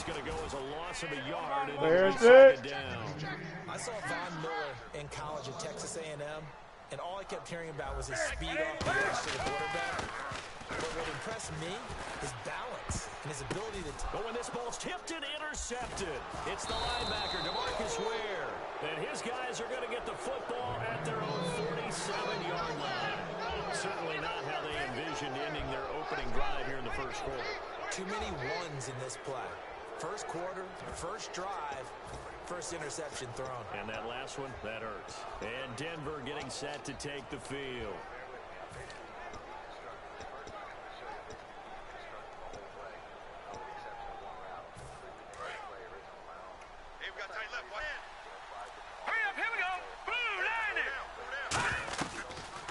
going to go as a loss of a yard. And Where's second down. I saw Von Miller in college at Texas A&M, and all I kept hearing about was his speed off the edge to the quarterback. But what impressed me is balance and his ability to... But when this ball's tipped and intercepted, it's the linebacker, DeMarcus Ware. And his guys are going to get the football at their own 47-yard line. Certainly not how they envisioned ending their opening drive here in the first quarter. Too many ones in this play. First quarter, first drive, first interception thrown. And that last one, that hurts. And Denver getting set to take the field.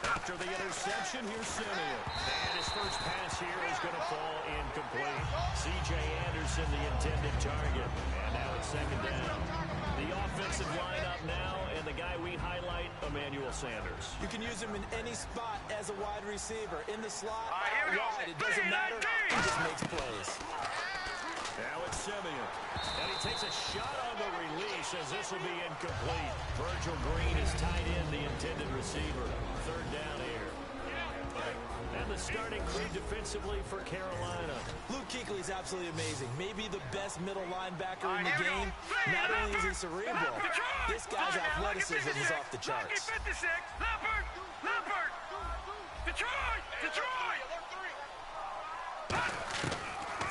After the interception, here's Simeon. And his first pass here is going to fall incomplete. C.J. Anderson, the intended target. And now it's second down. The offensive lineup now, and the guy we highlight, Emmanuel Sanders. You can use him in any spot as a wide receiver. In the slot, out wide, it doesn't matter. He just makes plays. Now it's Simeon. And he takes a shot on the release as this will be incomplete. Virgil Green is tied in, the intended receiver. Third down here. And the starting crew defensively for Carolina. Luke Kuechly is absolutely amazing. Maybe the best middle linebacker in the game. Not only is he cerebral, this guy's athleticism is off the charts.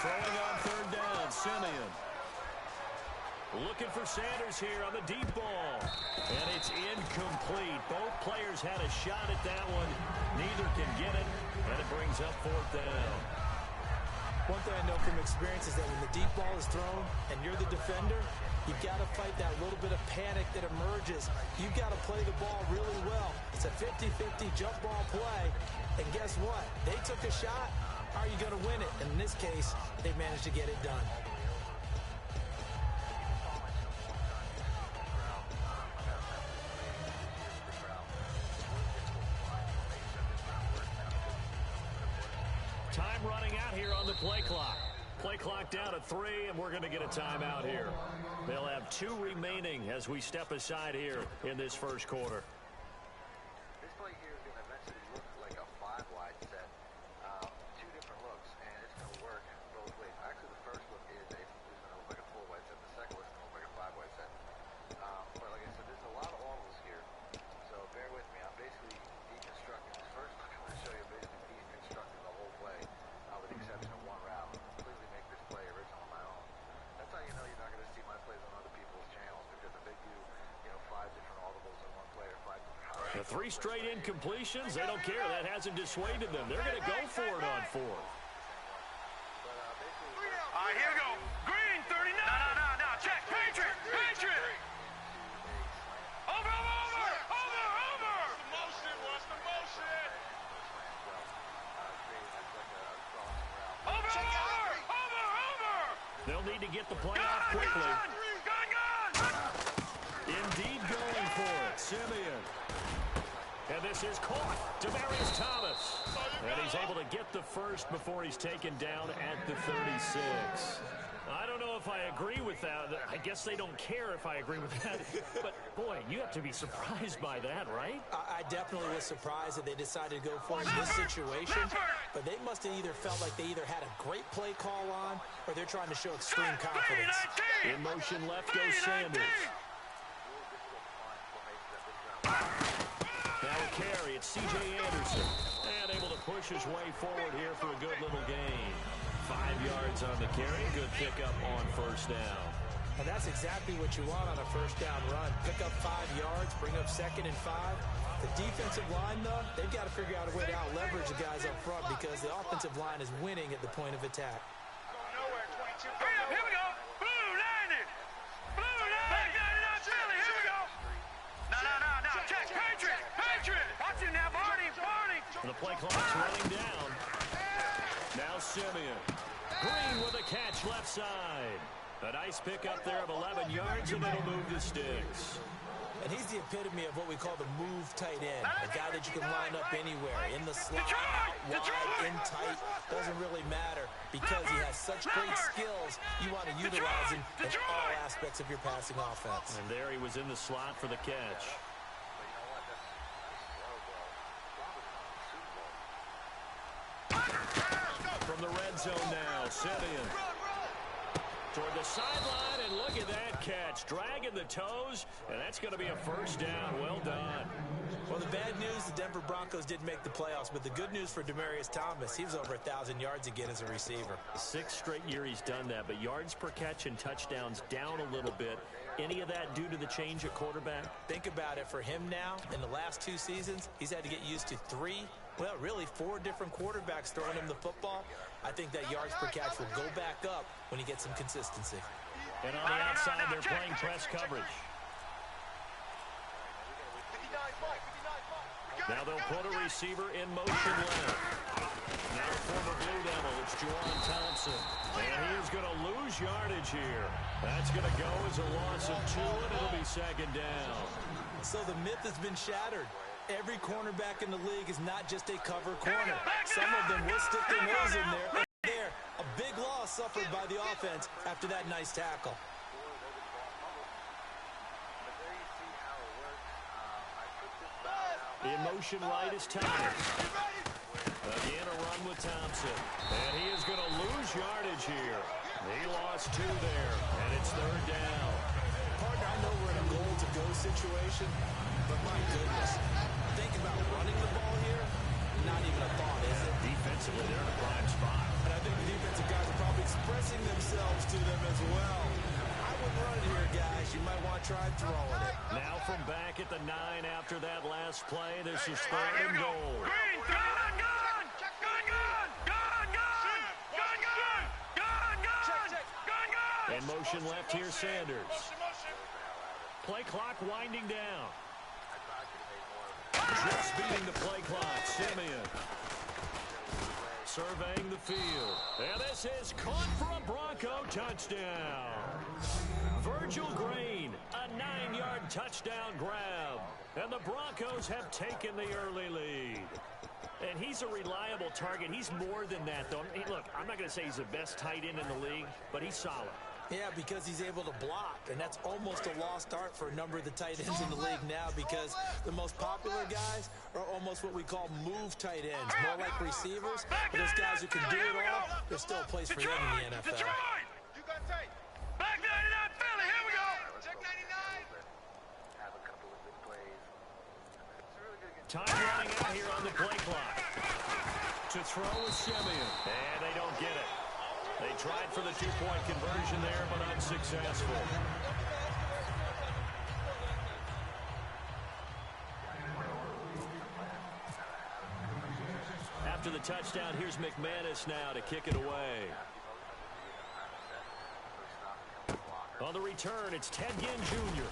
Throwing on third down, Simeon. Looking for Sanders here on the deep ball. And it's incomplete. Both players had a shot at that one. Neither can get it. And it brings up fourth down. One thing I know from experience is that when the deep ball is thrown and you're the defender, you've got to fight that little bit of panic that emerges. You've got to play the ball really well. It's a 50-50 jump ball play. And guess what? They took a shot. How are you going to win it? And in this case, they managed to get it done. Time running out here on the play clock. Play clock down to 3, and we're going to get a timeout here. They'll have 2 remaining as we step aside here in this first quarter. This play here is going to eventually look like a 5-wide set. 2 different looks, and it's going to work both ways. Actually, the first look is going to look like a 4-wide set. The second look is going to look like a 5-wide set. But like I said, there's a lot of audibles here, so bear with me. I'm basically deconstructing this first look. I'm going to show you basically deconstructing the whole play, with the exception of one route. Completely make this play original on my own. That's how you know you're not going to see my plays on other people's channels, because if they do, 5 different audibles in one play or 5 different... The 3 straight incompletions, they don't care. That hasn't dissuaded them. They're going to go for it on 4th. All right, here we go. Green, 39. No. Check. Patriot. Over. What's the motion? Over. They'll need to get the play off quickly. Gun. Indeed going for it. Simeon. And this is caught. Demaryius Thomas. And he's able to get the first before he's taken down at the 36. I don't know if I agree with that. I guess they don't care if I agree with that. But, boy, you have to be surprised by that, right? I definitely was surprised that they decided to go for it in this situation. But they must have either felt like they either had a great play call on, or they're trying to show extreme confidence. In motion left goes Sanders. Now a carry. It's C.J. Anderson. And able to push his way forward here for a good little gain. 5 yards on the carry. Good pickup on first down. And that's exactly what you want on a first down run. Pick up 5 yards, bring up 2nd and 5. The defensive line, though, they've got to figure out a way to out-leverage the guys up front, because the offensive line is winning at the point of attack. Here we go. Blue 90. Back 99 Philly. Here we go. No. Check. Patriot. Watch him now, Barney. The play clock's running down. Now Simeon. Green with a catch left side. A nice pickup there of 11 yards, and it'll move the sticks. And he's the epitome of what we call the move tight end. A guy that you can line up anywhere. In the slot, out wide, in tight. Doesn't really matter, because he has such great skills, you want to utilize him in all aspects of your passing offense. And there he was in the slot for the catch. From the red zone now, Simeon. Toward the sideline, and look at that catch. Dragging the toes, and that's going to be a first down. Well done. Well, the bad news, the Denver Broncos didn't make the playoffs, but the good news for Demaryius Thomas, he was over 1,000 yards again as a receiver. 6th straight year he's done that, but yards per catch and touchdowns down a little bit. Any of that due to the change at quarterback? Think about it. For him now, in the last 2 seasons, he's had to get used to 4 different quarterbacks throwing him the football. I think that yards per catch will go back up when he gets some consistency. And on the outside, they're playing press coverage. Now they'll put a receiver in motion left. Now former Blue Devil, it's Juwan Thompson. And he is going to lose yardage here. That's going to go as a loss of 2, and it'll be second down. So the myth has been shattered. Every cornerback in the league is not just a cover corner. Some of them will stick their nose in there. And there, a big loss suffered by the offense after that nice tackle. In motion right is Thomas. Again, a run with Thompson. And he is going to lose yardage here. He lost 2 there, and it's third down. Partner, I know we're in a goal-to-go situation, but my goodness. Think about running the ball here. Not even a thought, is it? Defensively, they're in a prime spot. And I think the defensive guys are probably expressing themselves to them as well. I would run it here, guys. You might want to try throwing it. Now from back at the 9 after that last play, this is third and goal. Green, gun, gun! Gun, gun! Gun, gun! Gun, gun! Gun, gun! Gun, gun! In motion left here, Sanders. Play clock winding down. Just beating the play clock, Simeon. Surveying the field. And this is caught for a Bronco touchdown. Virgil Green, a 9-yard touchdown grab. And the Broncos have taken the early lead. And he's a reliable target. He's more than that, though. Hey, look, I'm not going to say he's the best tight end in the league, but he's solid. Yeah, because he's able to block, and that's almost a lost art for a number of the tight ends in the league now because the most popular guys are almost what we call move tight ends, more like receivers. But those guys who can do it all, there's still a place for them in the NFL. You got tight. Back 99 Philly, here we go. Check 99. Have a couple of good plays. It's really good against Time running out here on the play clock. To throw is Simeon, and they don't get it. They tried for the 2-point conversion there, but unsuccessful. After the touchdown, here's McManus now to kick it away. On the return, it's Ted Ginn Jr.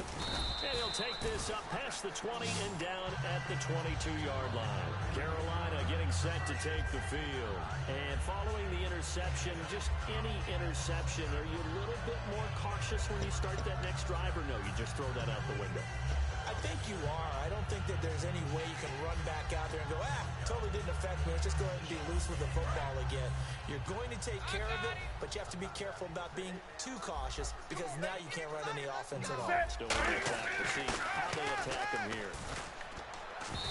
And he'll take this up past the 20 and down at the 22-yard line. Carolina getting set to take the field. And following the interception, just any interception, are you a little bit more cautious when you start that next drive, or no, you just throw that out the window? I think you are. I don't think that there's any way you can run back out there and go, totally didn't affect me. Let's just go ahead and be loose with the football again. You're going to take care of it, but you have to be careful about being too cautious because now you can't run any offense at all. Still want to attack. We'll see how they attack him here.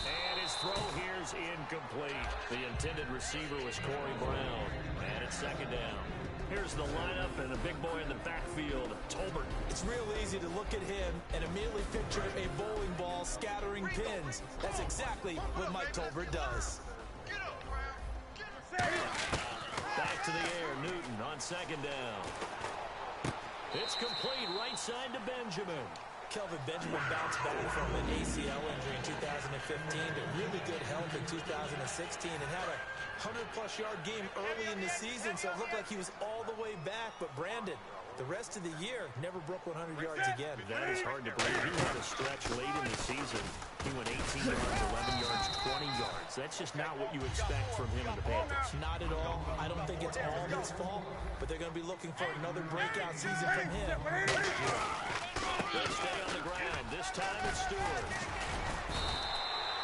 And his throw here is incomplete. The intended receiver was Corey Brown. And it's second down. Here's the lineup and the big boy in the backfield, Tolbert. It's real easy to look at him and immediately picture a bowling ball scattering pins. That's exactly what Mike Tolbert does. Back to the air, Newton on second down. It's complete, right side to Benjamin. Kelvin Benjamin bounced back from an ACL injury in 2015 to really good health in 2016 and had a 100-plus yard game early in the season, so it looked like he was all the way back. But Brandon, the rest of the year, never broke 100 yards again. That is hard to believe. He had a stretch late in the season. He went 18 yards, 11 yards, 20 yards. That's just not what you expect from him in the Panthers. Not at all. I don't think it's all his fault, but they're going to be looking for another breakout season from him. They'll stay on the ground. This time it's Stewart.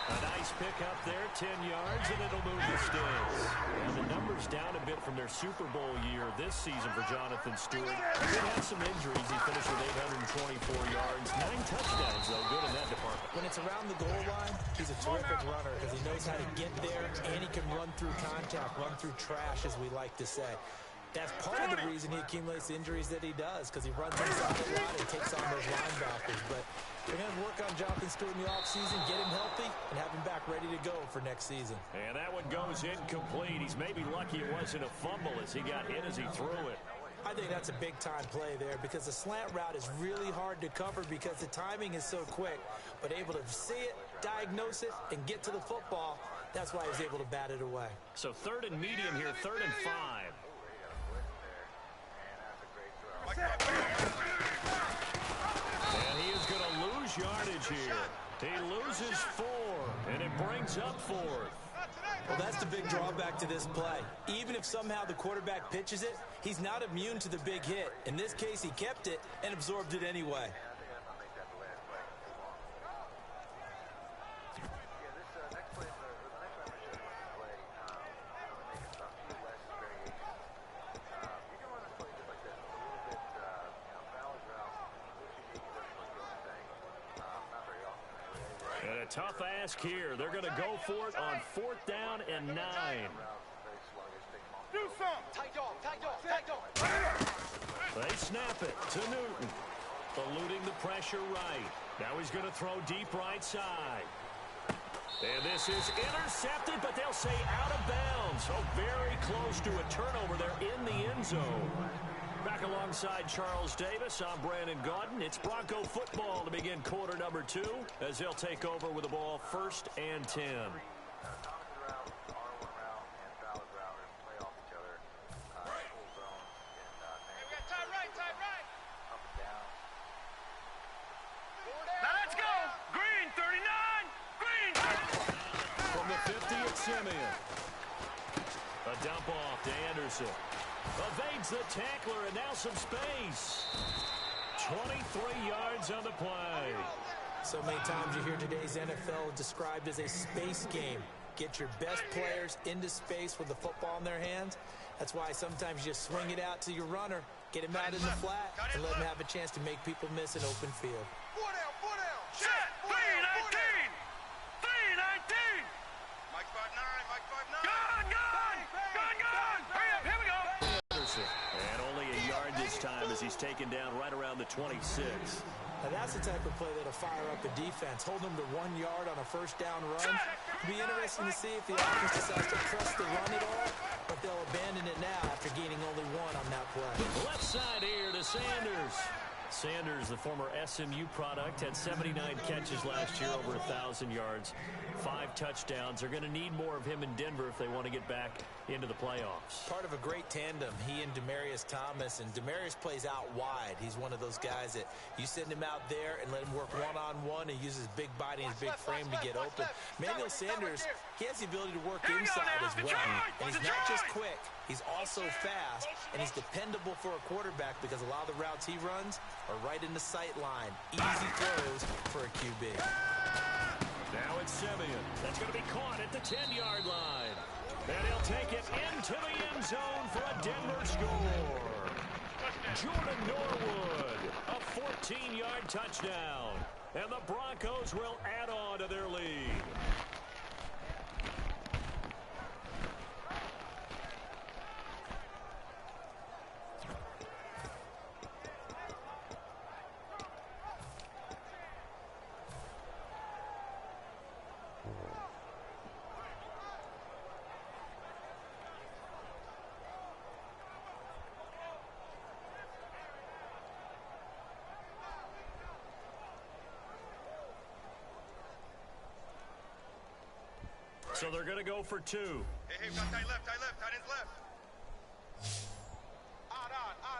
A nice pick up there, 10 yards, and it'll move the sticks. And the numbers down a bit from their Super Bowl year this season for Jonathan Stewart. He had some injuries. He finished with 824 yards, 9 touchdowns, though. Good in that department. When it's around the goal line, he's a terrific runner because he knows how to get there, and he can run through contact, run through trash, as we like to say. That's part of the reason he accumulates the injuries that he does, because he runs inside a lot and takes on those linebackers. But they're going to work on Jonathan Stewart in the offseason, get him healthy, and have him back ready to go for next season. And that one goes incomplete. He's maybe lucky it wasn't a fumble as he got hit as he threw it. I think that's a big-time play there because the slant route is really hard to cover because the timing is so quick. But able to see it, diagnose it, and get to the football, that's why he was able to bat it away. So 3rd and medium here, 3rd and 5. And he is going to lose yardage here. He loses 4, and it brings up 4th. Well, that's the big drawback to this play. Even if somehow the quarterback pitches it, he's not immune to the big hit. In this case, he kept it and absorbed it anyway. And a tough ask here. They're going to go for it on 4th down and 9. Do something. Tight dog. They snap it to Newton. Eluding the pressure right. Now he's going to throw deep right side. And this is intercepted, but they'll say out of bounds. So very close to a turnover there in the end zone. Back alongside Charles Davis, I'm Brandon Gaudin. It's Bronco football to begin quarter number 2 as they'll take over with the ball 1st and 10. Now let's go. Green, 39. Green. From the 50, it's Simeon. A dump off to Anderson. Evades the tackler, and now some space. 23 yards on the play. So many times you hear today's NFL described as a space game. Get your best players into space with the football in their hands. That's why sometimes you just swing it out to your runner, get him out in the flat, and let him have a chance to make people miss an open field. 4 down. Set. 3-19. 3-19. Mike 5-9. Gun. Hurry up. Here we go. And only a yard this time as he's taken down right around the 26. Now that's the type of play that'll fire up a defense. Hold them to 1 yard on a first down run. It'll be interesting to see if the offense decides to press the run at all, but they'll abandon it now after gaining only 1 on that play. Left side here to Sanders. Sanders, the former SMU product, had 79 catches last year, over 1,000 yards, 5 touchdowns. They're going to need more of him in Denver if they want to get back into the playoffs. Part of a great tandem, he and Demaryius Thomas, and Demaryius plays out wide. He's one of those guys that you send him out there and let him work one-on-one and use his big body and his big frame to get open. Manuel Sanders, he has the ability to work inside as well. And he's not just quick, he's also fast, and he's dependable for a quarterback because a lot of the routes he runs are right in the sight line. Easy throws for a QB. Now it's Simeon. That's going to be caught at the 10-yard line. And he'll take it into the end zone for a Denver score. Jordan Norwood, a 14-yard touchdown. And the Broncos will add on to their lead. So they're going to go for 2. Hey, we got tight left. Tight ends left.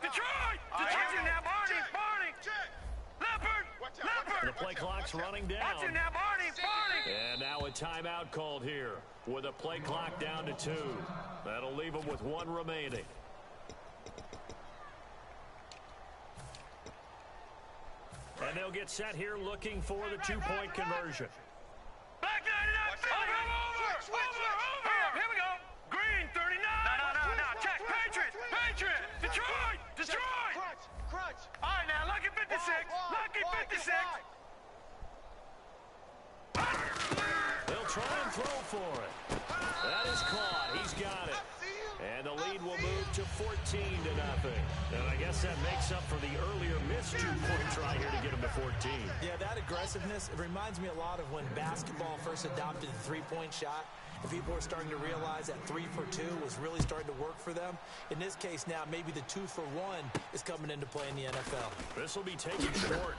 Detroit! Detroit now, Barney! Check! Leopard! The play clock's running down. Watch it now, Barney! And now a timeout called here with a play clock down to 2. That'll leave them with 1 remaining. And they'll get set here looking for the 2-point conversion. Back 99! Destroyed! Destroyed! Crunch! All right, now, lucky 56. Lucky 56. They'll try and throw for it. That is caught. He's got it. And the lead will move to 14-0. And I guess that makes up for the earlier missed 2-point try here to get him to 14. Yeah, that aggressiveness, it reminds me a lot of when basketball first adopted the three-point shot. And people were starting to realize that 3 for 2 was really starting to work for them. In this case now, maybe the 2 for 1 is coming into play in the NFL. This will be taken short.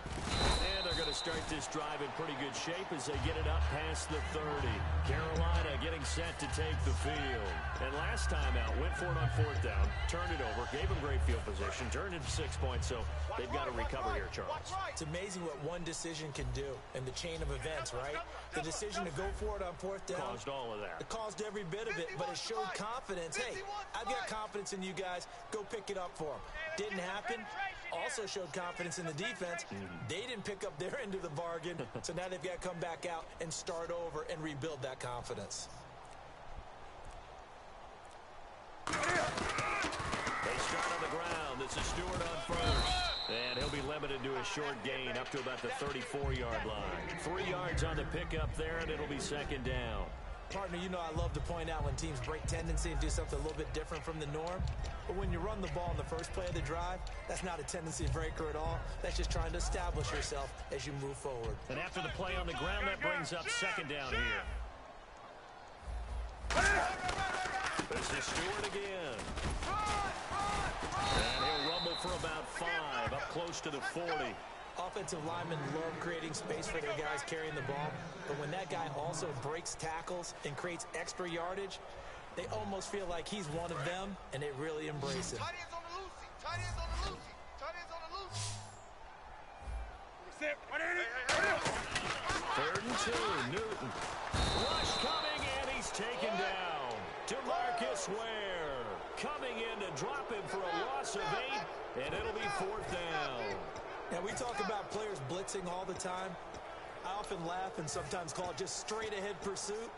And they're going to start this drive in pretty good shape as they get it up past the 30. Carolina getting set to take the field. And last time out, went for it on 4th down, turned it over, gave them great field position, turned it to 6 points, so they've got to recover here, Charles. It's amazing what one decision can do in the chain of events, right? The decision to go for it on 4th down. Caused all of that. It caused every bit of it, but it showed confidence. Hey, I've got confidence in you guys. Go pick it up for them. Didn't happen. Also showed confidence in the defense. They didn't pick up their end of the bargain, so now they've got to come back out and start over and rebuild that confidence. They start on the ground. This is Stewart on first. And he'll be limited to a short gain up to about the 34-yard line. 3 yards on the pickup there, and it'll be 2nd down. Partner, you know I love to point out when teams break tendency and do something a little bit different from the norm. But when you run the ball in the first play of the drive, that's not a tendency breaker at all. That's just trying to establish yourself as you move forward. And after the play on the ground, that brings up 2nd down here. This is Stewart again. And he'll rumble for about 5, up close to the 40. Offensive linemen love creating space for their guys carrying the ball, but when that guy also breaks tackles and creates extra yardage, they almost feel like he's one of them, and they really embrace it. Tight ends on the loosey. Tight ends on the loosey. Tight ends on the loosey. 3rd and 2, Newton. Rush coming, and he's taken down. DeMarcus Ware coming in to drop him for a loss of 8, and it'll be 4th down. Now, we talk about players blitzing all the time. I often laugh and sometimes call it just straight-ahead pursuit.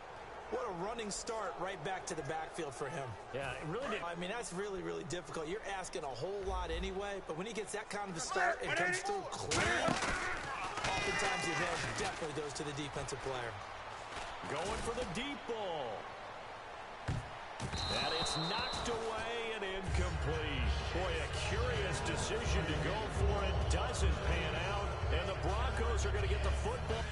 What a running start right back to the backfield for him. Yeah, it really did. I mean, that's really, really difficult. You're asking a whole lot anyway, but when he gets that kind of a start and comes through clean, oftentimes the advantage definitely goes to the defensive player. Going for the deep ball. And it's knocked away and incomplete. Boy, a curious decision to go for it. Doesn't pan out. And the Broncos are going to get the football.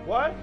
What?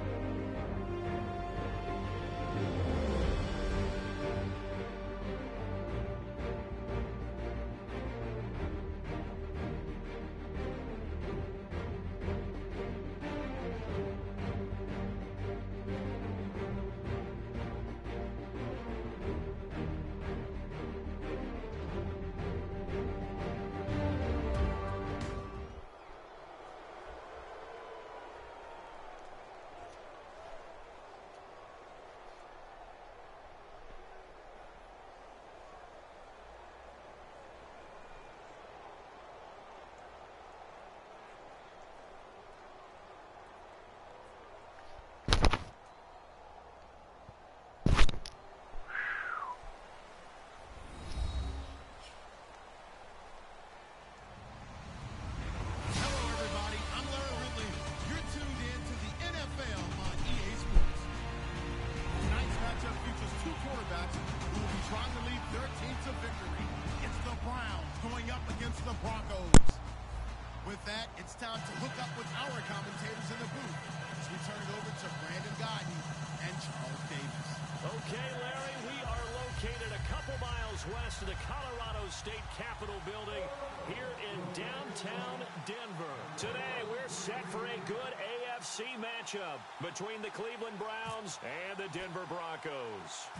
It's time to hook up with our commentators in the booth as we turn it over to Brandon Gaudin and Charles Davis. Okay, Larry, we are located a couple miles west of the Colorado State Capitol building here in downtown Denver. Today, we're set for a good AFC matchup between the Cleveland Browns and the Denver Broncos.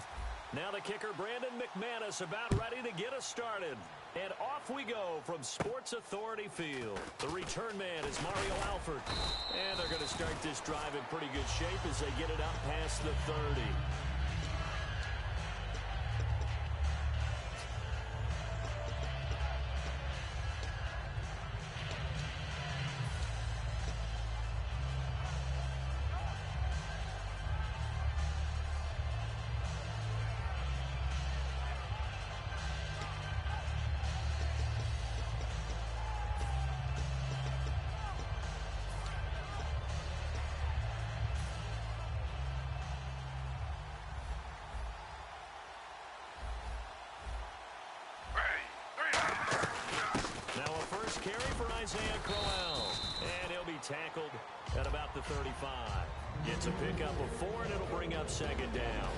Now the kicker, Brandon McManus, about ready to get us started. And off we go from Sports Authority Field. The return man is Mario Alford. And they're going to start this drive in pretty good shape as they get it up past the 30. Isaiah Crowell, and he'll be tackled at about the 35. Gets a pickup of 4, and it'll bring up second down.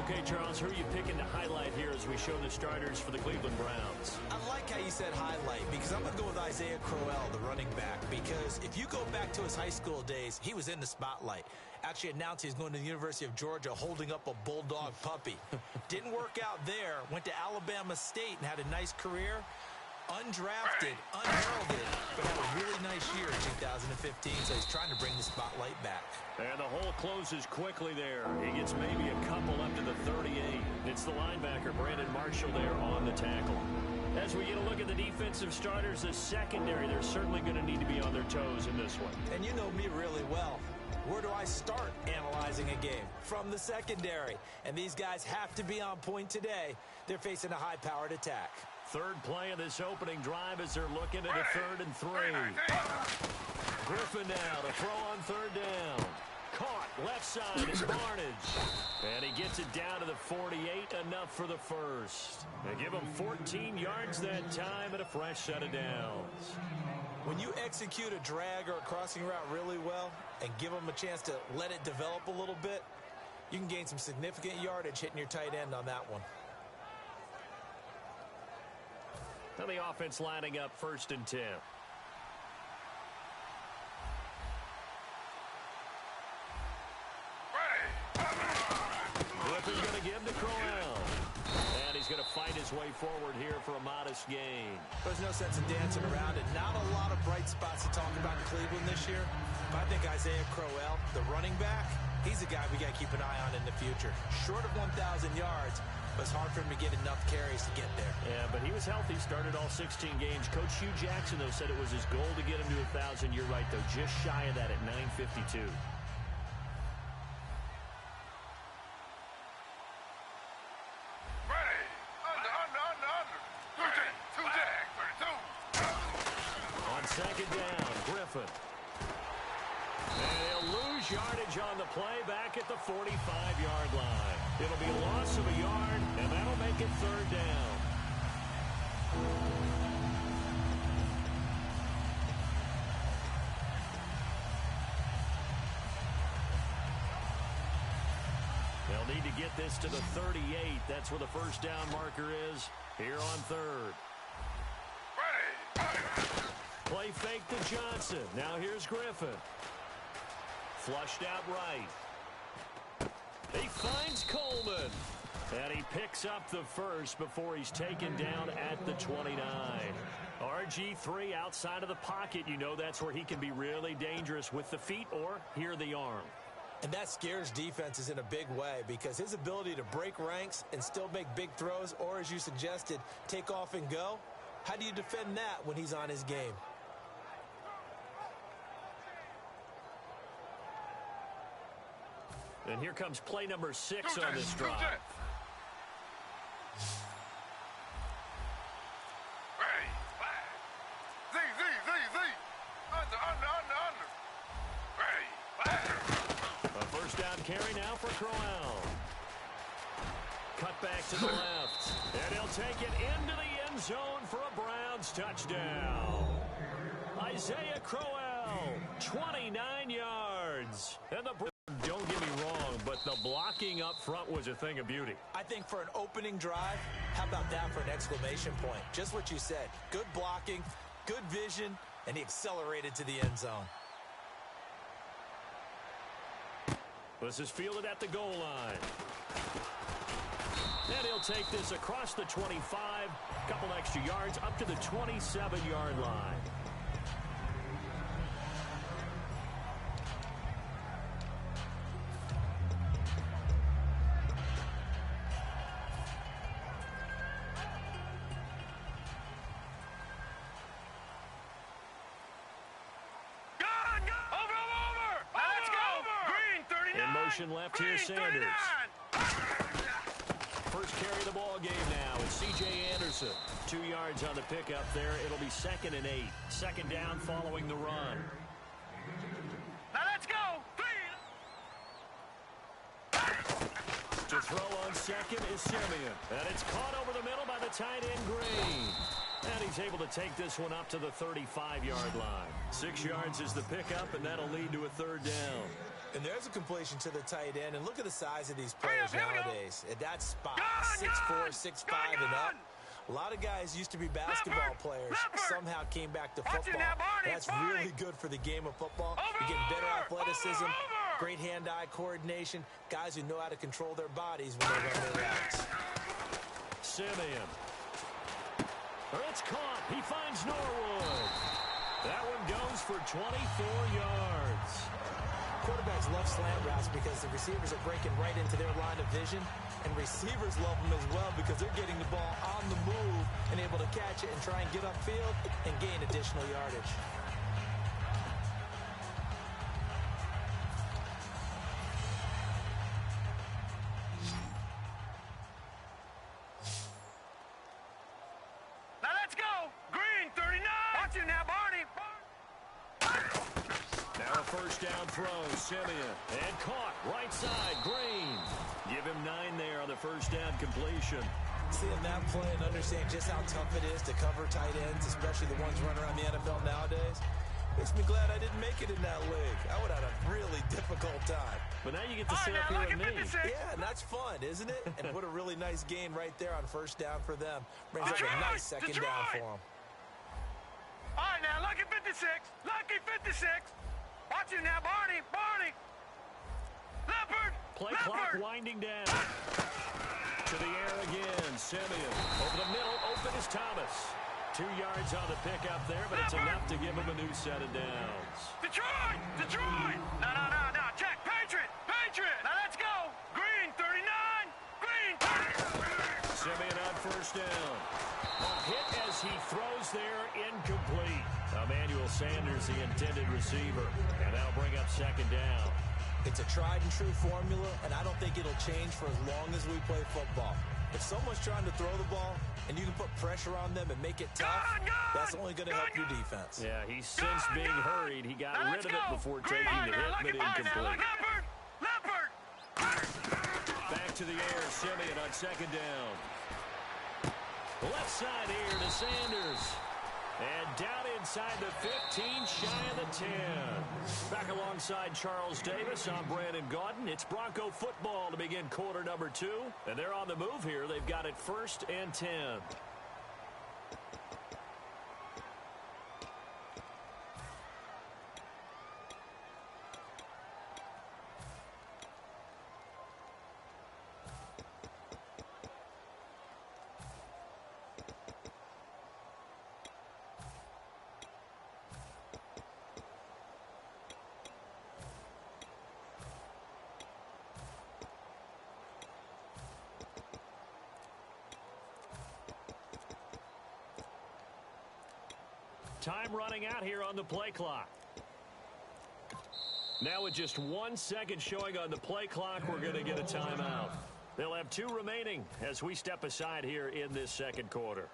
Okay, Charles, who are you picking to highlight here as we show the starters for the Cleveland Browns? I like how you said highlight because I'm going to go with Isaiah Crowell, the running back, because if you go back to his high school days, he was in the spotlight. Actually announced he's going to the University of Georgia holding up a bulldog puppy. Didn't work out there, went to Alabama State and had a nice career. Undrafted, unheralded, but had a really nice year in 2015, so he's trying to bring the spotlight back. And the hole closes quickly there. He gets maybe a couple up to the 38. It's the linebacker, Brandon Marshall, there on the tackle. As we get a look at the defensive starters, the secondary, they're certainly going to need to be on their toes in this one. And you know me really well. Where do I start analyzing a game? From the secondary. And these guys have to be on point today. They're facing a high-powered attack. Third play of this opening drive as they're looking at a 3rd and 3. Griffin now to throw on 3rd down. Caught, left side is Barnage. And he gets it down to the 48, enough for the first. They give him 14 yards that time and a fresh set of downs. When you execute a drag or a crossing route really well and give them a chance to let it develop a little bit, you can gain some significant yardage hitting your tight end on that one. Now the offense lining up 1st and 10. Griffin's going to give to Crowell. And he's going to fight his way forward here for a modest gain. There's no sense in dancing around it. Not a lot of bright spots to talk about in Cleveland this year. But I think Isaiah Crowell, the running back, he's a guy we got to keep an eye on in the future. Short of 1,000 yards, but it's hard for him to get enough carries to get there. Yeah, but he was healthy, started all 16 games. Coach Hugh Jackson, though, said it was his goal to get him to 1,000. You're right, though, just shy of that at 952. On 2nd down, Griffin. And he'll lose yardage on the play back at the 45-yard line. It'll be a loss of a yard, and that'll make it 3rd down. need to get this to the 38. That's where the first down marker is here on third. Play fake to Johnson. Now here's Griffin. Flushed out right. He finds Coleman. And he picks up the first before he's taken down at the 29. RG3 outside of the pocket. You know that's where he can be really dangerous with the feet or here the arm. And that scares defenses in a big way because his ability to break ranks and still make big throws or, as you suggested, take off and go, how do you defend that when he's on his game? And here comes play number 6 on this drive. A first down carry now for Crowell. Cut back to the left. And he'll take it into the end zone for a Browns touchdown. Isaiah Crowell, 29 yards. And the don't get me wrong, but the blocking up front was a thing of beauty. I think for an opening drive, how about that for an exclamation point? Just what you said. Good blocking, good vision, and he accelerated to the end zone. This is fielded at the goal line. And he'll take this across the 25, couple extra yards up to the 27-yard line. Left here, Sanders. First carry of the ball game now. It's C.J. Anderson. 2 yards on the pickup there. It'll be 2nd and 8. Second down following the run. Now let's go. To throw on second is Simeon. And it's caught over the middle by the tight end, Green. And he's able to take this one up to the 35-yard line. 6 yards is the pickup, and that'll lead to a third down. And there's a completion to the tight end. And look at the size of these players nowadays. At that spot, 6'4", 6'5", and up. A lot of guys used to be basketball players, somehow came back to football. That's really good for the game of football. You're getting better athleticism, great hand-eye coordination, guys who know how to control their bodies when they run their routes. Simeon. It's caught. He finds Norwood. That one goes for 24 yards. Quarterbacks love slant routes because the receivers are breaking right into their line of vision, and receivers love them as well because they're getting the ball on the move and able to catch it and try and get upfield and gain additional yardage. Now let's go. Green, 39. Watch you now, Barney. Now a first down throw, Simeon. And caught, right side, Green. Give him 9 there on the first down completion. Seeing that play and understand just how tough it is to cover tight ends, especially the ones running around the NFL nowadays, makes me glad I didn't make it in that league. I would have had a really difficult time. But now you get to sit up here with me. Yeah, and that's fun, isn't it? And put a really nice gain right there on first down for them. Brings up a nice second down for them. All right, now, lucky 56. Lucky 56. Watch you now, Barney. Barney. Leopard. Play clock winding down. To the air again, Simeon. Over the middle, open is Thomas. 2 yards on the pickup there, but it's enough to give him a new set of downs. Detroit. Detroit. No. Check. Patriot. Patriot. Now let's go. Green, 39. Green, 30. Simeon on first down. A hit as he throws there, incomplete. Emmanuel Sanders, the intended receiver. And that'll bring up second down. It's a tried-and-true formula, and I don't think it'll change for as long as we play football. If someone's trying to throw the ball and you can put pressure on them and make it tough, that's only going to help your defense. Yeah, he's since being hurried. He got rid of it before taking the hit, but incomplete. Leopard. Back to the air, Simeon on second down. Left side here to Sanders. And down inside the 15, shy of the 10. Back alongside Charles Davis, I'm Brandon Gaudin. It's Bronco football to begin quarter number 2. And they're on the move here. They've got it 1st and 10. Time running out here on the play clock. Now with just 1 second showing on the play clock, we're going to get a timeout. They'll have 2 remaining as we step aside here in this second quarter.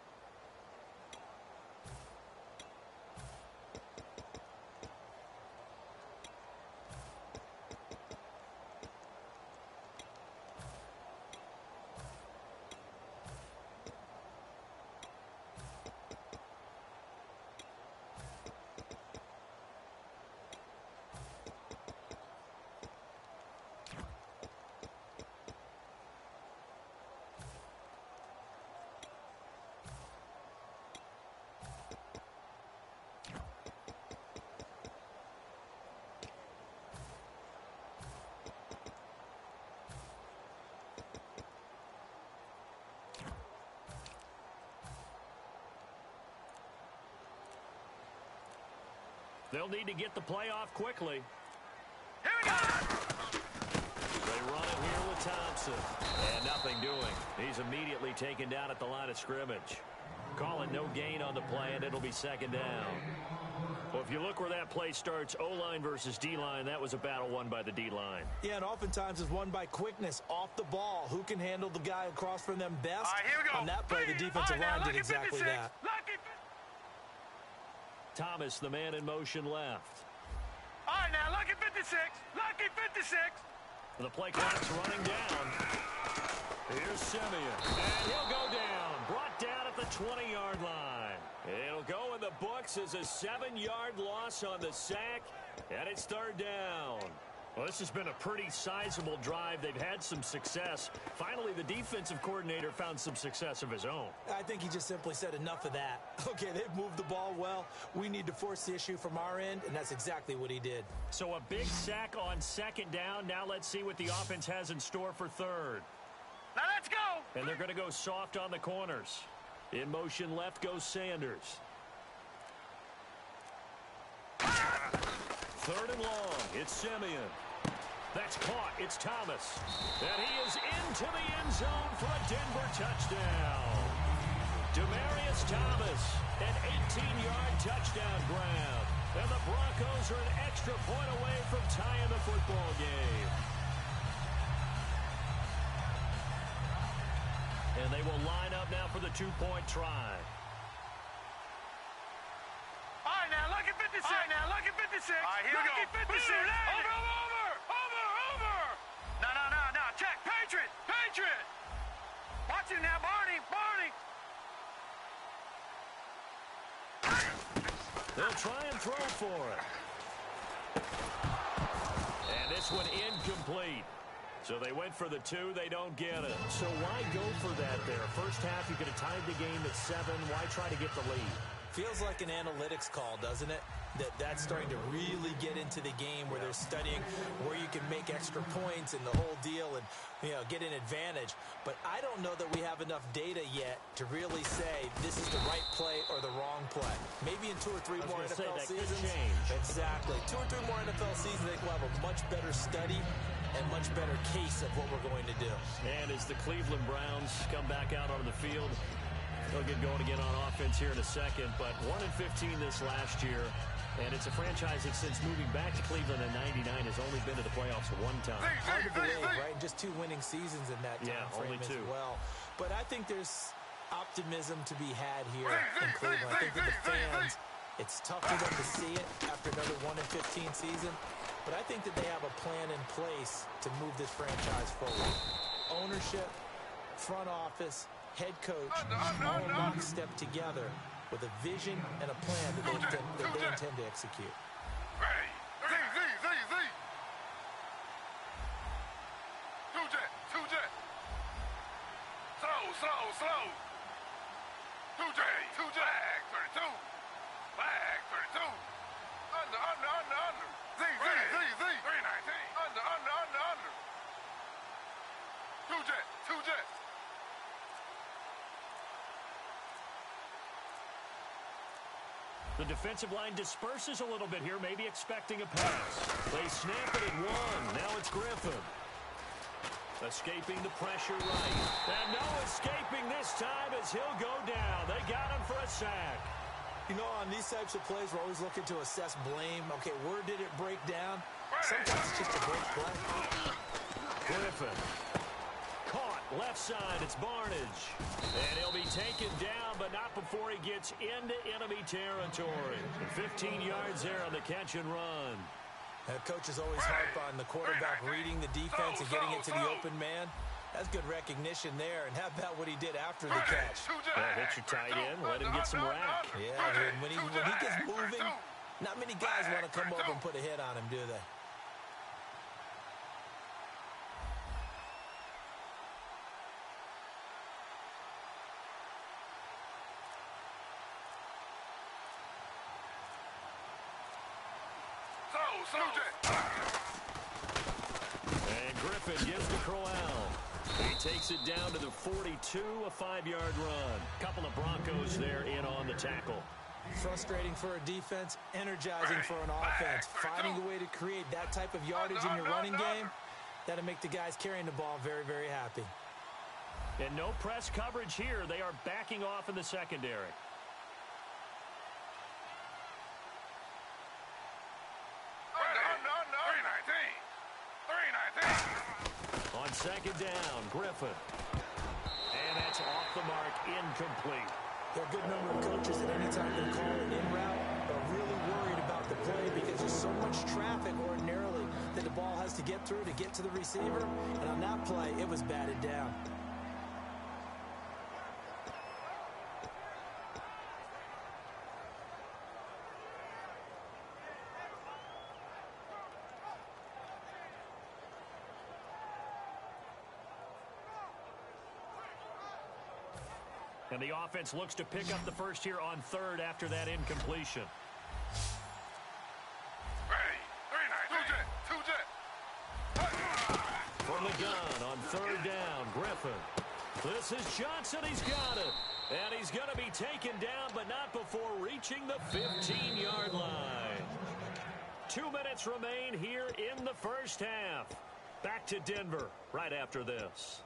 They'll need to get the play off quickly. Here we go! They run it here with Thompson. And nothing doing. He's immediately taken down at the line of scrimmage. Calling no gain on the play, and it'll be 2nd down. Well, if you look where that play starts, O-line versus D-line, that was a battle won by the D-line. Yeah, and oftentimes it's won by quickness off the ball. Who can handle the guy across from them best? All right, here we go. On that play, the defensive line did exactly that. Thomas, the man in motion left. All right, now, lucky 56. Lucky 56. The play clock's running down. Here's Simeon. And he'll go down. Brought down at the 20-yard line. It'll go in the books as a 7-yard loss on the sack. And it's 3rd down. Well, this has been a pretty sizable drive. They've had some success. Finally, the defensive coordinator found some success of his own. I think he just simply said enough of that. Okay, they've moved the ball well. We need to force the issue from our end, and that's exactly what he did. So a big sack on 2nd down. Now let's see what the offense has in store for 3rd. Now let's go! And they're going to go soft on the corners. In motion left goes Sanders. 3rd and long. It's Simeon. That's caught. It's Thomas. And he is into the end zone for a Denver touchdown. Demarius Thomas, an 18-yard touchdown grab. And the Broncos are an extra point away from tying the football game. And they will line up now for the 2-point try. All right, now, lucky 56. All right, now, lucky 56. All right, here we go. 56. Over. No. Check. Patriot. Watch him now, Barney. They'll try and throw for it. And this one incomplete. So they went for the 2. They don't get it. So why go for that there? First half, you could have tied the game at 7. Why try to get the lead? Feels like an analytics call, doesn't it? That's starting to really get into the game where they're studying where you can make extra points and the whole deal and, get an advantage. But I don't know that we have enough data yet to really say this is the right play or the wrong play. Maybe in 2 or 3 more NFL seasons. Exactly. 2 or 3 more NFL seasons, I think we'll have a much better study and much better case of what we're going to do. And as the Cleveland Browns come back out onto the field, they'll get going again on offense here in a second. But 1-15 this last year. And it's a franchise that since moving back to Cleveland in '99 has only been to the playoffs 1 time. Hard to believe, right? Just 2 winning seasons in that time frame only 2 as well. But I think there's optimism to be had here in Cleveland. I think that the fans, it's tough for them to see it after another 1-15 season. But I think that they have a plan in place to move this franchise forward. Ownership, front office, head coach, all lockstep together. with a vision and a plan that they intend to execute. Hey, Z. Two jet. Slow. Two jet. Flag 32. Under. Z. 319. Under. Two jet. The defensive line disperses a little bit here, maybe expecting a pass. They snap it at one. Now it's Griffin. Escaping the pressure right. And no escaping this time as he'll go down. They got him for a sack. You know, on these types of plays, we're always looking to assess blame. Okay, where did it break down? Sometimes it's just a great play. Griffin. Caught left side. It's Barnage. And he'll be taken down, but not before he gets into enemy territory. 15 yards there on the catch and run. Coaches always harp on the quarterback reading the defense and getting it to the open man. That's good recognition there. And how about what he did after the catch? Hit your tight end, let him get some rack. Yeah, when he gets moving, not many guys want to come over and put a hit on him, do they? And Griffin gives to Crowell. He takes it down to the 42, a 5-yard run. Couple of Broncos there in on the tackle. Frustrating for a defense, energizing for an offense. Finding a way to create that type of yardage in your running game, that'll make the guys carrying the ball very, very happy. And no press coverage here. They are backing off in the secondary. On second down, Griffin. And that's off the mark, incomplete. There are a good number of coaches that anytime they call an in route are really worried about the play because there's so much traffic ordinarily that the ball has to get through to get to the receiver. And on that play, it was batted down. And the offense looks to pick up the first here on third after that incompletion. From the gun on third down, Griffin. This is Johnson. He's got it. And he's going to be taken down, but not before reaching the 15-yard line. 2 minutes remain here in the first half. Back to Denver right after this.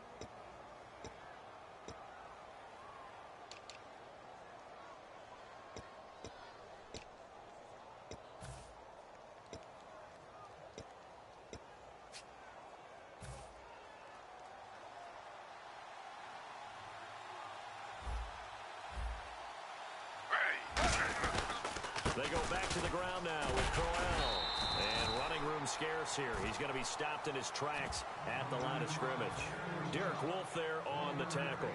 They go back to the ground now with Crowell. And running room scarce here. He's going to be stopped in his tracks at the line of scrimmage. Derek Wolfe there on the tackle.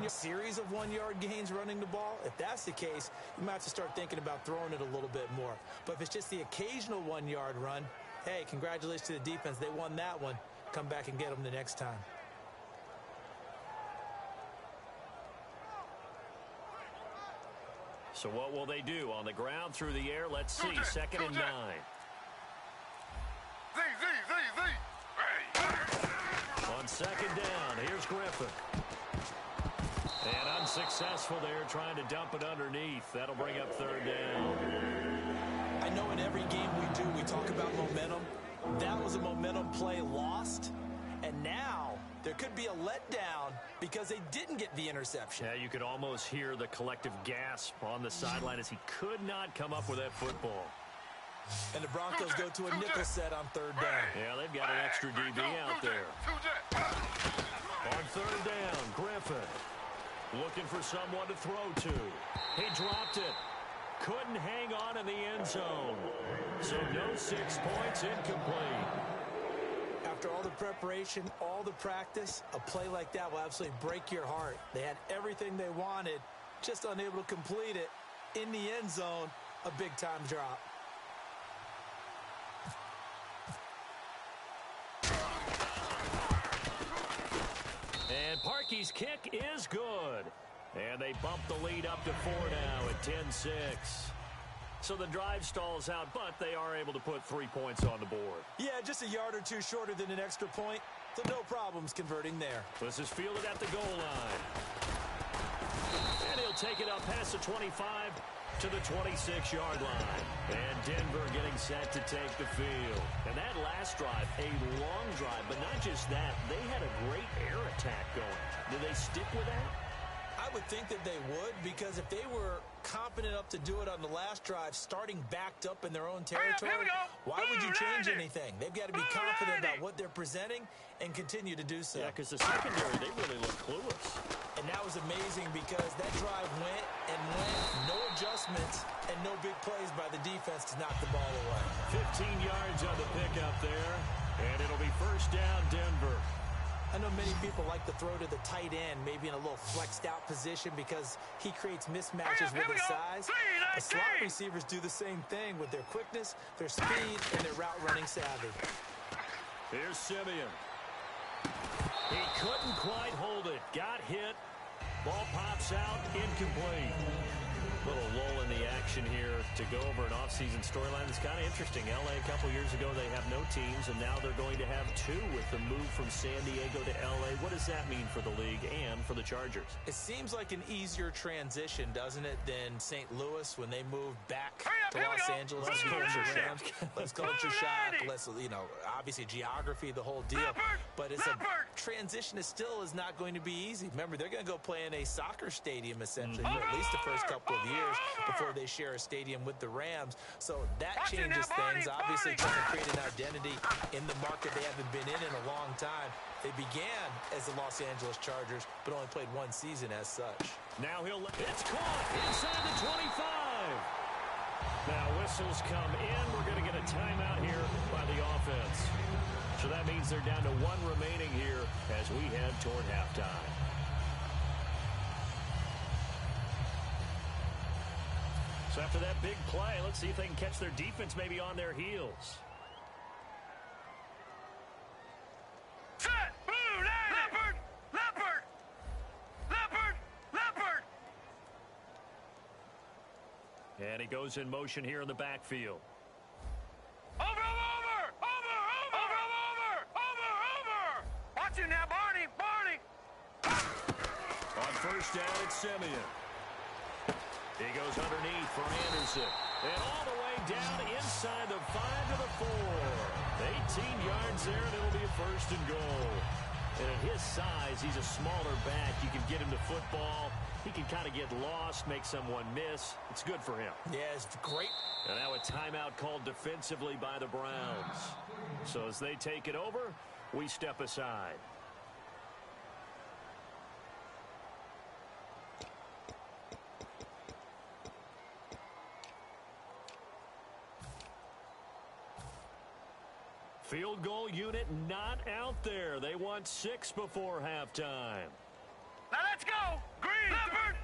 A series of one-yard gains running the ball, if that's the case, you might have to start thinking about throwing it a little bit more. But if it's just the occasional one-yard run, hey, congratulations to the defense. They won that one. Come back and get them the next time. So what will they do? On the ground, through the air, let's see. Second and 9. On second down, here's Griffin. And unsuccessful there, trying to dump it underneath. That'll bring up third down. I know in every game we do, we talk about momentum. That was a momentum play lost. And now there could be a letdown because they didn't get the interception. Yeah, you could almost hear the collective gasp on the sideline as he could not come up with that football. And the Broncos go to a nickel set on third down. Yeah, they've got an extra DB out there. On third down, Griffin looking for someone to throw to. He dropped it. Couldn't hang on in the end zone. So no 6 points, incomplete. After all the preparation, all the practice, a play like that will absolutely break your heart. They had everything they wanted, just unable to complete it. In the end zone, a big-time drop. And Parkey's kick is good. And they bump the lead up to 4 now at 10-6. So the drive stalls out, but they are able to put 3 points on the board. Yeah, just a yard or two shorter than an extra point, so no problems converting there. This is fielded at the goal line. And he'll take it up past the 25 to the 26-yard line. And Denver getting set to take the field. And that last drive, a long drive, but not just that. They had a great air attack going. Do they stick with that? I would think that they would, because if they were confident enough to do it on the last drive, starting backed up in their own territory, why would you change anything? They've got to be confident about what they're presenting and continue to do so. Yeah, because the secondary, they really look clueless. And that was amazing because that drive went and went, no adjustments, and no big plays by the defense to knock the ball away. 15 yards on the pickup there, and it'll be first down, Denver. I know many people like to throw to the tight end, maybe in a little flexed out position because he creates mismatches with his size. The slot receivers do the same thing with their quickness, their speed, and their route running savvy. Here's Simeon. He couldn't quite hold it. Got hit. Ball pops out. Incomplete. Little lull in the action here to go over an offseason storyline that's kind of interesting. LA a couple years ago, they have no teams, and now they're going to have two with the move from San Diego to LA. What does that mean for the league and for the Chargers? It seems like an easier transition, doesn't it, than St. Louis when they moved back to Los Angeles. Let's culture shock. Let's, obviously geography, the whole deal. But it's a transition that still is not going to be easy. Remember, they're going to go play in a soccer stadium, essentially, for at least the first couple of years before they share a stadium with the Rams. So that changes things. Obviously, trying to create an identity in the market they haven't been in a long time. They began as the Los Angeles Chargers, but only played one season as such. Now it's caught inside the 25. Now whistles come in. We're going to get a timeout here by the offense. So that means they're down to one remaining here as we head toward halftime. So after that big play, let's see if they can catch their defense maybe on their heels. Set! Blue, Leopard! Leopard! Leopard! Leopard! And he goes in motion here in the backfield. Over! Watch it now, Barney! On first down, it's Simeon. He goes underneath for Anderson. And all the way down inside the 5 to the 4. 18 yards there, and it'll be a first and goal. And at his size, he's a smaller back. You can get him to football. He can kind of get lost, make someone miss. It's good for him. Yeah, it's great. And now a timeout called defensively by the Browns. So as they take it over, we step aside. Field goal unit not out there. They want 6 before halftime. Now let's go! Green! Leopard!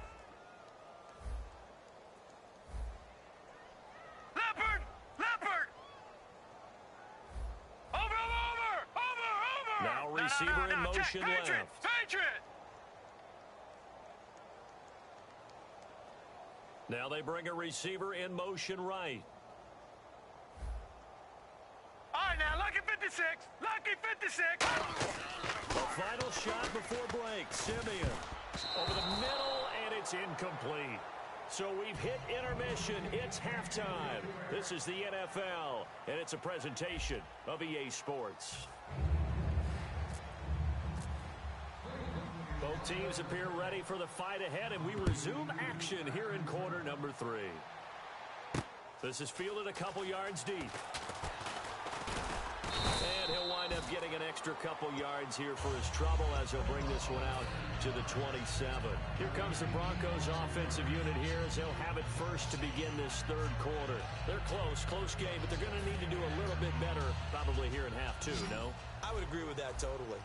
Leopard! Leopard! Over! Now receiver in motion left. Patriot! Now they bring a receiver in motion right. All right, now, Lucky 56. Lucky 56. The final shot before break. Simeon over the middle, and it's incomplete. So we've hit intermission. It's halftime. This is the NFL, and it's a presentation of EA Sports. Both teams appear ready for the fight ahead, and we resume action here in quarter number 3. This is fielded a couple yards deep. And he'll wind up getting an extra couple yards here for his trouble as he'll bring this one out to the 27. Here comes the Broncos offensive unit here as they'll have it first to begin this third quarter. They're close game, but they're going to need to do a little bit better probably here in half 2, no? I would agree with that totally.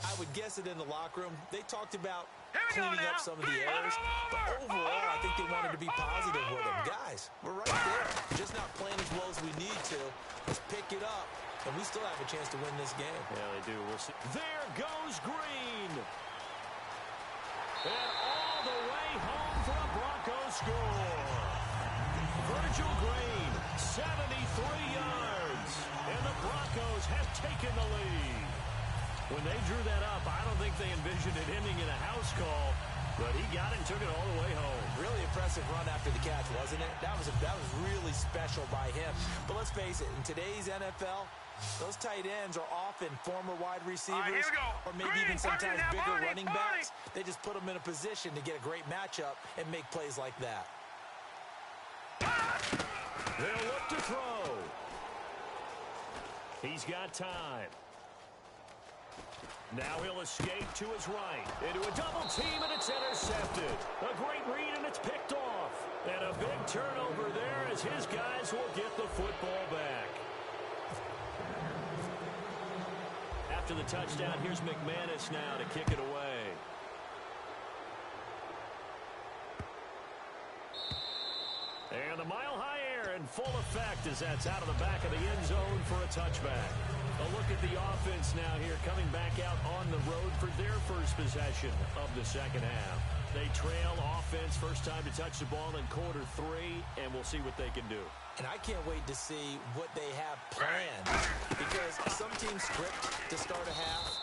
I would guess that in the locker room, they talked about cleaning up some of the errors. But overall, I think they wanted to be positive with them. Guys, we're right there. We're just not playing as well as we need to. Let's pick it up, and we still have a chance to win this game. Yeah, they do. We'll see. There goes Green. And all the way home for a Broncos score. Virgil Green, 73 yards. And the Broncos have taken the lead. When they drew that up, I don't think they envisioned it ending in a house call, but he got it and took it all the way home. Really impressive run after the catch, wasn't it? That was really special by him. But let's face it, in today's NFL, those tight ends are often former wide receivers or maybe even sometimes bigger running backs. They just put them in a position to get a great matchup and make plays like that. They'll look to throw. He's got time. Now he'll escape to his right. Into a double team, and it's intercepted. A great read, and it's picked off. And a big turnover there as his guys will get the football back. After the touchdown, here's McManus now to kick it away. And the mile-high air in full effect as that's out of the back of the end zone for a touchback. A look at the offense now here, coming back out on the road for their first possession of the second half. They trail offense, first time to touch the ball in quarter 3, and we'll see what they can do. And I can't wait to see what they have planned, because some teams script to start a half.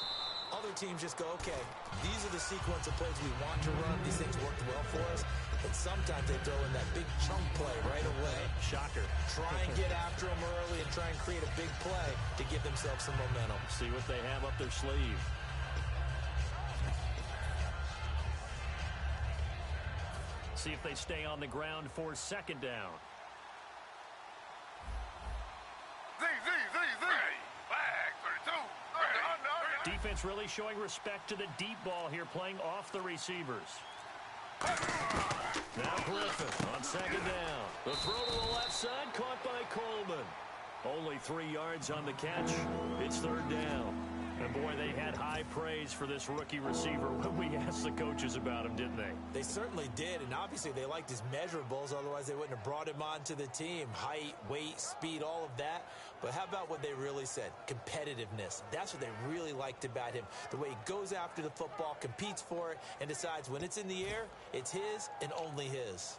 Other teams just go, okay, these are the sequence of plays we want to run. These things worked well for us. And sometimes they throw in that big chunk play right away. Shocker. Try and get after them early and try and create a big play to give themselves some momentum. See what they have up their sleeve. See if they stay on the ground for second down. Defense really showing respect to the deep ball here, playing off the receivers. Now Griffin on second down. The throw to the left side, caught by Coleman. Only 3 yards on the catch. It's third down. And boy, they had high praise for this rookie receiver when we asked the coaches about him, didn't they? They certainly did, and obviously they liked his measurables, otherwise they wouldn't have brought him onto the team. Height, weight, speed, all of that. But how about what they really said? Competitiveness. That's what they really liked about him. The way he goes after the football, competes for it, and decides when it's in the air, it's his and only his.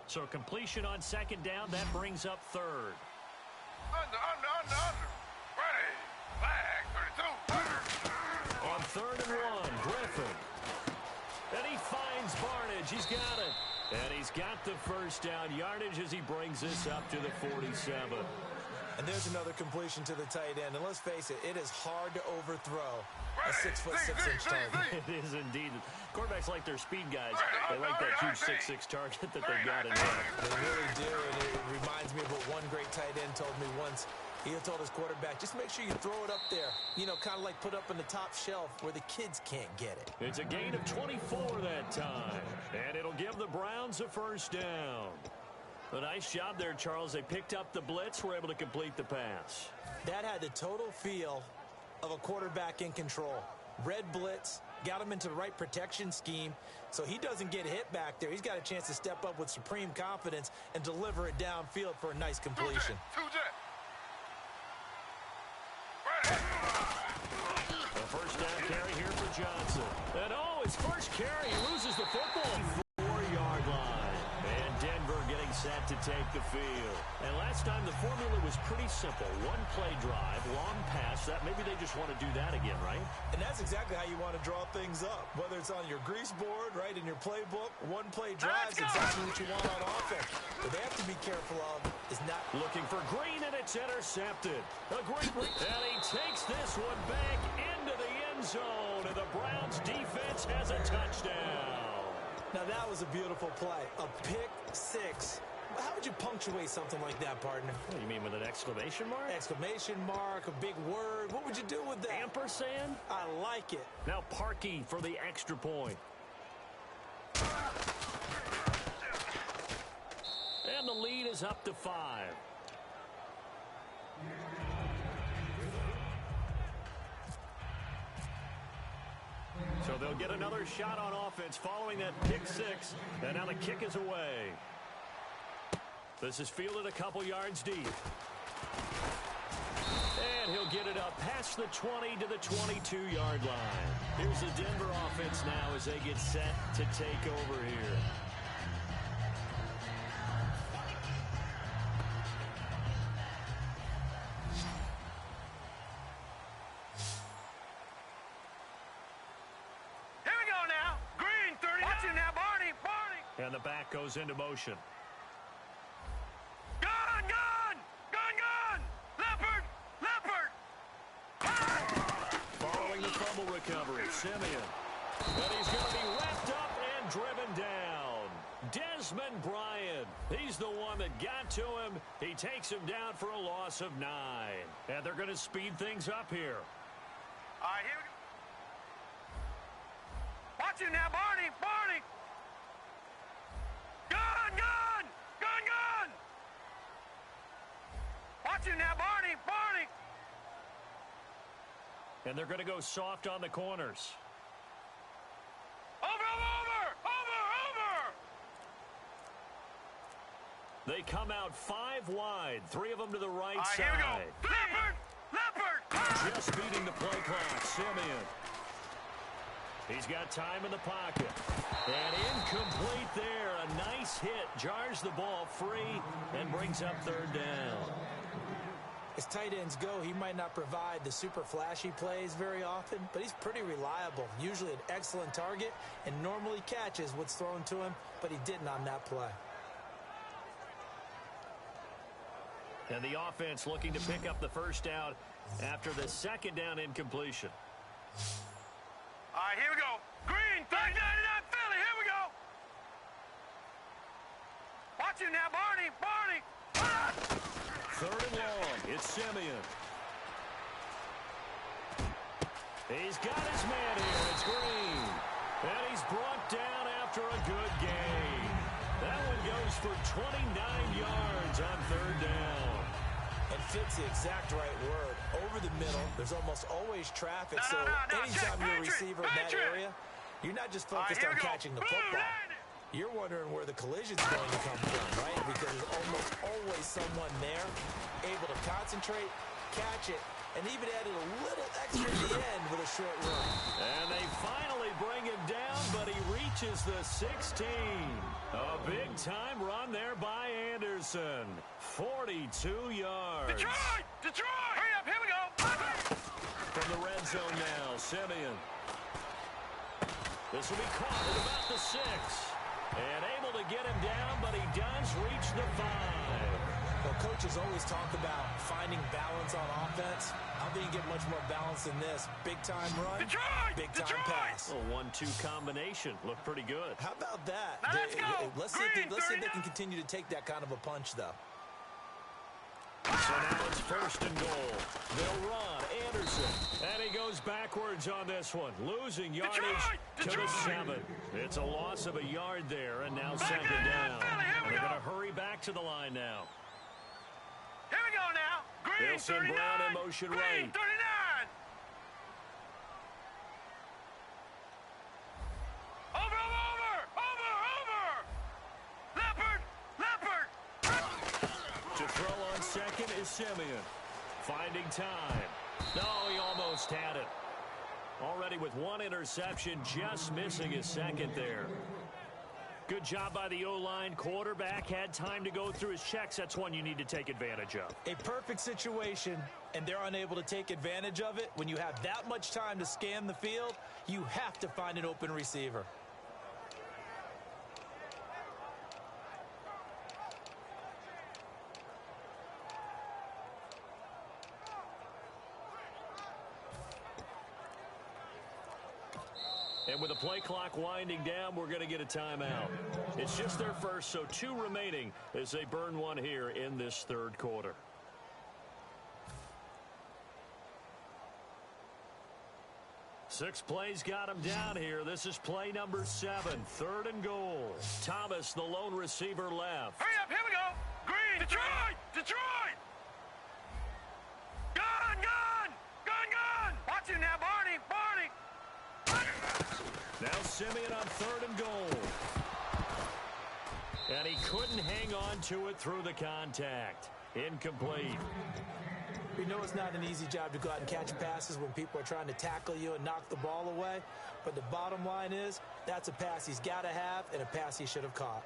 So completion on second down, that brings up third. Under. Ready. Flag, 32. On 3rd and 1, Griffin. And he finds Barnage. He's got it. And he's got the first down yardage as he brings this up to the 47. And there's another completion to the tight end. And let's face it, it is hard to overthrow a 6'6" target. It is indeed. Quarterbacks like their speed guys. They like that huge 6'6" target that they've got in there. They really do, and it reminds me of what one great tight end told me once. He told his quarterback, just make sure you throw it up there. You know, kind of like put up in the top shelf where the kids can't get it. It's a gain of 24 that time. And it'll give the Browns a first down. A nice job there, Charles. They picked up the blitz, were able to complete the pass. That had the total feel of a quarterback in control. Red blitz, got him into the right protection scheme, so he doesn't get hit back there. He's got a chance to step up with supreme confidence and deliver it downfield for a nice completion. A first down carry here for Johnson. And his first carry, he loses the football. 4-yard line. And Denver getting set to take the field. And last time the formula was pretty simple. One play drive, long pass. That maybe they just want to do that again, right? And that's exactly how you want to draw things up. Whether it's on your grease board, right, in your playbook, one play drive is exactly what you want on offense. What they have to be careful of is not looking for Green, and it's intercepted. A great and he takes this one back into the end zone, and the Browns defense has a touchdown. Now, that was a beautiful play. A pick six. How would you punctuate something like that, partner? What, you mean with an exclamation mark? Exclamation mark, a big word. What would you do with that? Ampersand? I like it. Now Parkey for the extra point. And the lead is up to 5. So they'll get another shot on offense following that pick six. And now the kick is away. This is fielded a couple yards deep. And he'll get it up past the 20 to the 22-yard line. Here's the Denver offense now as they get set to take over here. Here we go now. Green, 30. Watch him now, Barney. And the back goes into motion. Gun! Leopard! Following the fumble recovery, Simeon. And he's going to be wrapped up and driven down. Desmond Bryant. He's the one that got to him. He takes him down for a loss of 9. And they're going to speed things up here. All right, here we go. Watch him now, Barney! Gun! Watch him now, Barney! And they're going to go soft on the corners. Over! They come out 5 wide, 3 of them to the right All right, side. here we go. Leopard! Just beating the play clock, Simeon. He's got time in the pocket. And incomplete there. A nice hit. Jars the ball free and brings up 3rd down. As tight ends go, he might not provide the super flashy plays very often, but he's pretty reliable. Usually an excellent target and normally catches what's thrown to him, but he didn't on that play. And the offense looking to pick up the first down after the 2nd down incompletion. All right, here we go. Green, 39, Philly, here we go. Watch him now, Barney. 3rd and long. It's Simeon. He's got his man here. It's Green. And he's brought down after a good gain. That one goes for 29 yards on 3rd down. And fits the exact right word. Over the middle, there's almost always traffic, so anytime you're a receiver in that area, you're not just focused on catching the football. You're wondering where the collision's going to come from, right? Because there's almost always someone there able to concentrate, catch it, and even added a little extra at the end with a short run. And they finally bring him down, but he reaches the 16. A big-time run there by Anderson. 42 yards. Detroit! Hurry up, here we go! From the red zone now, Simeon. This will be caught at about the 6. And able to get him down, but he does reach the 5. Well, coaches always talk about finding balance on offense. I don't think you get much more balance than this. Big-time run, big-time pass. A 1-2 combination. Looked pretty good. How about that? Now let's go. Let's see if they can continue to take that kind of a punch, though. So now it's 1st and goal. They'll run. Anderson. And he goes backwards on this one. Losing yardage to the 7. It's a loss of a yard there, and now 2nd down. And they're going to hurry back to the line now. Here we go now. Green, They'll send 39. Brown in motion Green, right. 39. Over. Leopard. To throw on 2nd is Simeon. Finding time. No, he almost had it. Already with 1 interception, just missing his 2nd there. Good job by the O-line. Quarterback had time to go through his checks. That's one you need to take advantage of. A perfect situation, and they're unable to take advantage of it. When you have that much time to scan the field, you have to find an open receiver. And with the play clock winding down, we're going to get a timeout. It's just their first, so 2 remaining as they burn 1 here in this 3rd quarter. Six plays got him down here. This is play number 7, 3rd and goal. Thomas, the lone receiver, left. Hurry up, here we go. Green, Detroit. Gun. Watch him now, Barney. Now Simeon on 3rd and goal. And he couldn't hang on to it through the contact. Incomplete. We know it's not an easy job to go out and catch passes when people are trying to tackle you and knock the ball away. But the bottom line is, that's a pass he's got to have and a pass he should have caught.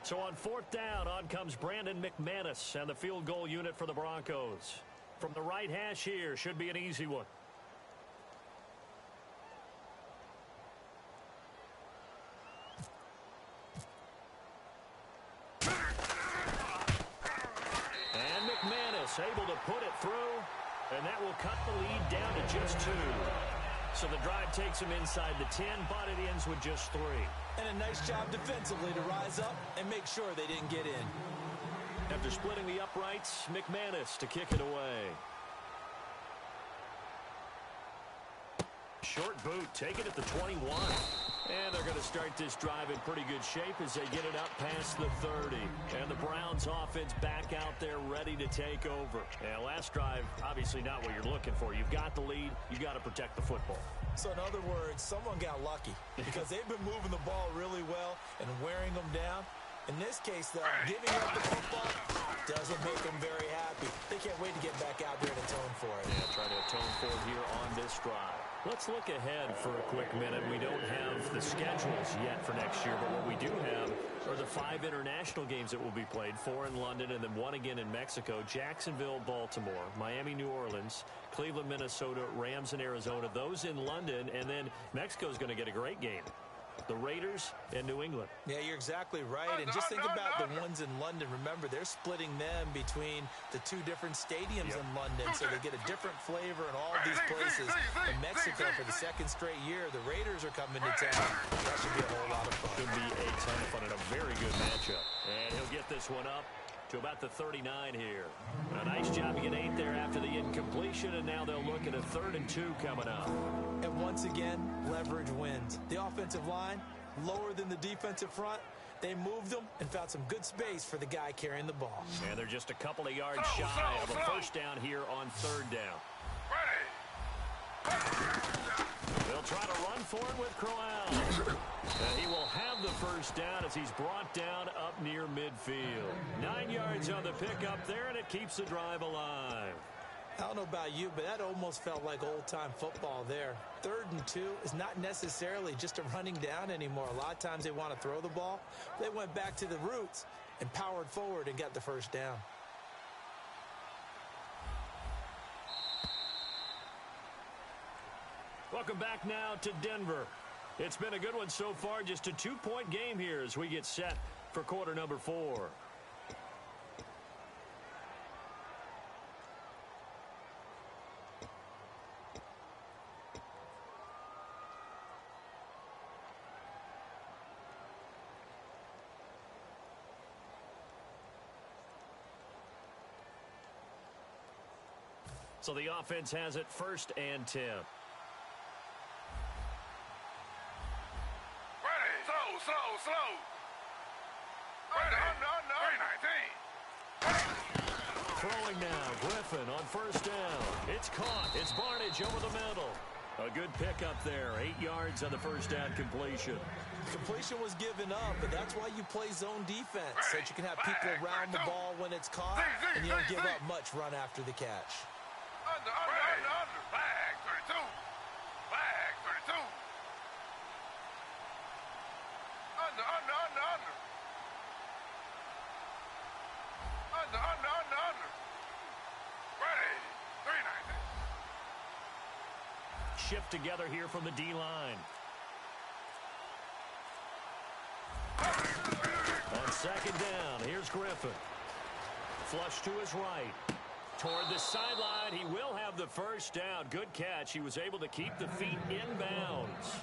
So on 4th down, on comes Brandon McManus and the field goal unit for the Broncos. From the right hash here, should be an easy one. And McManus able to put it through, and that will cut the lead down to just 2. So the drive takes him inside the 10, but it ends with just 3. And a nice job defensively to rise up and make sure they didn't get in. After splitting the uprights, McManus to kick it away. Short boot, taken at the 21. And they're going to start this drive in pretty good shape as they get it up past the 30. And the Browns offense back out there ready to take over. And last drive, obviously not what you're looking for. You've got the lead. You've got to protect the football. So in other words, someone got lucky because they've been moving the ball really well and wearing them down. In this case, though, giving up the football doesn't make them very happy. They can't wait to get back out there and atone for it. Yeah, try to atone for it here on this drive. Let's look ahead for a quick minute. We don't have the schedules yet for next year, but what we do have are the 5 international games that will be played, 4 in London and then 1 again in Mexico, Jacksonville, Baltimore, Miami, New Orleans, Cleveland, Minnesota, Rams, and Arizona. Those in London, and then Mexico's going to get a great game. The Raiders and New England. Yeah, you're exactly right. And just think about the ones in London. Remember, they're splitting them between the 2 different stadiums in London, so they get a different flavor in all of these places. In Mexico, for the 2nd straight year, the Raiders are coming to town. That should be a whole lot of fun. Should be a ton of fun and a very good matchup. And he'll get this one up to about the 39 here. A nice job to get 8 there after the incompletion, and now they'll look at a 3rd and 2 coming up. And once again, leverage wins. The offensive line, lower than the defensive front. They moved them and found some good space for the guy carrying the ball. And they're just a couple of yards shy of a first down here on 3rd down. They'll try to run for it with Crowell. And he will have the first down as he's brought down up near midfield. 9 yards on the pickup there, and it keeps the drive alive. I don't know about you, but that almost felt like old-time football there. 3rd and 2 is not necessarily just a running down anymore. A lot of times they want to throw the ball. They went back to the roots and powered forward and got the first down. Welcome back now to Denver. It's been a good one so far. Just a 2-point game here as we get set for quarter number 4. So the offense has it 1st and 10. Slow. Throwing now, Griffin on 1st down. It's caught. It's Barnage over the middle. A good pickup there. 8 yards on the first down completion. Completion was given up, but that's why you play zone defense, so that you can have people around the ball when it's caught, and you don't give up much run after the catch. Under. Flag 32. Flag 32. Under. Ready. 390. Shift together here from the D-line. On 2nd down, here's Griffin. Flush to his right. Toward the sideline, he will have the first down. Good catch. He was able to keep the feet inbounds.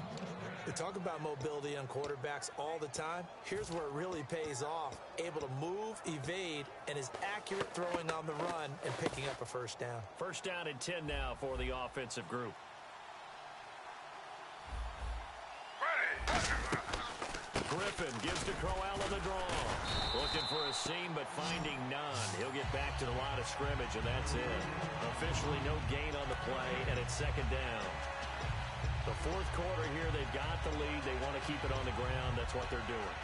We talk about mobility on quarterbacks all the time. Here's where it really pays off. Able to move, evade, and is accurate throwing on the run and picking up a first down. 1st down and 10 now for the offensive group. Griffin gives to Crowell on the draw. Looking for a seam, but finding none. He'll get back to the line of scrimmage, and that's it. Officially no gain on the play, and it's second down. The fourth quarter here, they've got the lead. They want to keep it on the ground. That's what they're doing.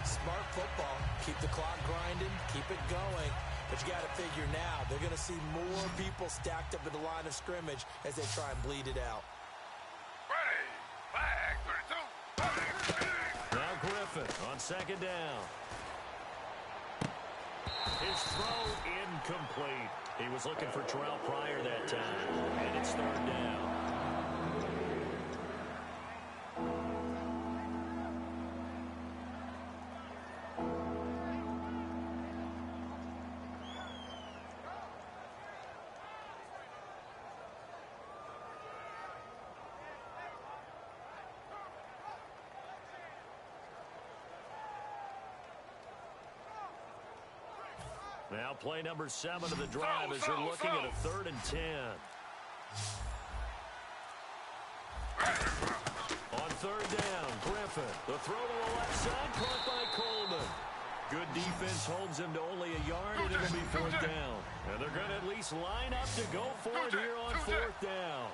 Smart football. Keep the clock grinding. Keep it going. But you got to figure now, they're going to see more people stacked up at the line of scrimmage as they try and bleed it out. Ready. Flag 32. Now Griffin on second down. His throw incomplete. He was looking for Terrell Pryor that time, and it's third down. Now play number 7 of the drive as they're looking at a 3rd and 10. On third down, Griffin. The throw to the left side, caught by Coleman. Good defense holds him to only a yard, and it'll be 4th down. And they're going to at least line up to go for it here on 4th down.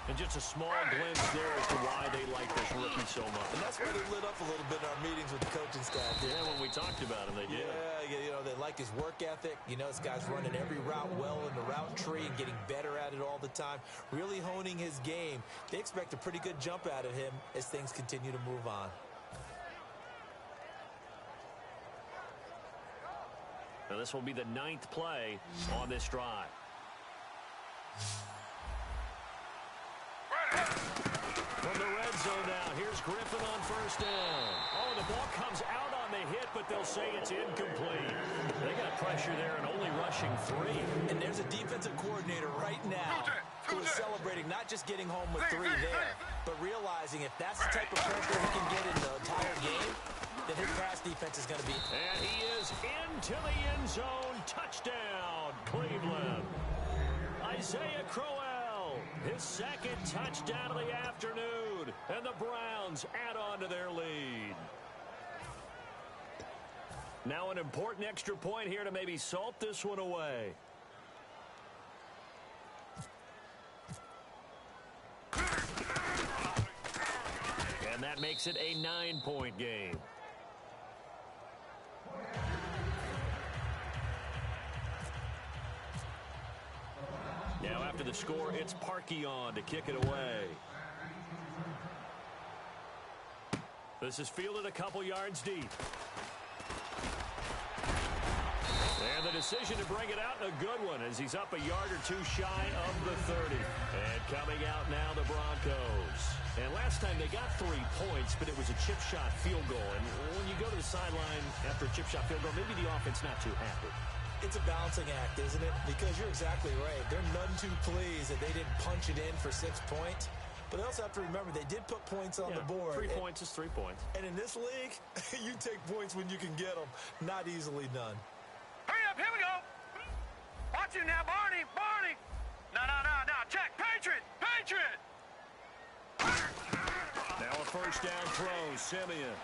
And just a small glimpse there as to why they like this rookie so much. And that's why they lit up a little bit in our meetings with the coaching staff. Yeah, when we talked about him, they did. Yeah, you know, they like his work ethic. You know, this guy's running every route well in the route tree and getting better at it all the time, really honing his game. They expect a pretty good jump out of him as things continue to move on. Now this will be the 9th play on this drive. From the red zone now, here's Griffin on first down. Oh, the ball comes out on the hit, but they'll say it's incomplete. They got pressure there and only rushing 3. And there's a defensive coordinator right now who is celebrating not just getting home with 3 there, but realizing if that's the type of pressure he can get in the entire game, then his pass defense is going to be... And he is into the end zone. Touchdown, Cleveland. Isaiah Crowell, his 2nd touchdown of the afternoon. And the Browns add on to their lead. Now an important extra point here to maybe salt this one away. And that makes it a 9-point game. Now after the score, it's Parkey on to kick it away. This is fielded a couple yards deep. And the decision to bring it out in a good one as he's up a yard or 2 shy of the 30. And coming out now, the Broncos. And last time they got 3 points, but it was a chip shot field goal. And when you go to the sideline after a chip shot field goal, maybe the offense not too happy. It's a balancing act, isn't it? Because you're exactly right. They're none too pleased that they didn't punch it in for 6 points. But they also have to remember they did put points on the board. 3 points is 3 points. And in this league, you take points when you can get them. Not easily done. Hurry up, here we go. Watch you now, Barney. Barney. No. Check. Patriot. Now a first down throw, Simeon.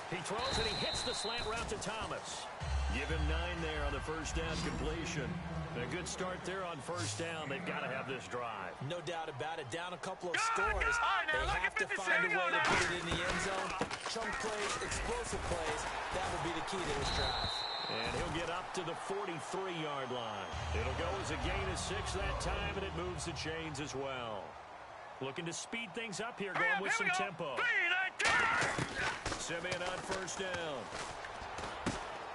He throws and he hits the slant route to Thomas. Give him 9 there on the first down completion. A good start there on first down. They've got to have this drive. No doubt about it. Down a couple of scores. They have to find a way to put it in the end zone. Chunk plays, explosive plays. That will be the key to this drive. And he'll get up to the 43-yard line. It'll go as a gain of 6 that time, and it moves the chains as well. Looking to speed things up here, going with some tempo. Simeon on first down.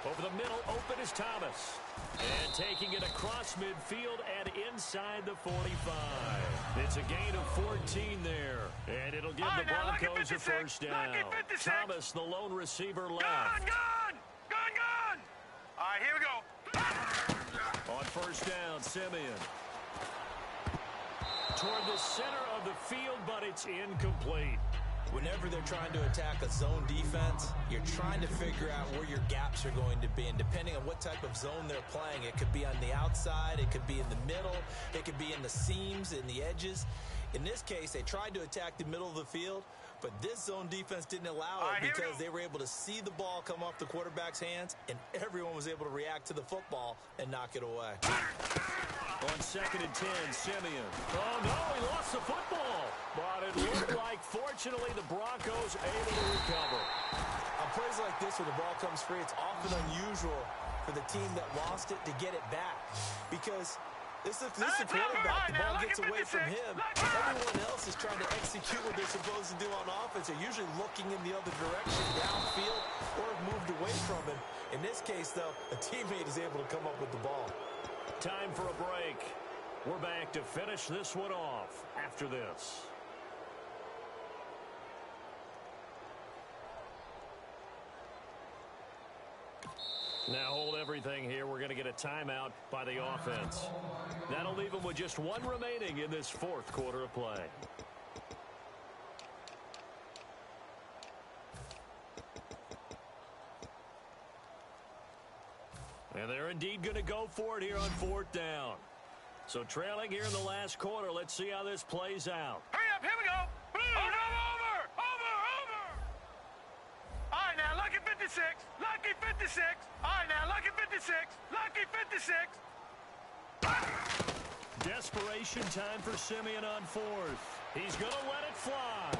Over the middle, open is Thomas. And taking it across midfield and inside the 45. It's a gain of 14 there. And it'll give the Broncos a first down. Thomas, the lone receiver, left. Gone! All right, here we go. On first down, Simeon. Toward the center of the field, but it's incomplete. Whenever they're trying to attack a zone defense, you're trying to figure out where your gaps are going to be. And depending on what type of zone they're playing, it could be on the outside, it could be in the middle, it could be in the seams, in the edges. In this case, they tried to attack the middle of the field, But this zone defense didn't allow it because they were able to see the ball come off the quarterback's hands, and everyone was able to react to the football and knock it away. On 2nd and 10, Simeon. Oh, no, he lost the football. But it looked like, fortunately, the Broncos able to recover. On plays like this where the ball comes free, it's often unusual for the team that lost it to get it back. Because this is the quarterback. The ball gets away from him. Everyone else is trying to execute what they're supposed to do on offense. They're usually looking in the other direction, downfield, or moved away from him. In this case, though, a teammate is able to come up with the ball. Time for a break. We're back to finish this one off after this. Now hold everything here. We're going to get a timeout by the offense. That'll leave them with just one remaining in this 4th quarter of play. And they're indeed going to go for it here on 4th down. So trailing here in the last quarter, let's see how this plays out. Hurry up, here we go. Boom. Oh, no, over. All right, now, lucky 56. Lucky 56. All right, now, lucky 56. Lucky 56. Desperation time for Simeon on 4th. He's going to let it fly.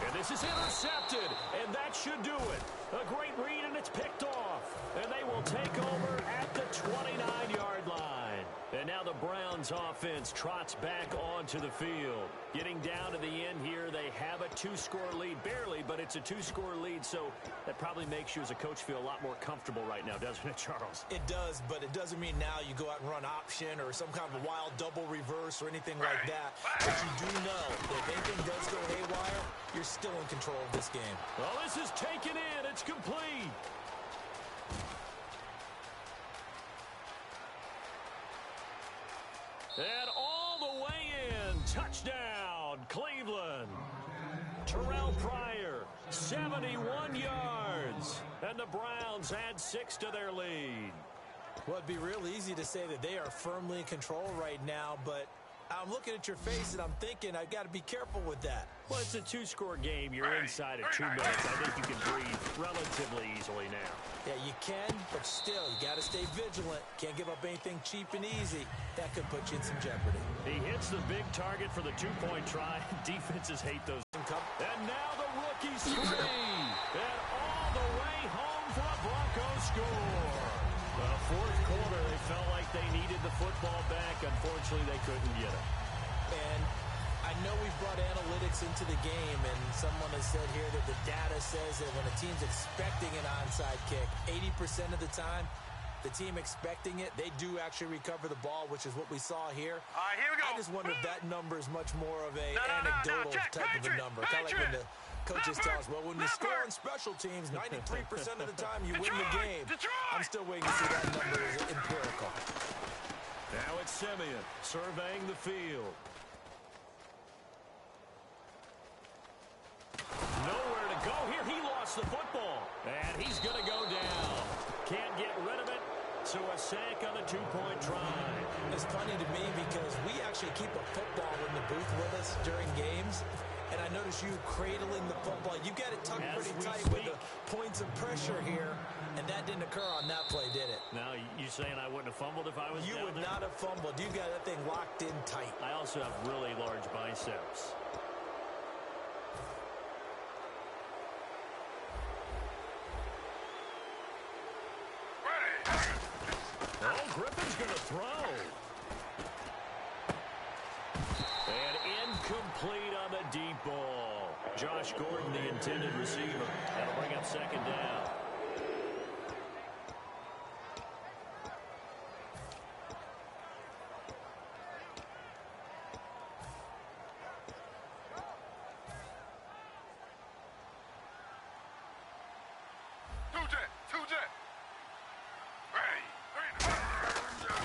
And this is intercepted, and that should do it. A great read, and it's picked off. And they will take over at the 29-yard line. And now the Browns offense trots back onto the field. Getting down to the end here, they have a 2-score lead. Barely, but it's a 2-score lead, so that probably makes you as a coach feel a lot more comfortable right now, doesn't it, Charles? It does, but it doesn't mean now you go out and run option or some kind of wild double reverse or anything like that. But you do know that if anything does go haywire, you're still in control of this game. Well, this is taken in. It's complete. And all the way in. Touchdown, Cleveland. Terrell Pryor, 71 yards. And the Browns add 6 to their lead. Well, it'd be real easy to say that they are firmly in control right now, but I'm looking at your face and I'm thinking I've got to be careful with that. Well, it's a 2-score game. You're inside of 2 minutes. I think you can breathe relatively easily now. Yeah, you can, but still, you got to stay vigilant. Can't give up anything cheap and easy. That could put you in some jeopardy. He hits the big target for the 2-point try. Defenses hate those. And now the rookie's three. And all the way home for a Broncos score. The 4th quarter, they felt like they needed the football back. Unfortunately, they couldn't get it. And I know we've brought analytics into the game, and someone has said here that the data says that when a team's expecting an onside kick, 80% of the time, the team expecting it, they do actually recover the ball, which is what we saw here. All right, here we go. I just wonder if that number is much more of a anecdotal type of a number. Kind of like when the coaches tell us, well, when you score on special teams, 93% of the time you win the game. I'm still waiting to see that number is empirical. Now it's Simeon surveying the field. Nowhere to go here. He lost the football. And he's going to go down. Can't get rid of it. So a sack on the 2-point try. It's funny to me because we actually keep a football in the booth with us during games. And I notice you cradling the football. You got it tucked pretty tight with the points of pressure here. And that didn't occur on that play, did it? Now, you saying I wouldn't have fumbled if I was You down would there? not have fumbled. You got that thing locked in tight. I also have really large biceps. Oh, Griffin's going to throw. And incomplete on the deep ball. Josh Gordon, the intended receiver. That'll bring up 2nd down.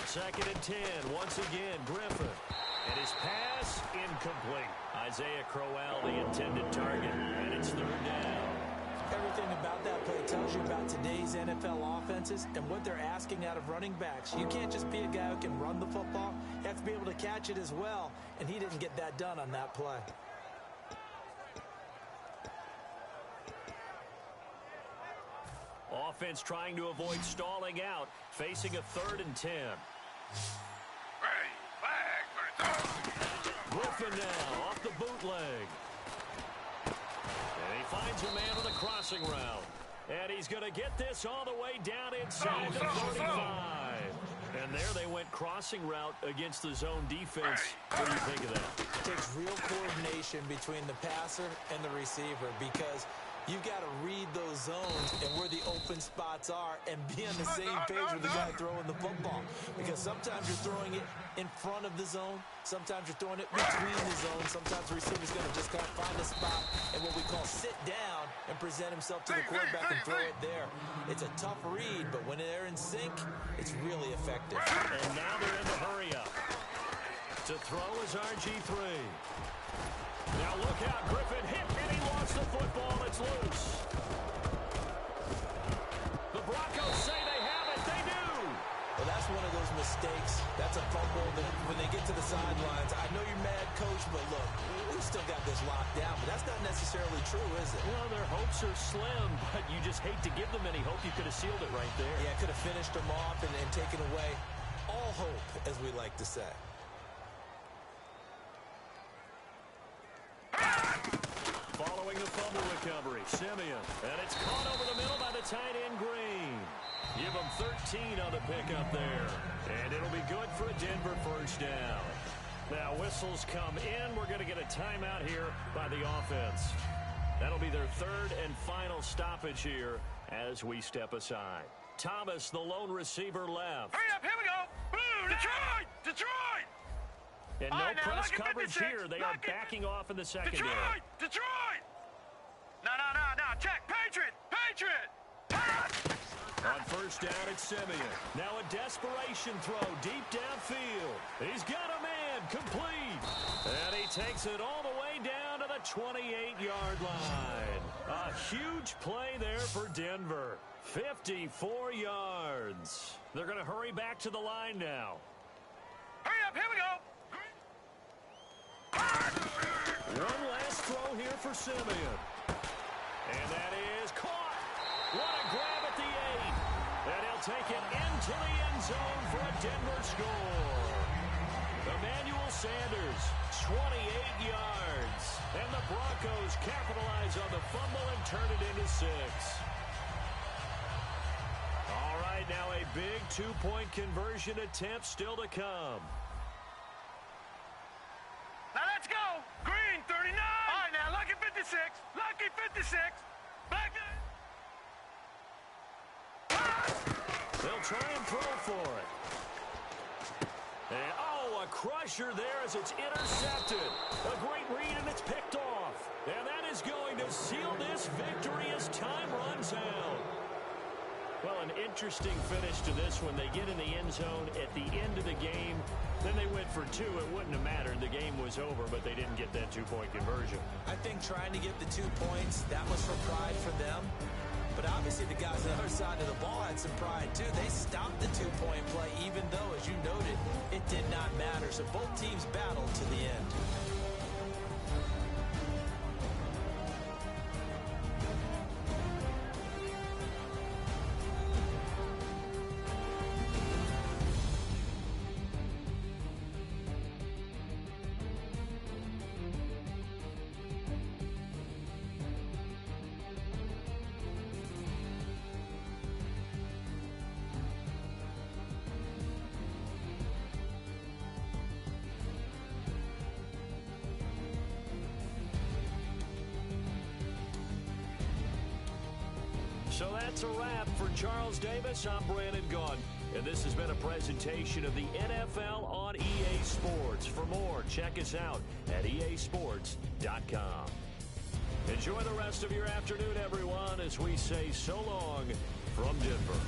Second and 10, once again, Griffin. And his pass, incomplete. Isaiah Crowell, the intended target, and it's 3rd down. Everything about that play tells you about today's NFL offenses and what they're asking out of running backs. You can't just be a guy who can run the football. You have to be able to catch it as well, and he didn't get that done on that play. offense trying to avoid stalling out, facing a 3rd and 10. Griffin now off the bootleg. And he finds a man on the crossing route. And he's going to get this all the way down inside the 35. And there they went crossing route against the zone defense. What do you think of that? It takes real coordination between the passer and the receiver because you've got to read those zones and where the open spots are and be on the same page with the guy throwing the football. Because sometimes you're throwing it in front of the zone. Sometimes you're throwing it between the zones. Sometimes the receiver's going to just kind of find a spot and what we call sit down and present himself to the quarterback and throw it there. It's a tough read, but when they're in sync, it's really effective. And now they're in the hurry up. To throw is RG3. Now look out, Griffin hit, and he lost the football. It's loose. The Broncos say they have it. They do. Well, that's one of those mistakes. That's a fumble that when they get to the sidelines, I know you're mad, Coach, but look, we've still got this locked down. But that's not necessarily true, is it? Well, their hopes are slim, but you just hate to give them any hope. You could have sealed it right there. Yeah, could have finished them off and taken away all hope, as we like to say. Following the fumble recovery, Simeon. And it's caught over the middle by the tight end, Green. Give him 13 on the pickup there. And it'll be good for a Denver first down. Now, whistles come in. We're going to get a timeout here by the offense. That'll be their 3rd and final stoppage here as we step aside. Thomas, the lone receiver, left. Hurry up, here we go. Blue, Detroit! Detroit! And no press coverage here. They are backing off in the secondary. Detroit! No. Check. Patriot! On first down, it's Simeon. Now a desperation throw deep downfield. He's got a man complete. And he takes it all the way down to the 28-yard line. A huge play there for Denver. 54 yards. They're going to hurry back to the line now. Hurry up, here we go. One last throw here for Simeon. And that is caught. What a grab at the 8. And he'll take it into the end zone for a Denver score. Emmanuel Sanders, 28 yards. And the Broncos capitalize on the fumble and turn it into 6. All right, now a big 2-point conversion attempt still to come. Now let's go. Green, 39. All right, now, lucky 56. Lucky 56. Back there. They'll try and throw for it. And, a crusher there as it's intercepted. A great read, and it's picked off. And that is going to seal this victory as time runs out. Well, an interesting finish to this one. They get in the end zone at the end of the game. Then they went for 2. It wouldn't have mattered. The game was over, but they didn't get that 2-point conversion. I think trying to get the 2 points, that was for pride for them. But obviously the guys on the other side of the ball had some pride too. They stopped the 2-point play, even though, as you noted, it did not matter. So both teams battled to the end. So that's a wrap for Charles Davis. I'm Brandon Gaudin, and this has been a presentation of the NFL on EA Sports. For more, check us out at easports.com. Enjoy the rest of your afternoon, everyone, as we say so long from Denver.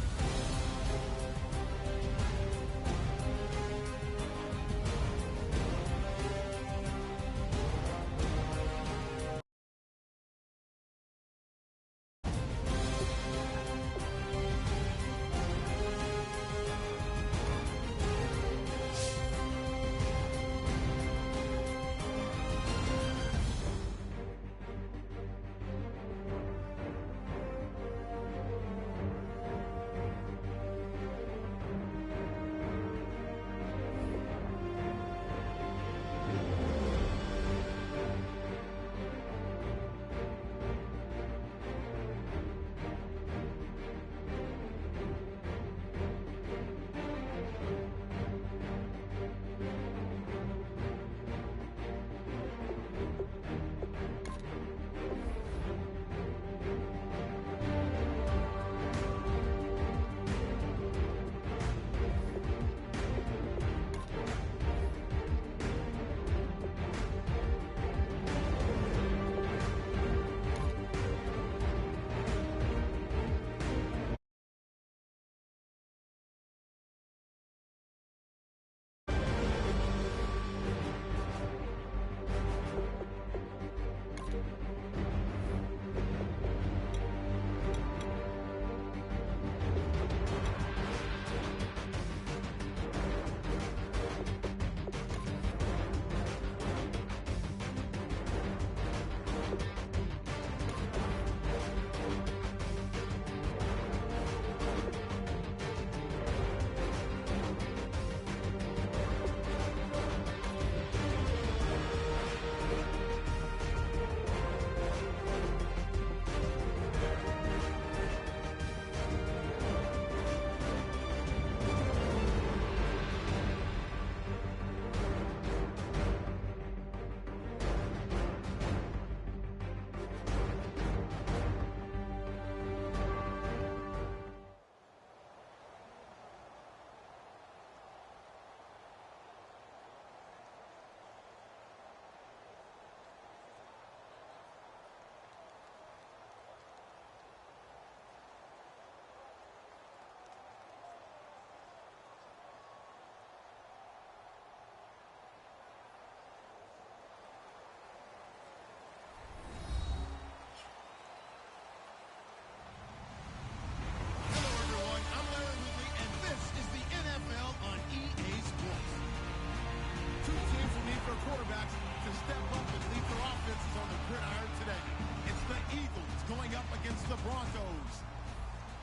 against the Broncos.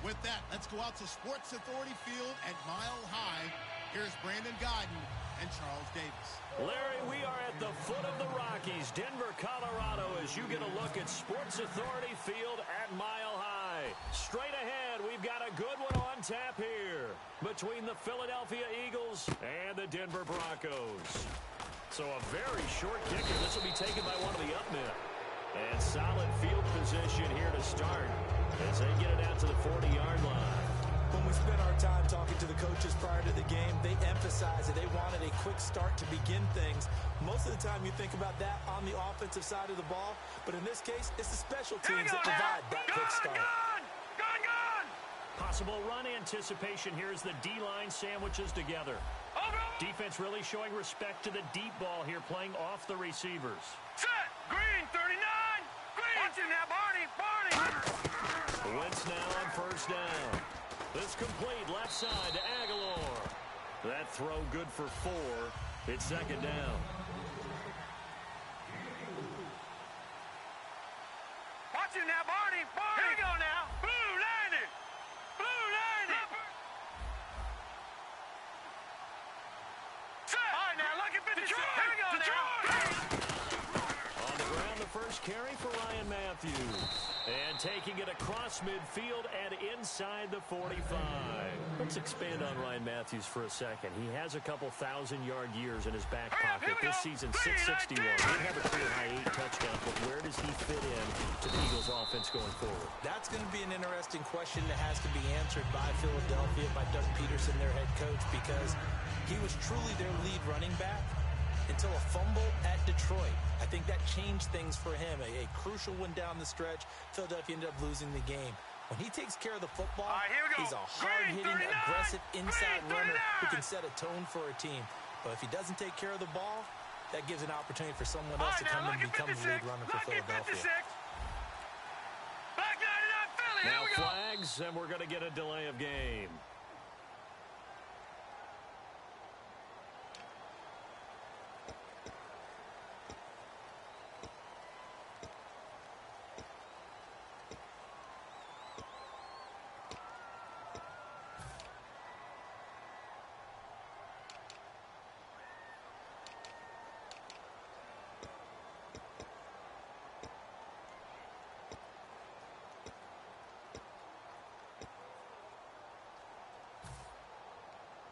With that, let's go out to Sports Authority Field at Mile High. Here's Brandon Gaudin and Charles Davis. Larry, we are at the foot of the Rockies, Denver, Colorado, as you get a look at Sports Authority Field at Mile High. Straight ahead, we've got a good one on tap here between the Philadelphia Eagles and the Denver Broncos. So a very short kicker. This will be taken by one of the up men. And solid field position here to start as they get it out to the 40-yard line. When we spent our time talking to the coaches prior to the game, they emphasized that they wanted a quick start to begin things. Most of the time you think about that on the offensive side of the ball, but in this case, it's the special teams that provide that quick start. Gone! Possible run anticipation here as the D-line sandwiches together. Defense really showing respect to the deep ball here, playing off the receivers. Set! Green, 39! Green! Watch it now, Barney! Wentz now on first down. This complete left side to Aguilar. That throw good for 4. It's second down. Watch it now, Barney! Here we go now! Blue landed! Set! All right, now, look at 56. Here we go now! On the ground, the first carry for Ryan Matthews. And taking it across midfield and inside the 45. Let's expand on Ryan Matthews for a second. He has a couple 1,000-yard years in his back pocket. This season, 661. He didn't have a career high 8 touchdowns, but where does he fit in to the Eagles' offense going forward? That's going to be an interesting question that has to be answered by Philadelphia, by Doug Peterson, their head coach, because he was truly their lead running back until a fumble at Detroit. I think that changed things for him. A crucial one down the stretch. Philadelphia ended up losing the game. When he takes care of the football, he's a hard-hitting, aggressive inside runner who can set a tone for a team. But if he doesn't take care of the ball, that gives an opportunity for someone else to come and become the lead runner for Philadelphia. Now flags, and we're going to get a delay of game.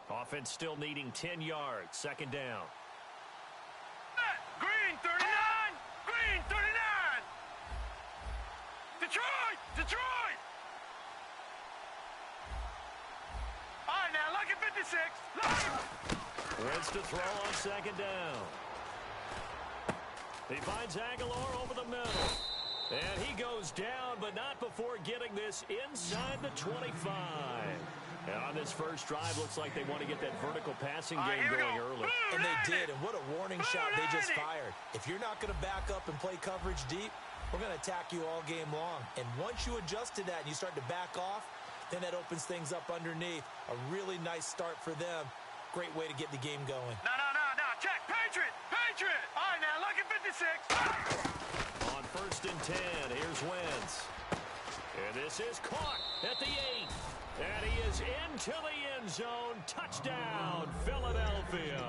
Offense still needing 10 yards. Second down. Green, 39! Green, 39! Detroit! All right, now, look at 56. Wentz to throw on second down. He finds Aguilar over the middle. And he goes down, but not before getting this inside the 25. And on this first drive, looks like they want to get that vertical passing game going early. And they did, and what a warning shot they just fired. If you're not going to back up and play coverage deep, we're going to attack you all game long. And once you adjust to that and you start to back off, then that opens things up underneath. A really nice start for them. Great way to get the game going. No. Check. Patriot. All right, now, look at 56. On first and 10, here's Wentz. And this is caught at the 8. And he is into the end zone. Touchdown, Philadelphia.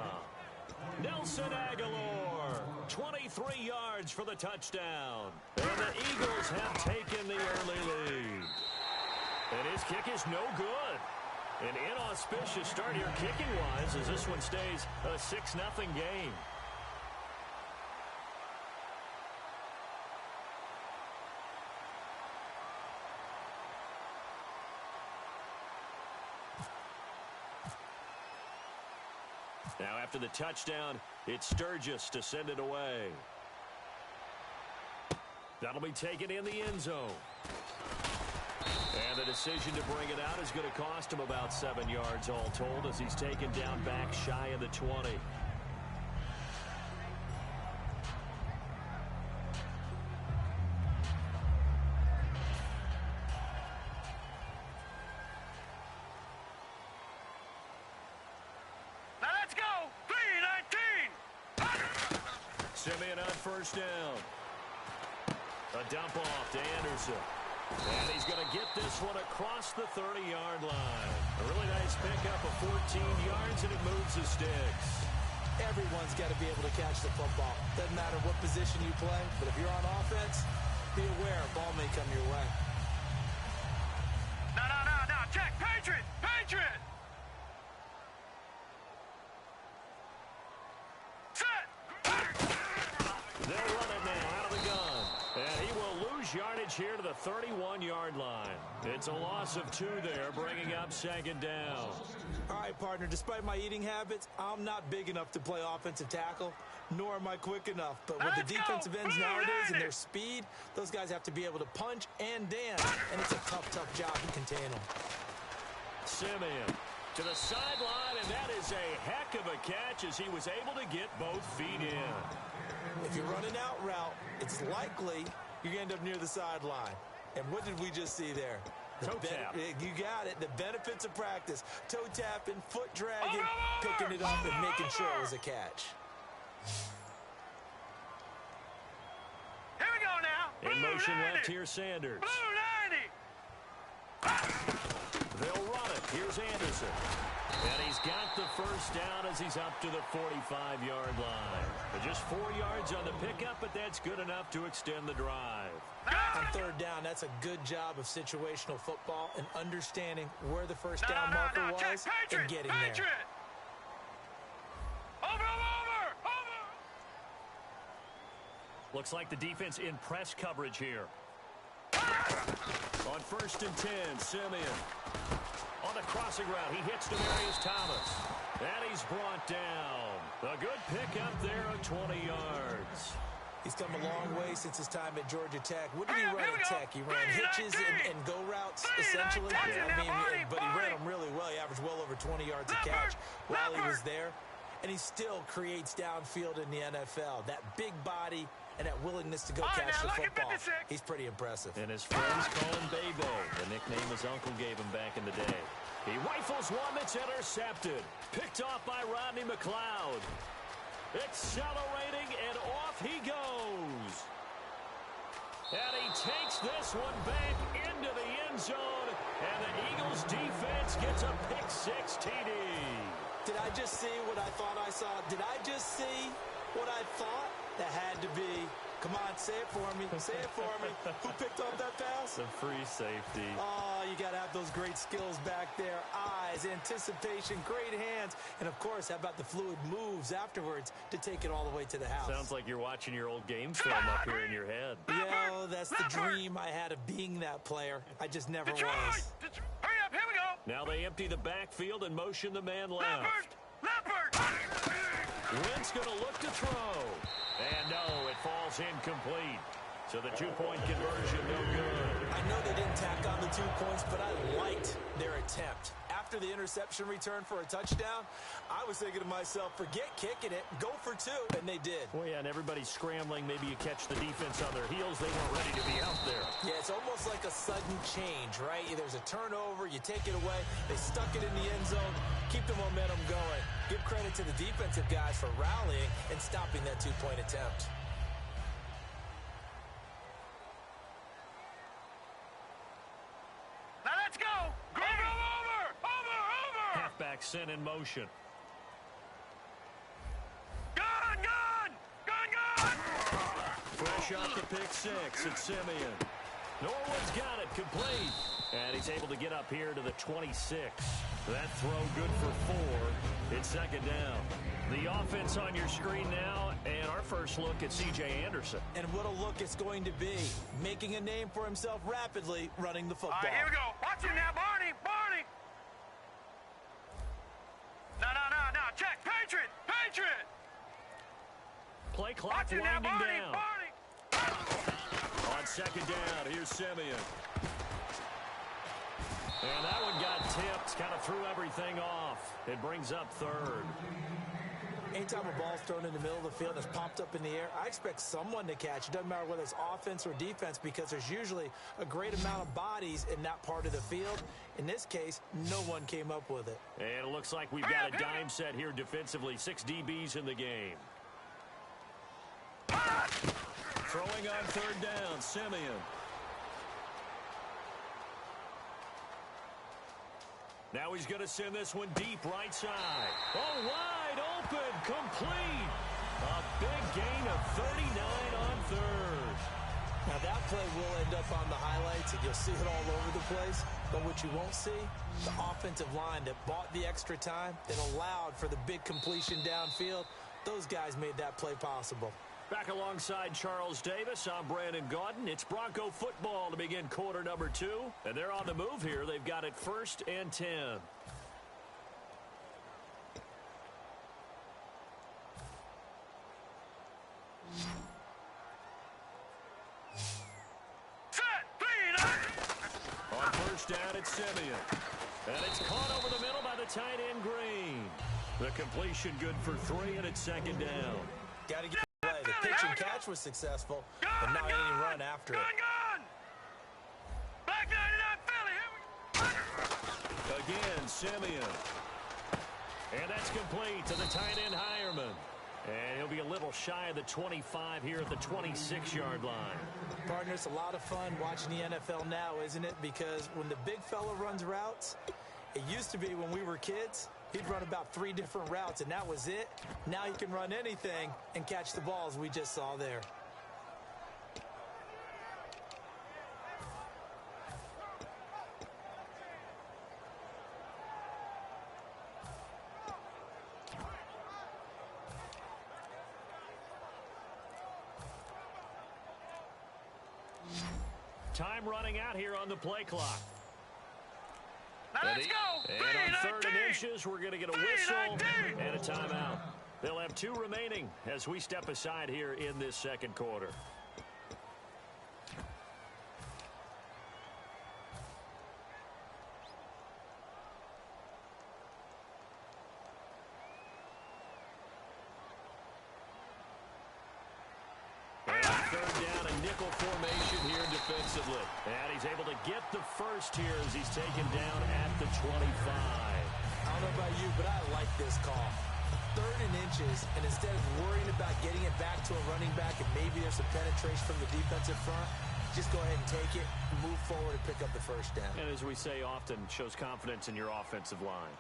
Nelson Aguilar, 23 yards for the touchdown. And the Eagles have taken the early lead. And his kick is no good. An inauspicious start here kicking-wise as this one stays a 6-0 game. Now after the touchdown, it's Sturgis to send it away. That'll be taken in the end zone. And the decision to bring it out is going to cost him about 7 yards all told as he's taken down back shy of the 20. Now let's go. 3-19. Simeon on first down. A dump off to Anderson. And he's going to get this one across the 30-yard line. A really nice pickup of 14 yards, and it moves the sticks. Everyone's got to be able to catch the football. Doesn't matter what position you play, but if you're on offense, be aware a ball may come your way. No. Check. Patriot. Set. They'll run it now out of the gun. And he will lose yardage here to the 31-yard line. It's a loss of 2 there, bringing up second down. All right, partner, despite my eating habits, I'm not big enough to play offensive tackle, nor am I quick enough. But with the defensive ends nowadays and their speed, those guys have to be able to punch and dance, and it's a tough job to contain them. Simeon to the sideline, and that is a heck of a catch as he was able to get both feet in. If you're running out route, it's likely you're going to end up near the sideline. And what did we just see there? Toe tap. You got it. The benefits of practice. Toe tapping, foot dragging, picking it up, and making sure it was a catch. Here we go now. In motion 90. left here, Sanders. Blue 90. They'll run it. Here's Anderson. And he's got the first down as he's up to the 45-yard line. Just 4 yards on the pickup, but that's good enough to extend the drive. On third down, that's a good job of situational football and understanding where the first down marker was and getting there. Over. Looks like the defense in press coverage here. On 1st and 10, Simeon. On the crossing route, he hits Demarius Thomas. And he's brought down. A good pickup there of 20 yards. He's come a long way since his time at Georgia Tech. What did he run at Tech? He ran hitches and go routes, essentially. But he ran them really well. He averaged well over 20 yards a catch while he was there. And he still creates downfield in the NFL. That big body and that willingness to go catch the football. He's pretty impressive. And his friends call him Bebe, the nickname his uncle gave him back in the day. He rifles one that's intercepted. Picked off by Rodney McLeod. Accelerating, and off he goes. And he takes this one back into the end zone, and the Eagles defense gets a pick-6 TD. Did I just see what I thought I saw? Did I just see what I thought? That had to be. Come on, say it for me. Say it for me. Who picked off that pass? The free safety. Oh, you got to have those great skills back there. Eyes, anticipation, great hands. And, of course, how about the fluid moves afterwards to take it all the way to the house? Sounds like you're watching your old game film up here in your head. Yo, that's the dream I had of being that player. I just never was. Hurry up, here we go. Now they empty the backfield and motion the man left. Leopard. Wentz going to look to throw. And no, it falls incomplete. So the two-point conversion, no good. I know they didn't tack on the 2 points, but I liked their attempt. After the interception return for a touchdown, I was thinking to myself, forget kicking it, go for 2, and they did. Well, yeah, and everybody's scrambling. Maybe you catch the defense on their heels. They weren't ready to be out there. Yeah, it's almost like a sudden change, right? There's a turnover, you take it away, they stuck it in the end zone, keep the momentum going. Give credit to the defensive guys for rallying and stopping that 2-point attempt. Now let's go. Over. Halfback sent in motion. Gun. Fresh off the pick-6, it's Simeon. Norwood's got it, complete. And he's able to get up here to the 26. That throw good for 4. It's second down. The offense on your screen now, and our first look at C.J. Anderson. And what a look it's going to be. Making a name for himself rapidly, running the football. All right, here we go. Watch it now, Barney. No. Check. Patriot. Play clock Watch it winding now, Barney. down. On second down, here's Simeon. And that one got tipped, kind of threw everything off. It brings up third. Anytime a ball's thrown in the middle of the field and it's popped up in the air, I expect someone to catch. It doesn't matter whether it's offense or defense because there's usually a great amount of bodies in that part of the field. In this case, no one came up with it. And it looks like we've got a dime set here defensively. 6 DBs in the game. Throwing on third down, Simeon. Now he's going to send this one deep right side. Oh, wide open, complete. A big gain of 39 on third. Now that play will end up on the highlights, and you'll see it all over the place. But what you won't see, the offensive line that bought the extra time, that allowed for the big completion downfield, those guys made that play possible. Back alongside Charles Davis, I'm Brandon Gaudin. It's Bronco football to begin quarter number 2. And they're on the move here. They've got it 1st and 10. On 1st down, it's Simeon. And it's caught over the middle by the tight end, Green. The completion good for 3, and it's 2nd down. Got to get the play. The pitch and catch was successful, but not any run after it. Back 99 Philly, here we go. Again, Simeon. And that's complete to the tight end, Hireman. And he'll be a little shy of the 25 here at the 26-yard line. Partner, it's a lot of fun watching the NFL now, isn't it? Because when the big fella runs routes, it used to be when we were kids, he'd run about 3 different routes, and that was it. Now he can run anything and catch the balls we just saw there. Time running out here on the play clock. Now let's go. And on 3rd and inches, we're going to get a whistle and a timeout. They'll have 2 remaining as we step aside here in this 2nd quarter. Nickel formation here defensively. And he's able to get the first here as he's taken down at the 25. I don't know about you, but I like this call. 3rd and inches, and instead of worrying about getting it back to a running back and maybe there's some penetration from the defensive front, just go ahead and take it, move forward, and pick up the 1st down. And as we say often, shows confidence in your offensive line.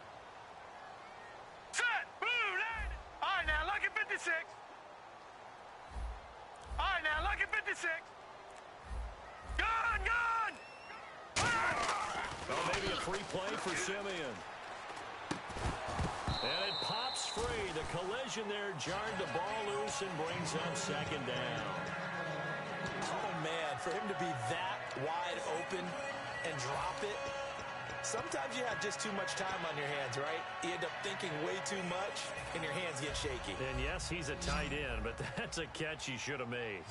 Set! Blue line! All right, now, look at 56. All right, now, look at 56. Gone, gone! Well, maybe a free play for Simeon. And it pops free. The collision there jarred the ball loose and brings up 2nd down. Oh, man, for him to be that wide open and drop it, sometimes you have just too much time on your hands, right? You end up thinking way too much, and your hands get shaky. And yes, he's a tight end, but that's a catch he should have made.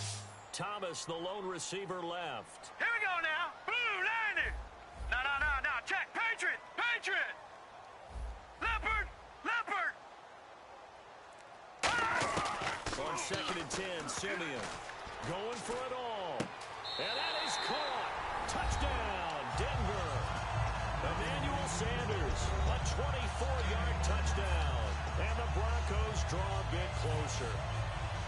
Thomas, the lone receiver, left. Here we go now. Blue, 90. No. Check. Patriot. Leopard. On 2nd and 10, Simeon going for it all. And that is caught. Touchdown, Denver. Emmanuel Sanders, a 24-yard touchdown. And the Broncos draw a bit closer.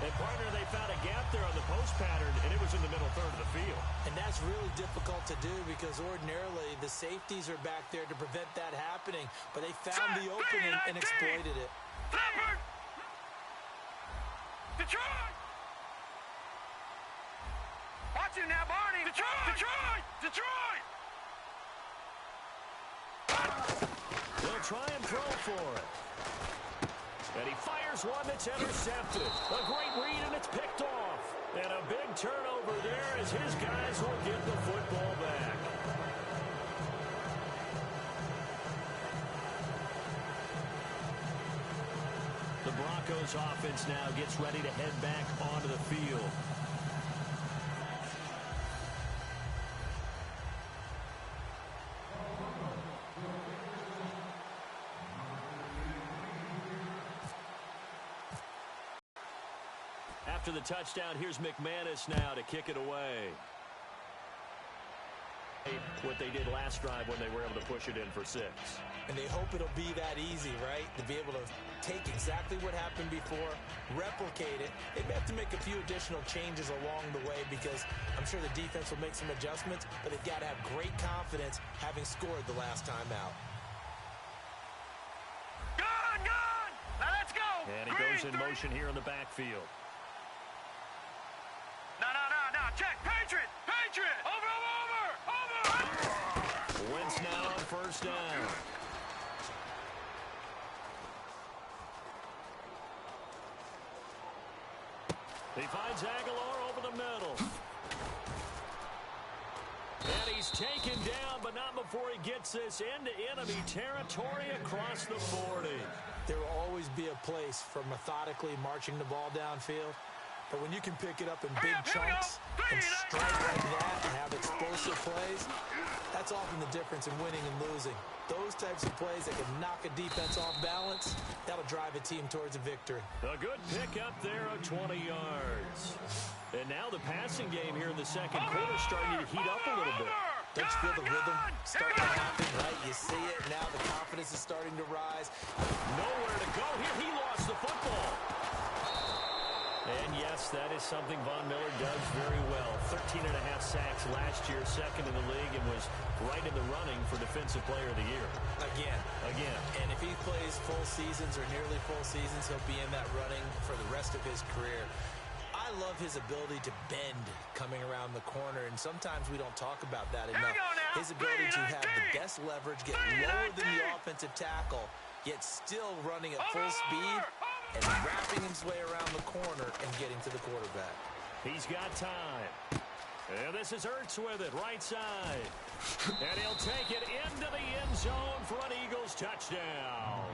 And, partner, they found a gap there on the post pattern, and it was in the middle 3rd of the field. And that's really difficult to do because ordinarily the safeties are back there to prevent that happening. But they found the opening and exploited it. Leopard. Detroit. Watch him now, Barney. Detroit. They'll try and throw for it. And he fires one that's intercepted. A great read, and it's picked off. And a big turnover there as his guys will get the football back. The Broncos offense now gets ready to head back onto the field. After the touchdown, here's McManus now to kick it away. What they did last drive when they were able to push it in for 6. And they hope it'll be that easy, right? To be able to take exactly what happened before, replicate it. They may have to make a few additional changes along the way because I'm sure the defense will make some adjustments, but they've got to have great confidence having scored the last time out. players in motion here in the backfield. No. Check. Patriot. Over. Wentz now on first down. He finds Aguilar over the middle. And he's taken down, but not before he gets this into enemy territory across the 40. There will always be a place for methodically marching the ball downfield. But when you can pick it up in big chunks and strike like that and have explosive plays, that's often the difference in winning and losing. Those types of plays that can knock a defense off balance, that'll drive a team towards a victory. A good pick up there of 20 yards. And now the passing game here in the second quarter starting to heat up a little bit. Don't you feel the rhythm starting to happen, right? You see it now. The confidence is starting to rise. Nowhere to go here. He lost the football. And yes, that is something Von Miller does very well. 13.5 sacks last year, second in the league, and was right in the running for Defensive Player of the Year. Again. And if he plays full seasons or nearly full seasons, he'll be in that running for the rest of his career. I love his ability to bend coming around the corner, and sometimes we don't talk about that enough. His ability to have the best leverage, get lower than the offensive tackle, yet still running at full speed and wrapping his way around the corner and getting to the quarterback. He's got time. And this is Ertz with it, right side. And he'll take it into the end zone for an Eagles touchdown.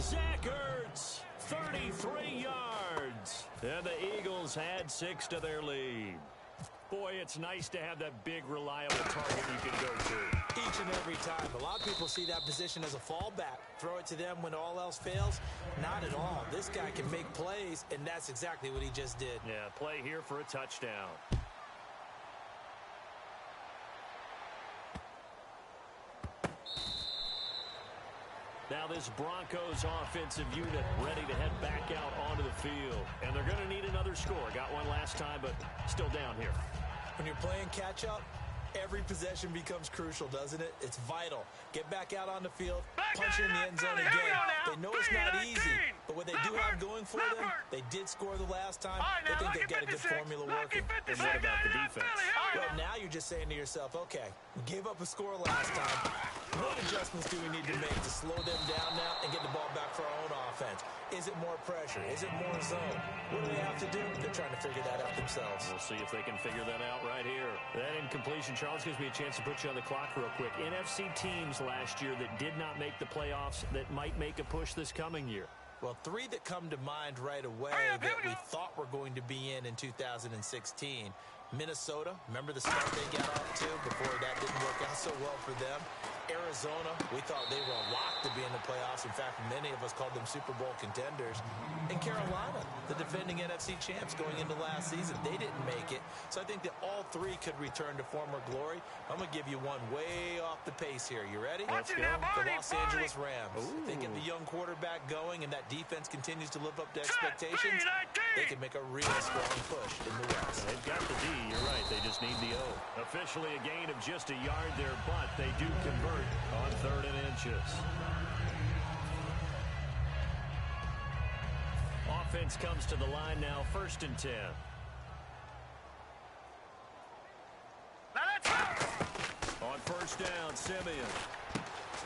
Zach Ertz, 33 yards. And the Eagles add 6 to their lead. Boy, it's nice to have that big, reliable target you can go to. Each and every time. A lot of people see that position as a fallback. Throw it to them when all else fails. Not at all. This guy can make plays, and that's exactly what he just did. Yeah, play here for a touchdown. Now this Broncos offensive unit ready to head back out onto the field. And they're going to need another score. Got one last time, but still down here. When you're playing catch-up, every possession becomes crucial, doesn't it? It's vital. Get back out on the field, punch in the end zone again. They know it's not easy, but what they do have going for them, they did score the last time. They think they've got a good formula working. And what about the defense? Well, now you're just saying to yourself, okay, we gave up a score last time. What adjustments do we need to make to slow them down now and get the ball back for our own offense? Is it more pressure? Is it more zone? What do they have to do? They're trying to figure that out themselves. We'll see if they can figure that out right here. That incompletion, Charles, gives me a chance to put you on the clock real quick. NFC teams last year that did not make the playoffs that might make a push this coming year. Well, 3 that come to mind right away that we thought were going to be in 2016. Minnesota, remember the start they got off to before that didn't work out so well for them. Arizona, we thought they were locked to be in the playoffs. In fact, many of us called them Super Bowl contenders. And Carolina, the defending NFC champs going into last season, they didn't make it. So I think that all 3 could return to former glory. I'm going to give you one way off the pace here. You ready? Let's go. The Los Angeles Rams. Ooh. They get the young quarterback going, and that defense continues to live up to expectations. They can make a real strong push in the West. They've got the D, you're right. They just need the O. Officially a gain of just a yard there, but they do convert on 3rd and inches. Offense comes to the line now, 1st and 10. Now let's go! On 1st down, Simeon.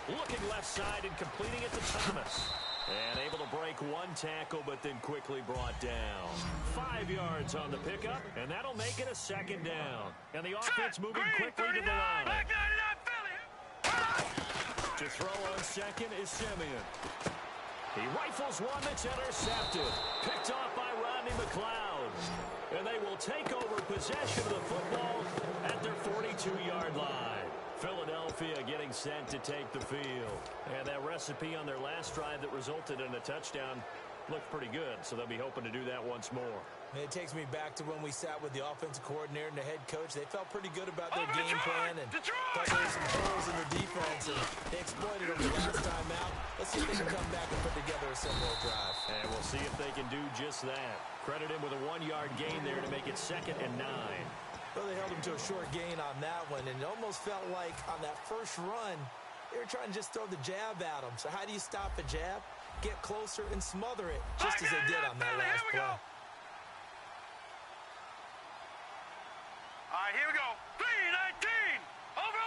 Looking left side and completing it to Thomas. And able to break one tackle, but then quickly brought down. 5 yards on the pickup, and that'll make it a 2nd down. And the offense moving quickly to the line. To throw on 2nd is Simeon. He rifles one that's intercepted. Picked off by Rodney McLeod. And they will take over possession of the football at their 42-yard line. Philadelphia getting set to take the field. And that recipe on their last drive that resulted in a touchdown looked pretty good, so they'll be hoping to do that once more. And it takes me back to when we sat with the offensive coordinator and the head coach. They felt pretty good about their game plan and thought there were some holes in the defense, and they exploited them the last time out. Let's see if they can come back and put together a similar drive. And we'll see if they can do just that. Credit him with a 1-yard gain there to make it 2nd and 9. Well, they held him to a short gain on that one, and it almost felt like on that first run, they were trying to just throw the jab at him. So how do you stop a jab? get closer, and smother it, just as they did on that last play. All right, here we go. 3-19. Over.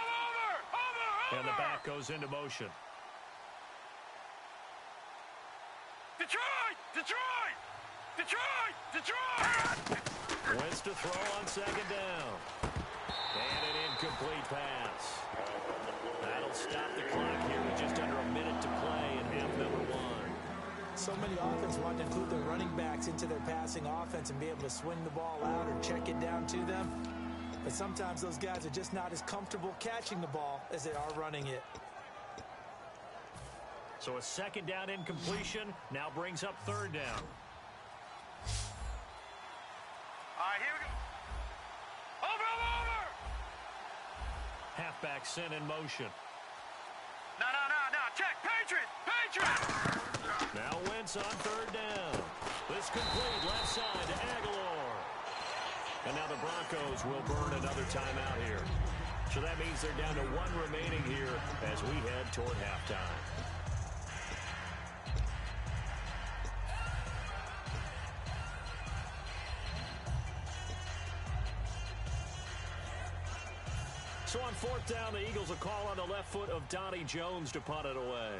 And the back goes into motion. Detroit! Wins to throw on second down. And an incomplete pass. That'll stop the clock here with just under a minute to play in half number 1. So many offenses want to include their running backs into their passing offense and be able to swing the ball out or check it down to them. But sometimes those guys are just not as comfortable catching the ball as they are running it. So a second down incompletion now brings up third down. All right, here we go. Over. Halfback sent in motion. No. Check. Patriot. Now Wentz on third down. This complete left side to Aguilar. And now the Broncos will burn another timeout here. So that means they're down to 1 remaining here as we head toward halftime. So on fourth down, the Eagles will call on the left foot of Donnie Jones to punt it away.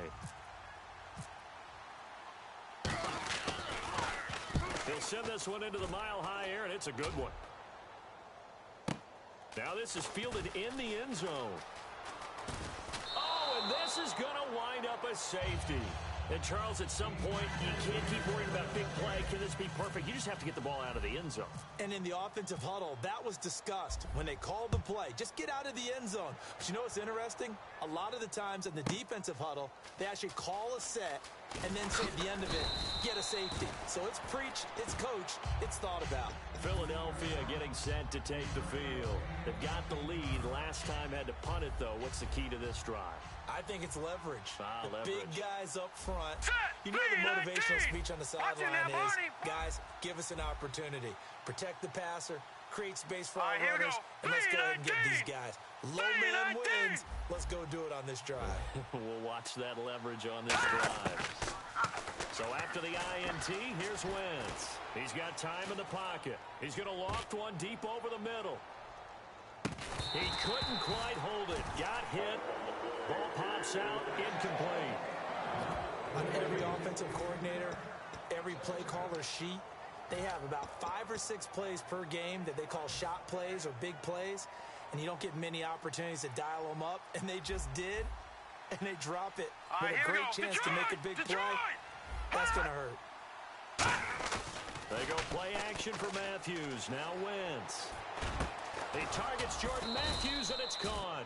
He'll send this one into the mile-high air, and it's a good one. Now this is fielded in the end zone. Oh, and this is going to wind up a safety. And, Charles, at some point, you can't keep worrying about big play. Can this be perfect? You just have to get the ball out of the end zone. And in the offensive huddle, that was discussed when they called the play. Just get out of the end zone. But you know what's interesting? A lot of the times in the defensive huddle, they actually call a set and then say at the end of it, get a safety. So it's preached, it's coached, it's thought about. Philadelphia getting set to take the field. They've got the lead. Last time had to punt it, though. What's the key to this drive? I think it's leverage. The leverage. Big guys up front. Set. You know the motivational speech on the Watch it sideline now, is, Barney. guys, give us an opportunity. Protect the passer, create space for All our right, here we runners, go. and let's go ahead and get 3-19. these guys. Low man 3-19. wins. Let's go do it on this drive. We'll watch that leverage on this drive. So after the INT, here's Wentz. He's got time in the pocket. He's going to loft one deep over the middle. He couldn't quite hold it. Got hit. Ball pops out. Incomplete. On every offensive coordinator, every play caller sheet, they have about 5 or 6 plays per game that they call shot plays or big plays, and you don't get many opportunities to dial them up, and they just did, and they drop it with a great chance to make a big play. That's going to hurt. They go play action for Matthews. Now Wentz. He targets Jordan Matthews, and it's caught.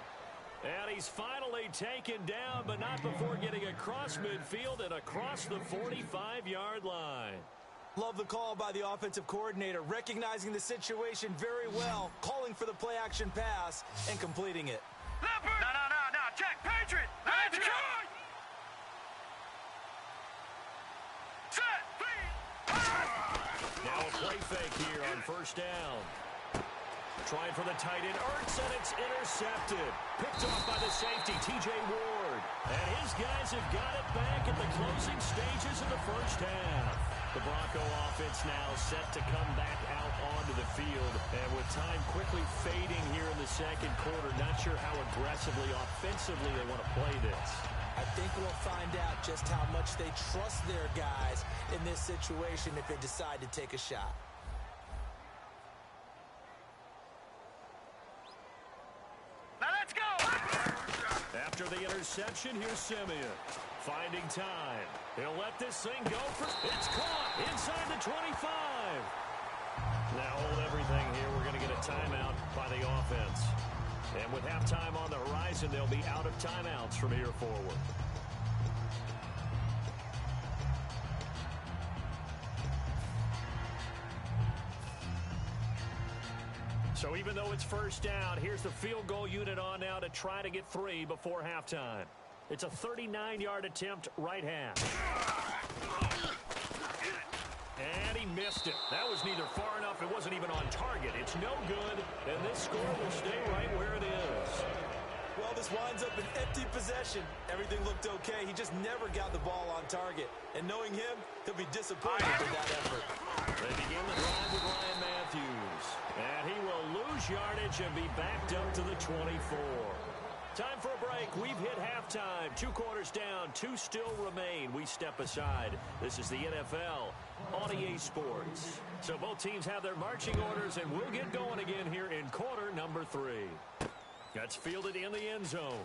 And he's finally taken down, but not before getting across midfield and across the 45-yard line. Love the call by the offensive coordinator, recognizing the situation very well, calling for the play-action pass, and completing it. Leopard. No. Check. Patriot. Detroit. Set. Now a play fake here on first down. Trying for the tight end, Ertz, and it's intercepted. Picked off by the safety, T.J. Ward. And his guys have got it back at the closing stages of the first half. The Bronco offense now set to come back out onto the field. And with time quickly fading here in the second quarter, not sure how aggressively, offensively they want to play this. I think we'll find out just how much they trust their guys in this situation if they decide to take a shot. After the interception, here's Simeon. Finding time. He'll let this thing go for... It's caught inside the 25. Now hold everything here. We're going to get a timeout by the offense. And with halftime on the horizon, they'll be out of timeouts from here forward. So even though it's first down, here's the field goal unit on now to try to get 3 before halftime. It's a 39-yard attempt right half. And he missed it. That was neither far enough. It wasn't even on target. It's no good. And this score will stay right where it is. Well, this winds up an empty possession. Everything looked okay. He just never got the ball on target. And knowing him, he'll be disappointed with that effort. They begin the drive with Ryan Matthews. And he will lose yardage and be backed up to the 24. Time for a break. We've hit halftime. 2 quarters down. 2 still remain. We step aside. This is the NFL on EA Sports. So both teams have their marching orders, and we'll get going again here in quarter number 3. That's fielded in the end zone.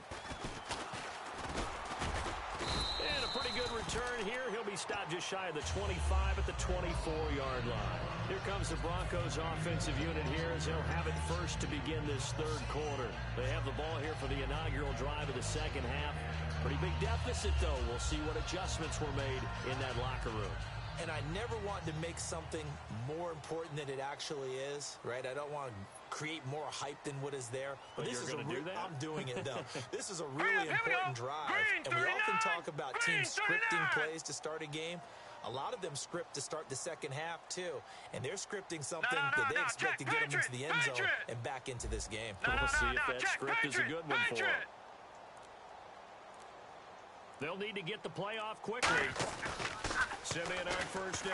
And a pretty good return here. He'll be stopped just shy of the 25 at the 24-yard line. Here comes the Broncos offensive unit here as they'll have it first to begin this third quarter. They have the ball here for the inaugural drive of the second half. Pretty big deficit, though. We'll see what adjustments were made in that locker room. And I never want to make something more important than it actually is, right? I don't want to create more hype than what is there. But this is I'm doing it, though. This is a really important drive. And we often talk about teams scripting plays to start a game. A lot of them script to start the second half, too. And they're scripting something that they expect to get them into the end zone and back into this game. We'll see if that script is a good one for them. They'll need to get the play off quickly. Simeon on first down.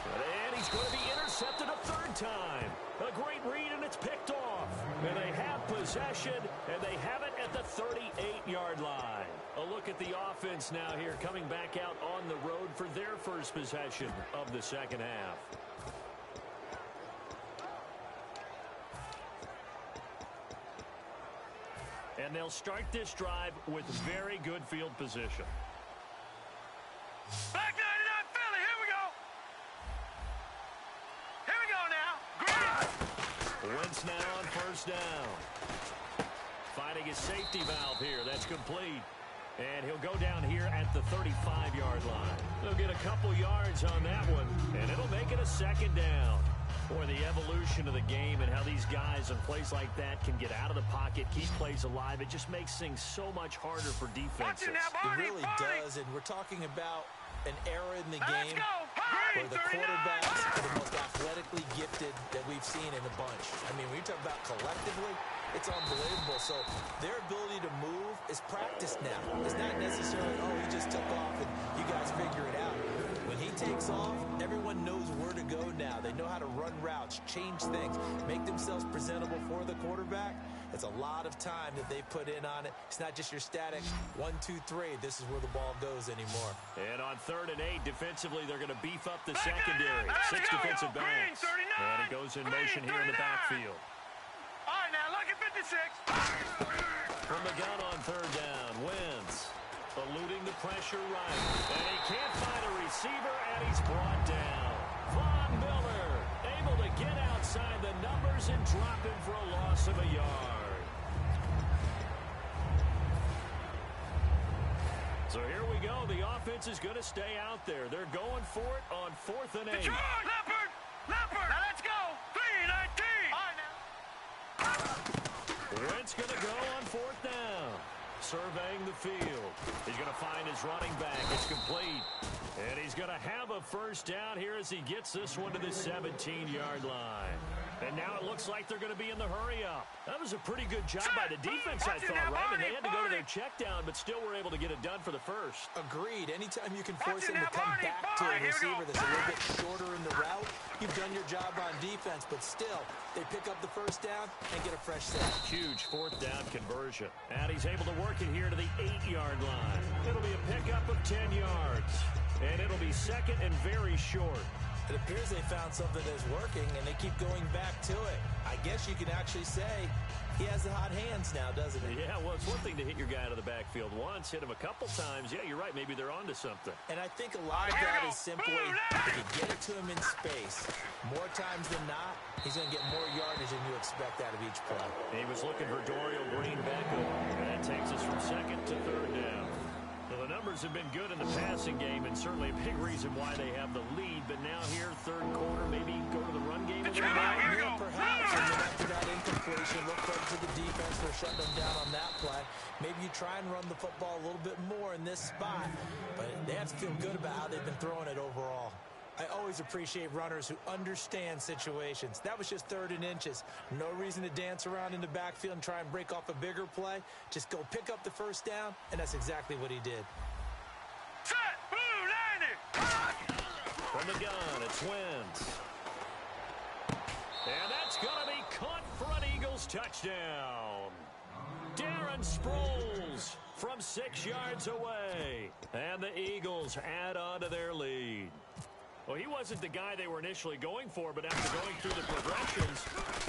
And he's going to be intercepted a third time. A great read, and it's picked off. And they have possession, and they have it at the 38-yard line. A look at the offense now here, coming back out on the road for their first possession of the second half. And they'll start this drive with very good field position. Back 99 Philly, here we go. Here we go now. Wentz now on first down. Finding his safety valve here. That's complete. And he'll go down here at the 35-yard line. They'll get a couple yards on that one, and it'll make it a second down. Boy, the evolution of the game and how these guys in plays like that can get out of the pocket, keep plays alive, it just makes things so much harder for defenses. It really does, and we're talking about an era in the game where the quarterbacks are the most athletically gifted that we've seen in a bunch. I mean, when you talk about collectively, it's unbelievable. So their ability to move is practiced now. It's not necessarily, oh, he just took off and you guys figure it out. When he takes off, everyone knows where to go now. They know how to run routes, change things, make themselves presentable for the quarterback. It's a lot of time that they put in on it. It's not just your static 1, 2, 3. This is where the ball goes anymore. And on 3rd and 8, defensively, they're going to beef up the secondary. 6 defensive backs. And it goes in motion here in the backfield. All right, now look at 56. From the gun on 3rd down, Wentz eluding the pressure right. And he can't find a receiver, and he's brought down. Von Miller able to get outside the numbers and drop him for a loss of a yard. So here we go. The offense is going to stay out there. They're going for it on 4th and 8. Detroit, Leopard! Now let's go! 3-19! All right, now. Wentz going to go on 4th down. Surveying the field. He's going to find his running back. It's complete. And he's going to have a first down here as he gets this one to the 17-yard line. And now it looks like they're going to be in the hurry-up. That was a pretty good job by the defense, I thought, right? And they had to go to their check down, but still were able to get it done for the first. Agreed. Anytime you can force him to come back to a receiver that's a little bit shorter in the route, you've done your job on defense, but still, they pick up the first down and get a fresh set. Huge 4th down conversion. And he's able to work it here to the 8-yard line. It'll be a pickup of 10 yards. And it'll be second and very short. It appears they found something that's working, and they keep going back to it. I guess you can actually say he has the hot hands now, doesn't he? Yeah, well, it's one thing to hit your guy out of the backfield once, hit him a couple times. Yeah, you're right. Maybe they're onto something. And I think a lot of that is simply if you get it to him in space, more times than not, he's going to get more yardage than you expect out of each play. He was looking for Dorial Green back over. And that takes us from 2nd to 3rd down. Well, the numbers have been good in the passing game, and certainly a big reason why they have the lead. But now here, 3rd quarter, maybe go to the run game a little bit. Yeah, perhaps. And then after that incompletion, look forward to the defense for shutting them down on that play. Maybe you try and run the football a little bit more in this spot. But they have to feel good about how they've been throwing it overall. I always always appreciate runners who understand situations. That was just 3rd and inches. No reason to dance around in the backfield and try and break off a bigger play. Just go pick up the first down, and that's exactly what he did. Set, blue, 90. From the gun, it's Wentz. And that's going to be caught for an Eagles touchdown. Darren Sproles from 6 yards away. And the Eagles add on to their lead. Well, he wasn't the guy they were initially going for, but after going through the progressions,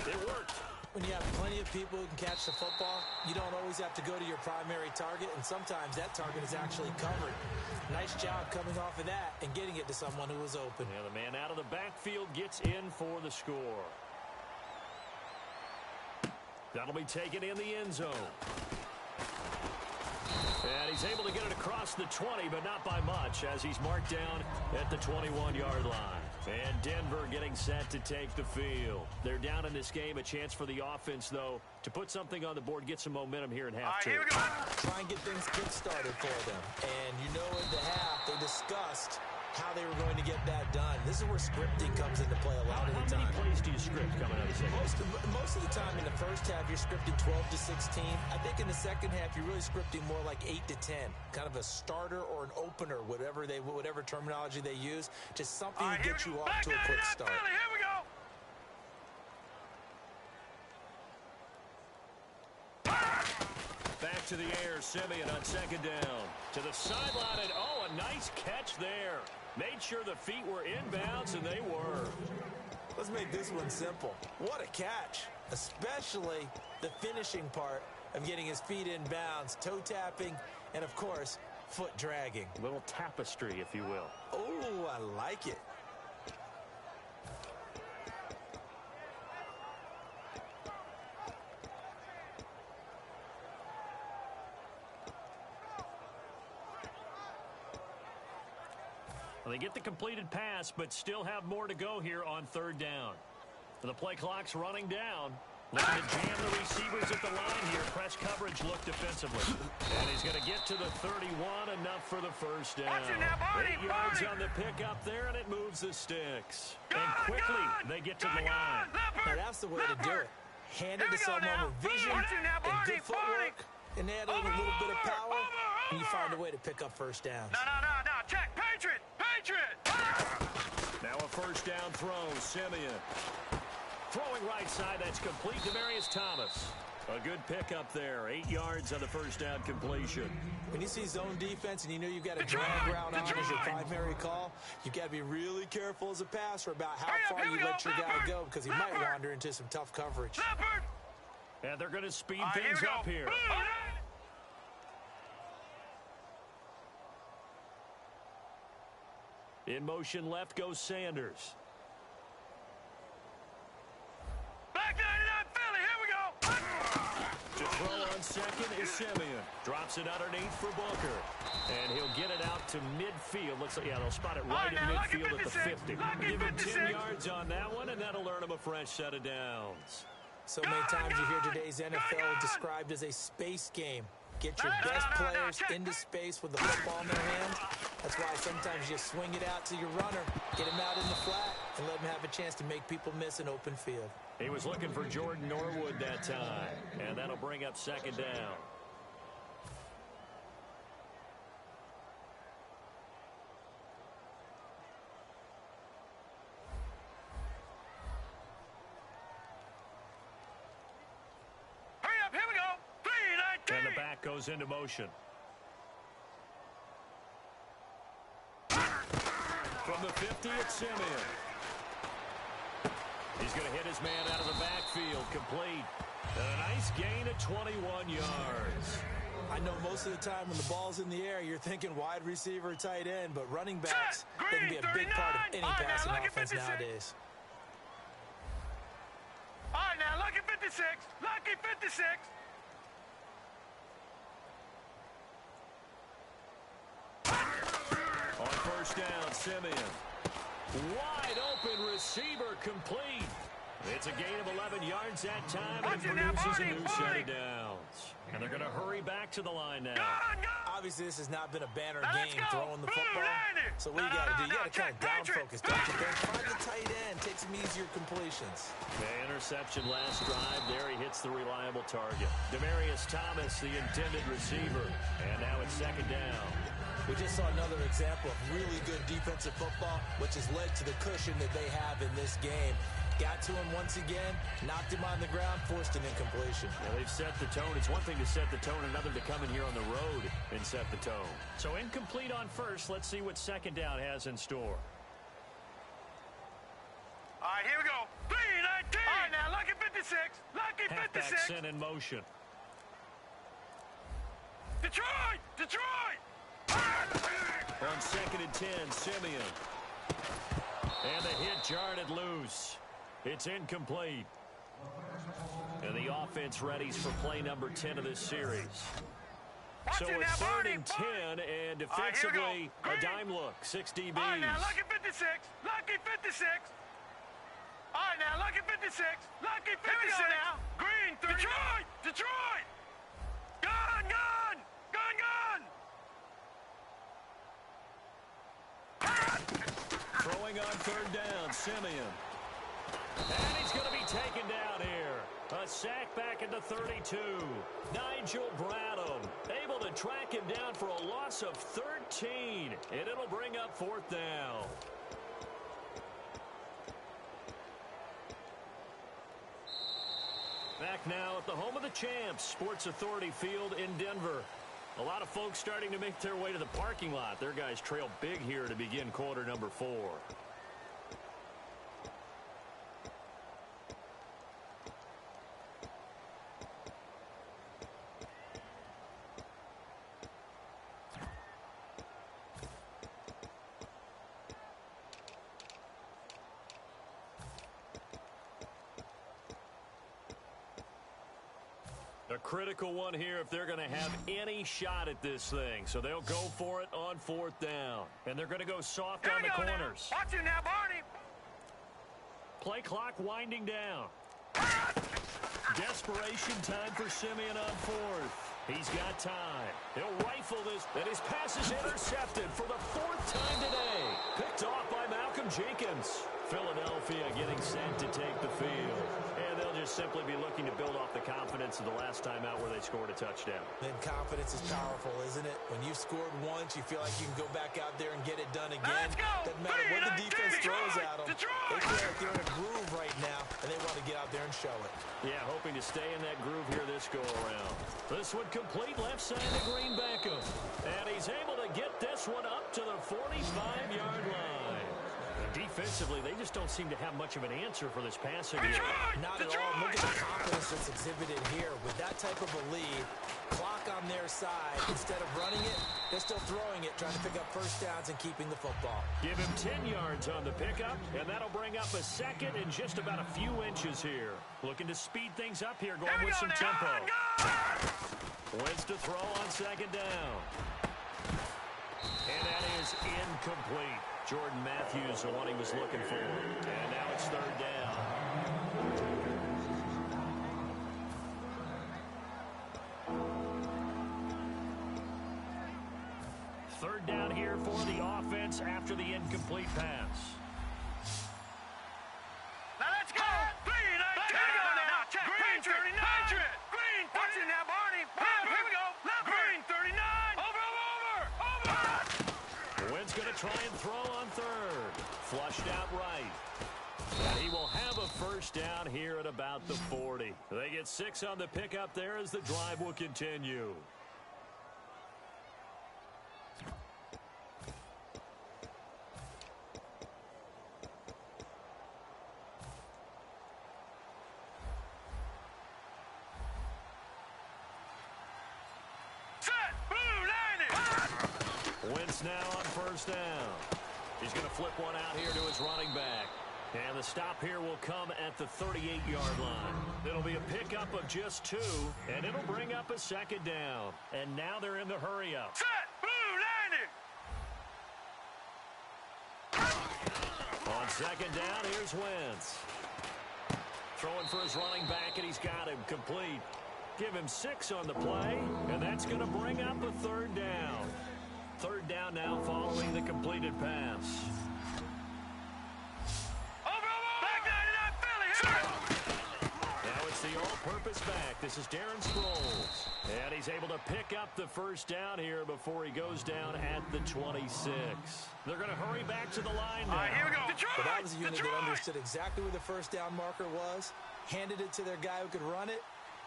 it worked. When you have plenty of people who can catch the football, you don't always have to go to your primary target, and sometimes that target is actually covered. Nice job coming off of that and getting it to someone who was open. Yeah, the man out of the backfield gets in for the score. That'll be taken in the end zone. And he's able to get it across the 20, but not by much, as he's marked down at the 21-yard line. And Denver getting set to take the field. They're down in this game. A chance for the offense, though, to put something on the board, get some momentum here in half two. Here we go. Try and get things kick-started for them. And you know in the half, they discussed how they were going to get that done. This is where scripting comes into play a lot of the time. How many plays do you script coming out of the second? Most of the time in the first half, you're scripting 12 to 16. I think in the second half, you're really scripting more like 8 to 10. Kind of a starter or an opener, whatever terminology they use. Just something to get you off to a quick start. Here we go. Back to the air, Simeon on second down. To the sideline, and a nice catch there. Made sure the feet were inbounds, and they were. Let's make this one simple. What a catch, especially the finishing part of getting his feet in bounds, toe tapping, and of course, foot dragging. A little tapestry, if you will. Oh, I like it. Well, they get the completed pass, but still have more to go here on third down. The play clock's running down. Looking to jam the receivers at the line here. Press coverage look defensively. And he's going to get to the 31, enough for the first down. 8 yards on the pickup there, and it moves the sticks. And quickly, they get to the line. Now, that's the way to do it. Hand it to someone with vision and good footwork, and add a little bit of power, and you find a way to pick up first downs. No. Check. Patriot. Now a first down throw, Simeon. Throwing right side, that's complete to Demarius Thomas. A good pickup there, 8 yards on the first down completion. When you see zone defense and you know you've got a drag route on as your primary call, you've got to be really careful as a passer about how far you let your guy go, because he might wander into some tough coverage. And they're going to speed things up here. In motion left goes Sanders. Back 99 Philly, here we go. To throw on second is Simeon. Drops it underneath for Booker. And he'll get it out to midfield. Looks like, they'll spot it right in midfield at the 50. Give him 10 yards on that one, and that'll earn him a fresh set of downs. So many times you hear today's NFL described as a space game. Get your best players into space with the football in their hands. That's why sometimes you swing it out to your runner, get him out in the flat, and let him have a chance to make people miss an open field. He was looking for Jordan Norwood that time, and that'll bring up second down. And the back goes into motion. From the 50, it's Simeon. He's going to hit his man out of the backfield, complete. And a nice gain of 21 yards. I know most of the time when the ball's in the air, you're thinking wide receiver, tight end, but running backs, they can be a big part of any passing offense nowadays. All right, now, lucky 56. Lucky 56. On first down, Simeon. Wide open receiver, complete. It's a gain of 11 yards that time, and it produces a new set of downs. And they're going to hurry back to the line now. Obviously, this has not been a banner Let's game go. throwing the football. So what you got to do, you got to kind of down focus, don't you think? Find the tight end, take some easier completions. Okay, interception last drive. There he hits the reliable target. Demarius Thomas, the intended receiver. And now it's second down. We just saw another example of really good defensive football, which has led to the cushion that they have in this game. Got to him once again, knocked him on the ground, forced an incompletion. Yeah, they've set the tone. It's one thing to set the tone, another to come in here on the road and set the tone. So incomplete on first. Let's see what second down has in store. All right, here we go. 3-19. All right, now, lucky 56. Lucky 56. Halfback sent in motion. Detroit! Detroit! On second and 10, Simeon. And the hit jarred it loose. It's incomplete. And the offense readies for play number 10 of this series. So it's third and 10, and defensively, a dime look, 6 DBs. All right, now, lucky 56. Lucky 56. All right, now, lucky 56. Lucky 56. Here we go now. Green, 30. Detroit! Detroit! Gun, gun! Gun, gun! Throwing on third down, Simeon. And he's going to be taken down here. A sack back at the 32. Nigel Bradham able to track him down for a loss of 13. And it'll bring up fourth down. Back now at the home of the champs, Sports Authority Field in Denver. A lot of folks starting to make their way to the parking lot. Their guys trail big here to begin quarter number 4. A critical one here if they're going to have any shot at this thing. So they'll go for it on fourth down. And they're going to go soft on the corners. Watch you now, Barney. Play clock winding down. Desperation time for Simeon on fourth. He's got time. He'll rifle this. And his pass is intercepted for the 4th time today. Picked off by Malcolm Jenkins. Philadelphia getting set to take the field. And they'll just simply be looking to build off the confidence of the last time out where they scored a touchdown. Then confidence is powerful, isn't it? When you've scored once, you feel like you can go back out there and get it done again. Let's go! Doesn't matter what the defense throws at them. Detroit! They feel like they're in a groove right now, and they want to get out there and show it. Yeah, hoping to stay in that groove here this go-around. This one complete left side to Green Beckham. And he's able to get this one up to the 45-yard line. Defensively, they just don't seem to have much of an answer for this passing game. Not at all. Look at the confidence that's exhibited here. With that type of a lead, clock on their side, instead of running it, they're still throwing it, trying to pick up first downs and keeping the football. Give him 10 yards on the pickup, and that'll bring up a second in just about a few inches here. Looking to speed things up here, going with some tempo. Wins to throw on second down. And that is incomplete. Jordan Matthews, the one he was looking for. And now it's third down. Third down here for the offense after the incomplete pass. Now let's go! 3-19! Now, check! Green 39! Green 39! Watch it now, Barney! Here we go! Green 39! Over! Wynn's going to try and throw on third. Flushed out right. And he will have a first down here at about the 40. They get 6 on the pickup there as the drive will continue. Wentz now on first down. He's going to flip one out here to his running back. And the stop here will come at the 38-yard line. It'll be a pickup of just 2, and it'll bring up a second down. And now they're in the hurry-up. Set! Blue, On second down, here's Wentz. Throwing for his running back, and he's got him complete. Give him 6 on the play, and that's going to bring up a third down. Third down now following the completed pass. Now it's the all-purpose back. This is Darren Sproles. And he's able to pick up the first down here before he goes down at the 26. They're going to hurry back to the line now. All right, here we go. Detroit! But that was a unit Detroit! that understood exactly where the first down marker was, handed it to their guy who could run it,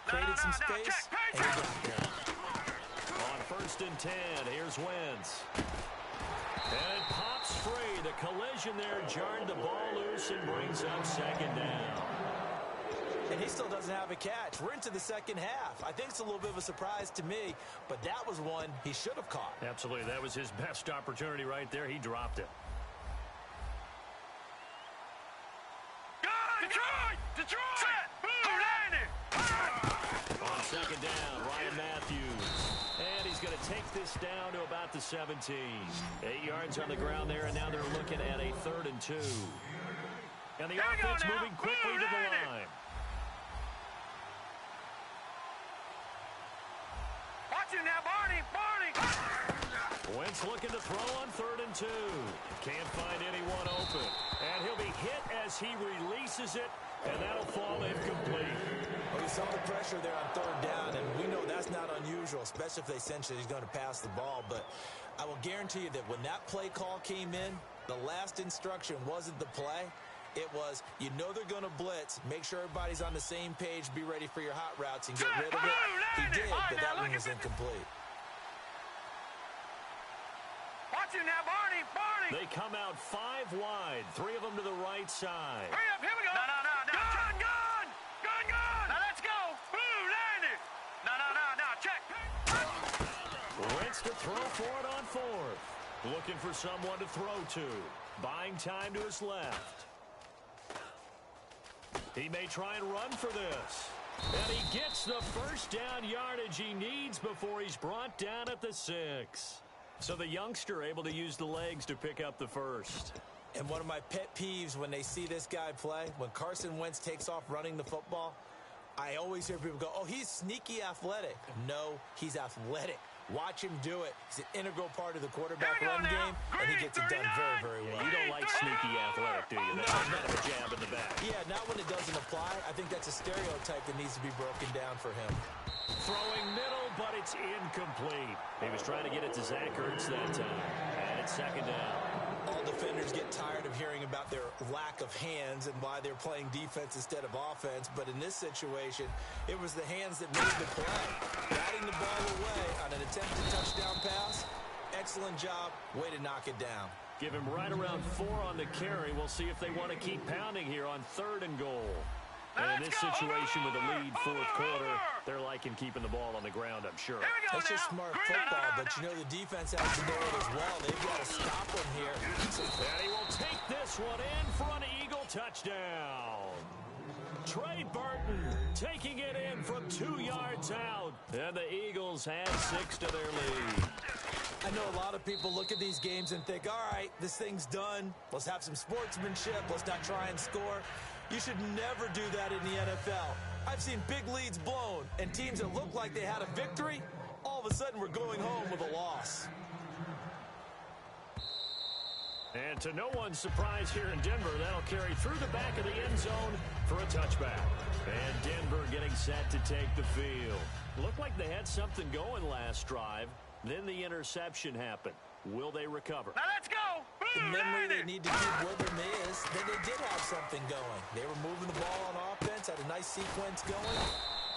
created some space, check, and he got there. On 1st and 10, here's Wentz. And it pops free. The collision there jarred the ball loose and brings up second down. And he still doesn't have a catch. We're into the second half. I think it's a little bit of a surprise to me, but that was one he should have caught. Absolutely. That was his best opportunity right there. He dropped it. Detroit! Detroit! Set! On second down, Ryan Matthews. And he's going to take this down to about the 17. 8 yards on the ground there, and now they're looking at a 3rd and 2. And the offense moving quickly to the line. Watch him now, Barney! Barney! Wentz looking to throw on 3rd and 2. Can't find anyone open. And he'll be hit as he releases it, and that'll fall incomplete. Well, he saw the pressure there on 3rd down, and we know that's not unusual, especially if they sense that he's going to pass the ball. But I will guarantee you that when that play call came in, the last instruction wasn't the play. It was, you know they're going to blitz. Make sure everybody's on the same page. Be ready for your hot routes and get rid of it. He did, but that one was incomplete. Watch him now, Barney! Barney! They come out 5 wide, 3 of them to the right side. Hurry up, here we go! No! Gun! Gun! Gun! Gun! Now let's go! Ooh, landed! No, check! Wentz to throw for it on 4th. Looking for someone to throw to. Buying time to his left. He may try and run for this. And he gets the first down yardage he needs before he's brought down at the 6. So the youngster able to use the legs to pick up the first. And one of my pet peeves when they see this guy play, when Carson Wentz takes off running the football, I always hear people go, oh, he's sneaky athletic. No, he's athletic. Watch him do it. He's an integral part of the quarterback run game, and he gets it done very, very well. You don't like sneaky athletic, do you? That's kind of a jab in the back. Yeah, not when it doesn't apply. I think that's a stereotype that needs to be broken down for him. Throwing middle, but it's incomplete. He was trying to get it to Zach Ertz that time. And it's second down. All defenders get tired of hearing about their lack of hands and why they're playing defense instead of offense. But in this situation, it was the hands that made the play. Batting the ball away on an attempted touchdown pass. Excellent job. Way to knock it down. Give him right around 4 on the carry. We'll see if they want to keep pounding here on 3rd and goal. And in this situation with a lead 4th quarter, they're liking keeping the ball on the ground, I'm sure. That's just smart football, but you know the defense has to know it as well. They've got to stop him here. And he will take this one in for an Eagle touchdown. Trey Burton taking it in from 2 yards out. And the Eagles add 6 to their lead. I know a lot of people look at these games and think, all right, this thing's done. Let's have some sportsmanship. Let's not try and score. You should never do that in the NFL. I've seen big leads blown, and teams that look like they had a victory, all of a sudden we're going home with a loss. And to no one's surprise here in Denver, that'll carry through the back of the end zone for a touchback. And Denver getting set to take the field. Looked like they had something going last drive. Then the interception happened. Will they recover? Now let's go! The memory they need to keep with them is that they did have something going. They were moving the ball on offense, had a nice sequence going.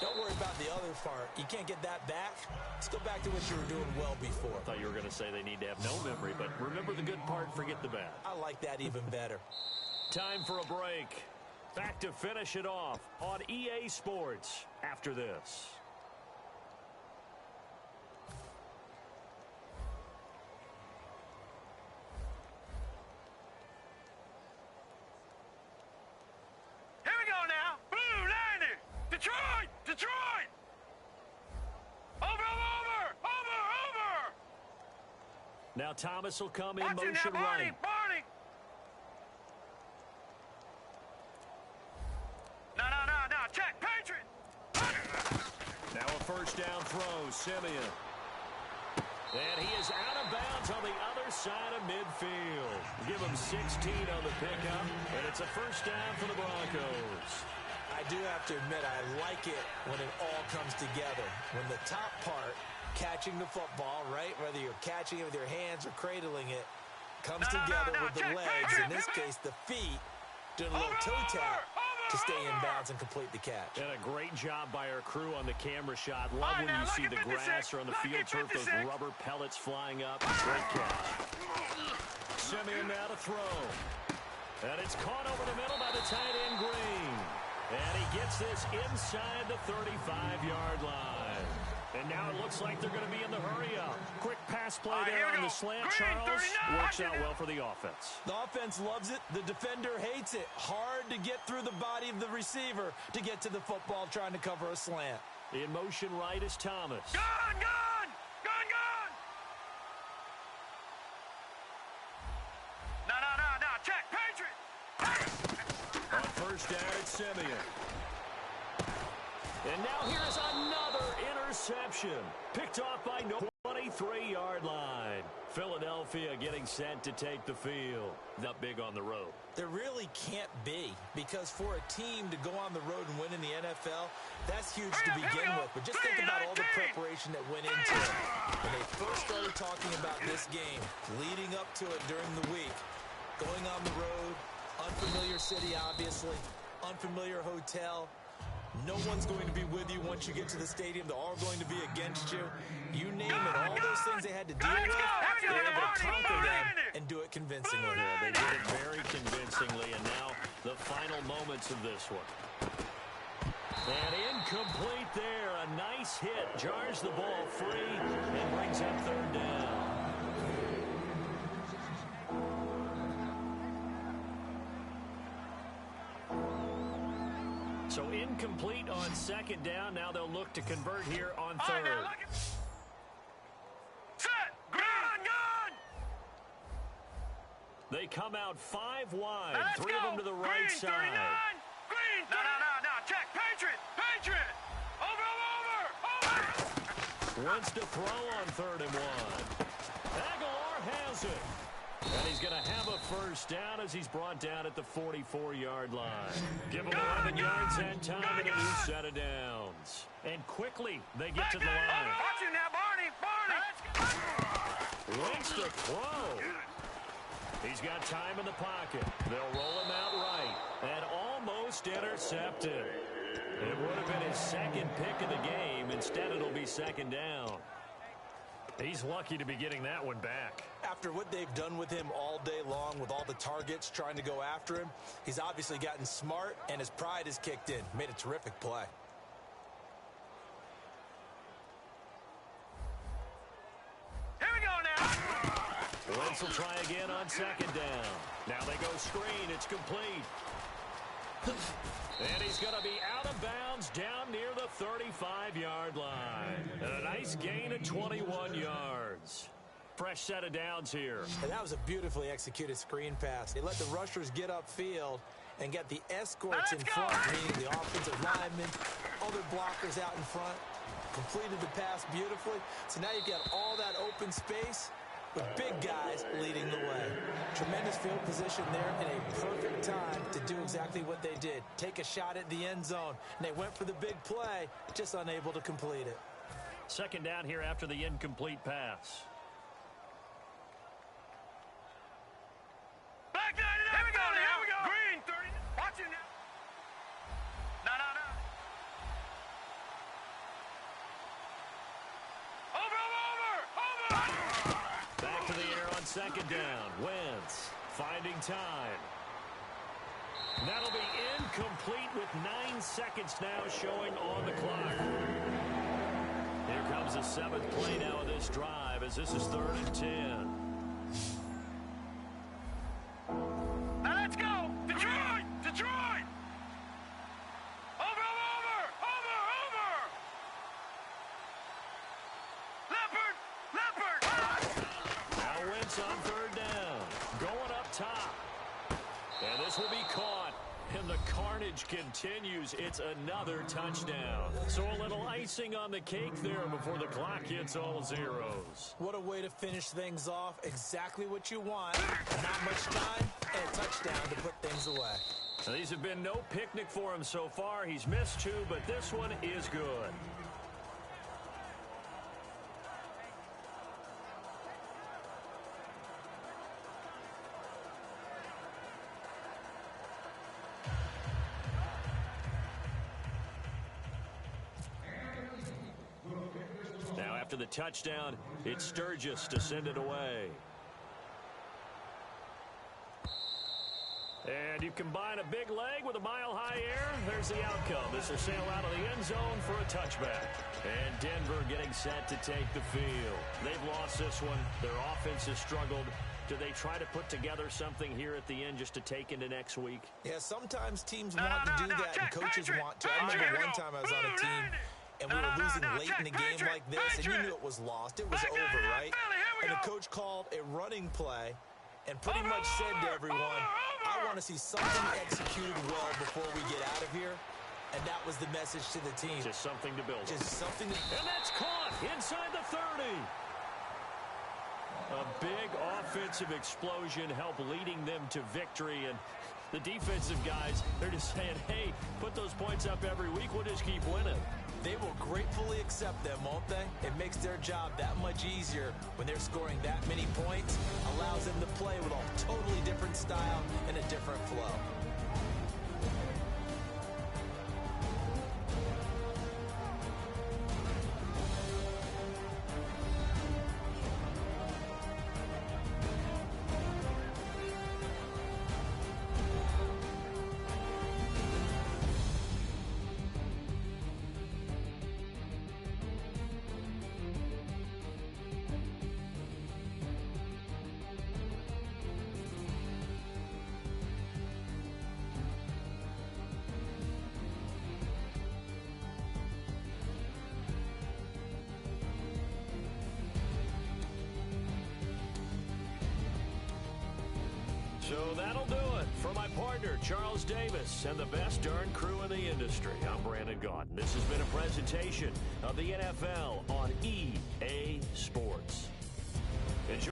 Don't worry about the other part. You can't get that back. Let's go back to what you were doing well before. I thought you were going to say they need to have no memory, but remember the good part, forget the bad. I like that even better. Time for a break. Back to finish it off on EA Sports after this. Detroit! Detroit! Over! Now Thomas will come in Watch motion now, Barney, right. Barney! No, check, Patriot! Now first down throw, Simeon. And he is out of bounds on the other side of midfield. Give him 16 on the pickup, and it's a first down for the Broncos. I do have to admit, I like it when it all comes together. When the top part, catching the football, right, whether you're catching it with your hands or cradling it, comes together with the legs, in this case the feet, doing a little toe tap to stay in bounds and complete the catch. And a great job by our crew on the camera shot. Love when you see the grass or on the field turf, those rubber pellets flying up. Great catch. Simeon now to throw. And it's caught over the middle by the tight end Green. And he gets this inside the 35-yard line. And now it looks like they're going to be in the hurry-up. Quick pass play there on the slant, Charles. Works out well for the offense. The offense loves it. The defender hates it. Hard to get through the body of the receiver to get to the football trying to cover a slant. In motion right is Thomas. Gone, gone! Gone, gone! No. Check, Patriot! On first down, it's Simeon. And now here's another interception. Picked off by no 23-yard line. Philadelphia getting set to take the field. Not big on the road. There really can't be, because for a team to go on the road and win in the NFL, that's huge to begin with. But just think about all the preparation that went into it. When they first started talking about this game, leading up to it during the week, going on the road, unfamiliar city, obviously, unfamiliar hotel. No one's going to be with you once you get to the stadium. They're all going to be against you. You name it, all those things they had to deal with, they were able to conquer them and do it convincingly. Yeah, they did it very convincingly, and now the final moments of this one. And incomplete there. A nice hit. Jars the ball free and brings up third down. So incomplete on second down. Now they'll look to convert here on third. Set! Gone! They come out 5 wide. Let's 3 of them to the right Green, side. 39! Green! No. Check, Patriot! Over! Wants to throw on 3rd and 1. Aguilar has it. And he's going to have a first down as he's brought down at the 44-yard line. Give him 11 yards and time and a new set of downs. And quickly, they get to the line. Watch it now, Barney! Wants to throw. He's got time in the pocket. They'll roll him out right. And almost intercepted. It would have been his second pick of the game. Instead, it'll be second down. He's lucky to be getting that one back. After what they've done with him all day long, with all the targets trying to go after him, he's obviously gotten smart, and his pride has kicked in. Made a terrific play. Here we go now. Wentz will try again on second down. Now they go screen. It's complete. And he's going to be out of bounds down near the 35-yard line. And a nice gain of 21 yards. Fresh set of downs here. And that was a beautifully executed screen pass. They let the rushers get upfield and get the escorts in front, meaning the offensive linemen, other blockers out in front. Completed the pass beautifully. So now you've got all that open space with big guys leading the way. Tremendous field position there and a perfect time to do exactly what they did. Take a shot at the end zone. And they went for the big play, just unable to complete it. Second down here after the incomplete pass. Back there we go. Green, 30. Watch it now. No. Over. Back to the air on second down. Wentz finding time. That'll be incomplete with 9 seconds now showing on the clock. Here comes the 7th play now of this drive as this is 3rd and 10. Now let's go. Detroit. Over. Leopard. Now Wentz on 3rd down. Going up top. And this will be caught. And the carnage continues. It's another touchdown. So a little icing on the cake there before the clock hits all zeros. What a way to finish things off. Exactly what you want. Not much time and a touchdown to put things away. Now, these have been no picnic for him so far. He's missed 2, but this one is good. Now after the touchdown, it's Sturgis to send it away. And you combine a big leg with a mile-high air, there's the outcome. This will sail out of the end zone for a touchback. And Denver getting set to take the field. They've lost this one. Their offense has struggled. Do they try to put together something here at the end just to take into next week? Yeah, sometimes teams want to do that, and coaches want to. I remember one time I was on a team, and we were losing late in the game like this, and you knew it was lost. It was over, right? And the coach called a running play and pretty much said to everyone, I want to see something executed well before we get out of here. And that was the message to the team. Just something to build. Just something to... And that's caught inside the 30. A big offensive explosion helped leading them to victory. And the defensive guys, they're just saying, hey, put those points up every week. We'll just keep winning. They will gratefully accept them, won't they? It makes their job that much easier when they're scoring that many points. Allows them to play with a totally different style and a different flow. So that'll do it. For my partner, Charles Davis, and the best darn crew in the industry, I'm Brandon Gaudin. This has been a presentation of the NFL on EA Sports. Enjoy.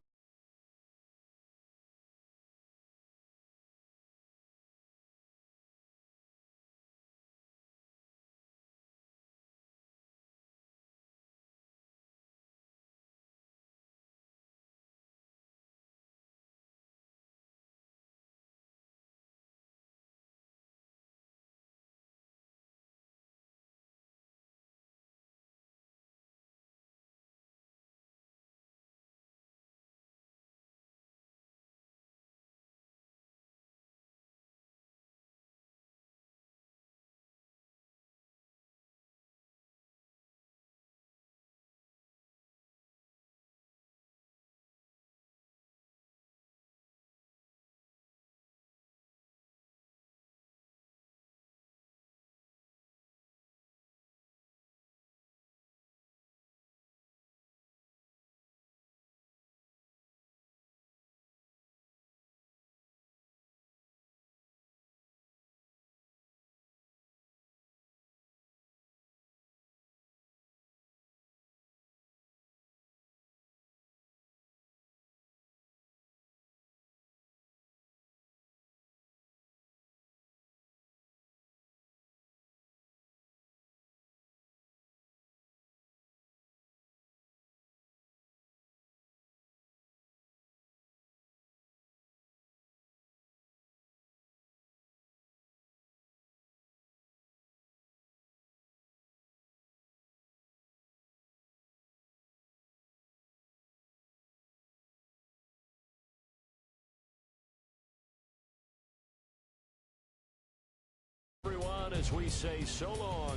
Everyone, as we say so long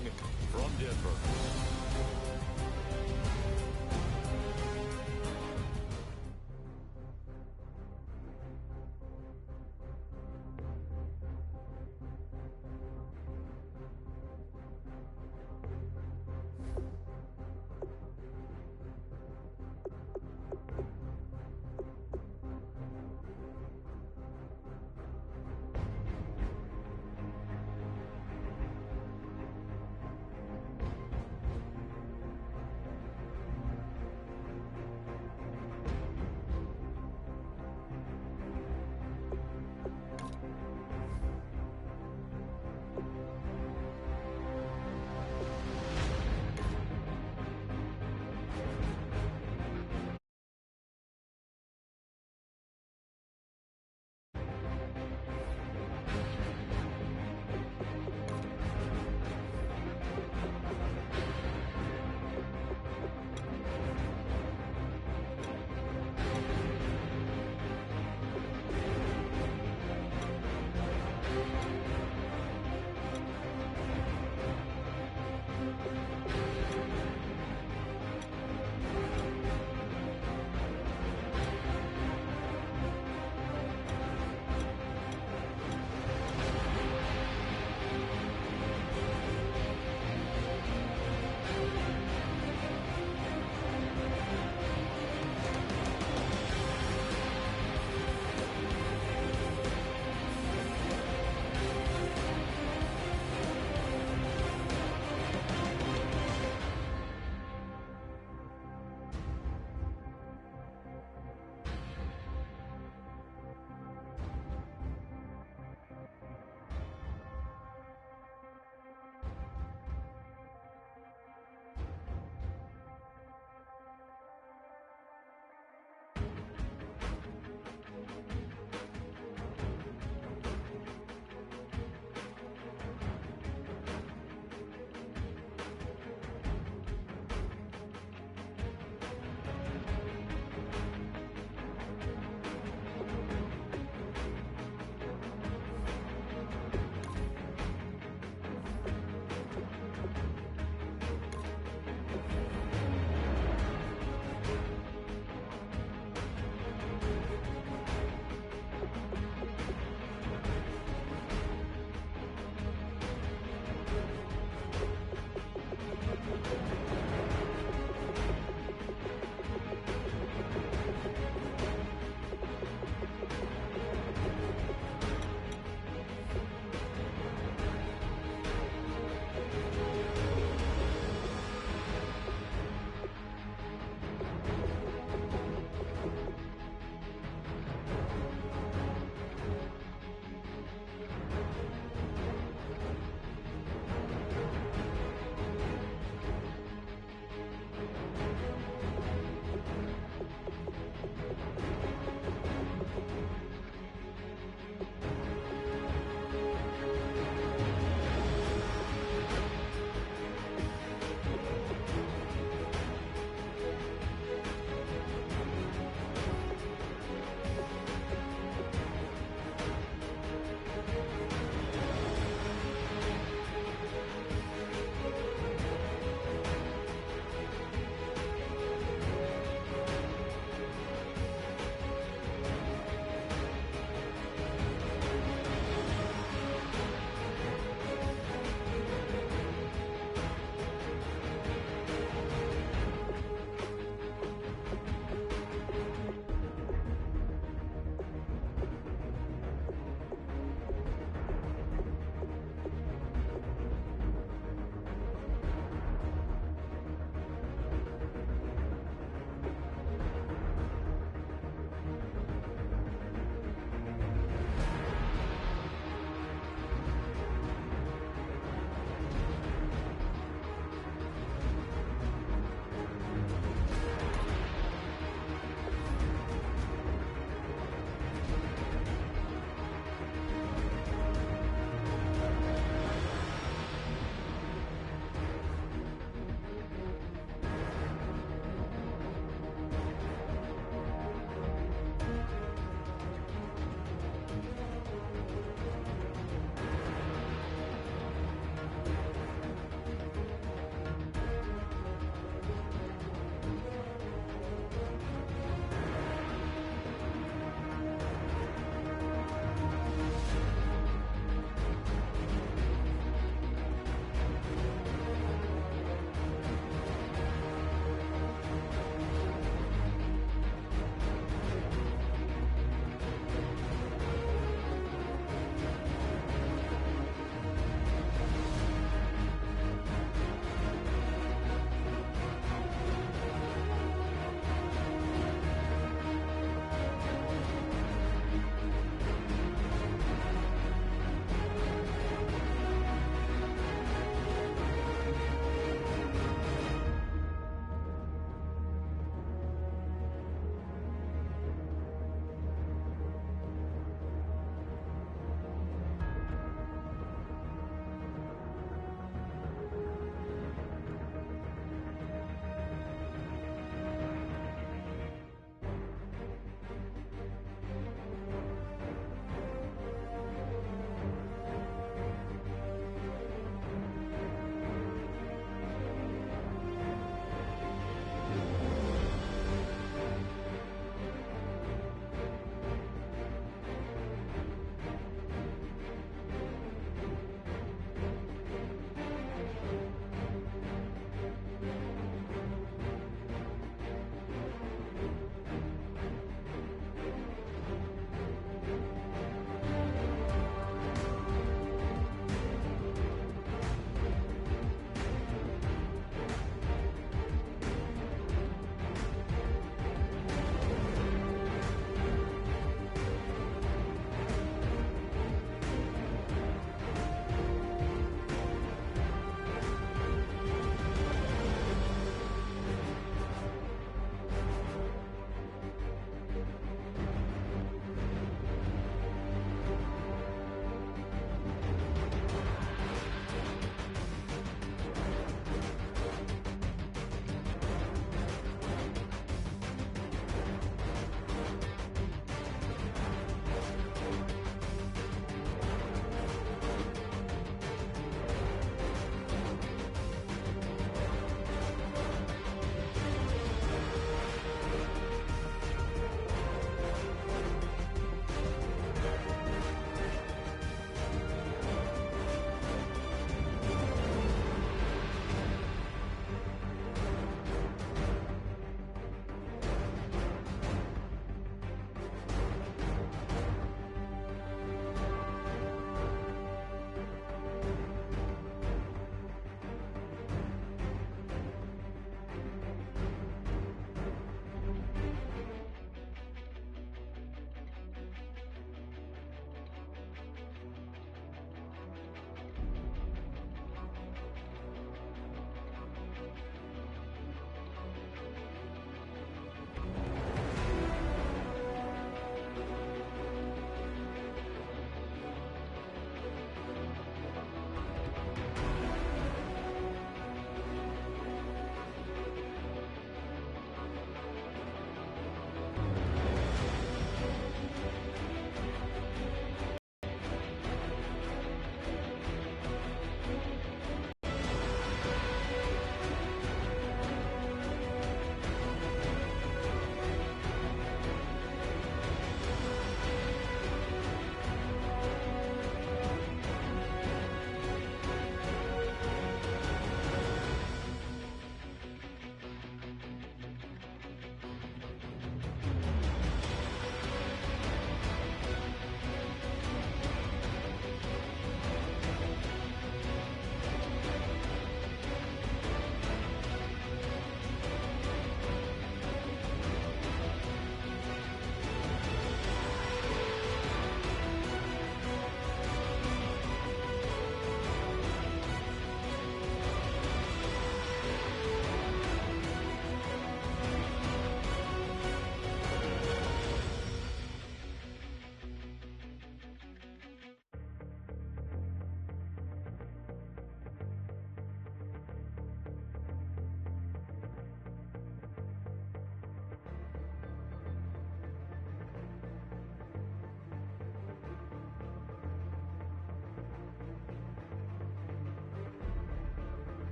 from Denver.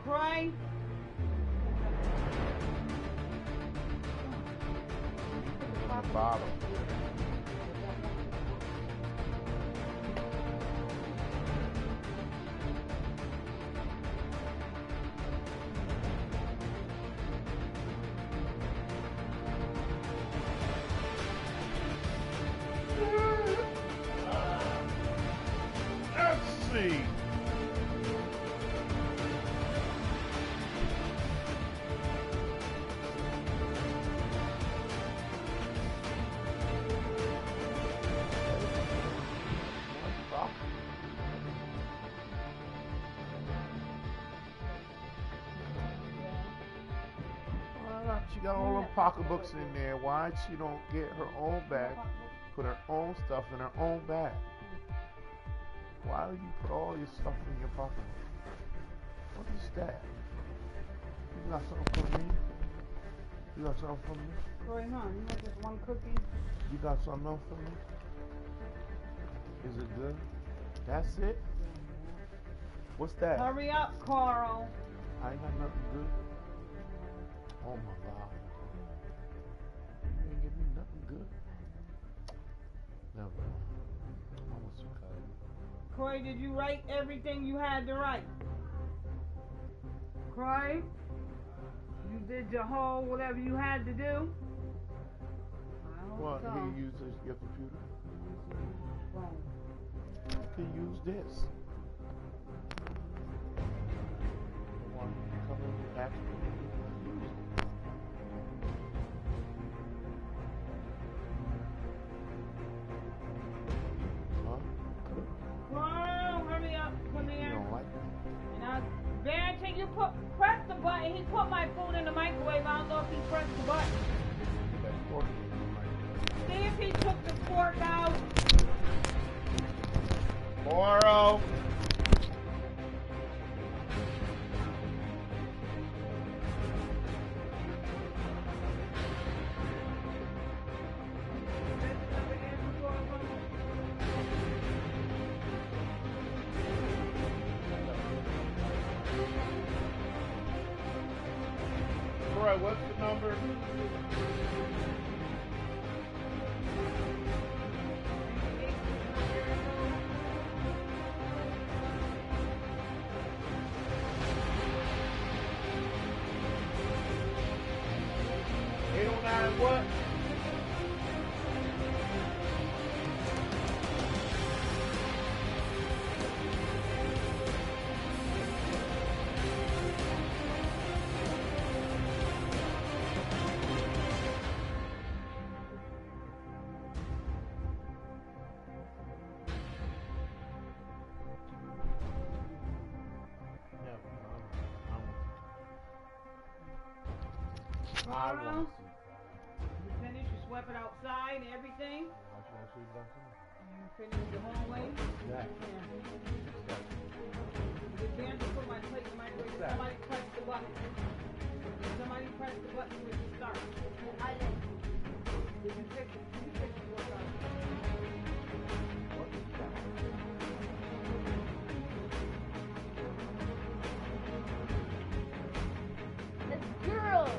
Croy. On the bottom. Let's see. She got all them pocketbooks in there. Why she don't get her own bag, put her own stuff in her own bag? Why would you put all your stuff in your pocketbook? What is that? You got something for me? You got something for me? Croy, huh? You want just one cookie? You got something else for me? Is it good? That's it? What's that? Hurry up, Carl. I ain't got nothing good. Oh my God. You ain't give me nothing good. Never. I was so kind. Croy, did you write everything you had to write? Croy? You did your whole whatever you had to do? I hope Well, so. here, use your computer. Phone. You can use this. The one you come in and ask me to use it. Huh? Carl, hurry up. Come You here. don't like it? And I, Barrington, you press the button. He put my food in the microwave. I don't know if he pressed the button. That fork in the microwave. See if he took the fork out. Moro! Troy, what's the number? What? Carl, you finished? You swept it outside and everything? You finished the hallway? Yeah. Did Barrington put my plate in the microwave? Somebody press the button. Somebody press the button so we can start. I did. Did you take the fork out? It's girls.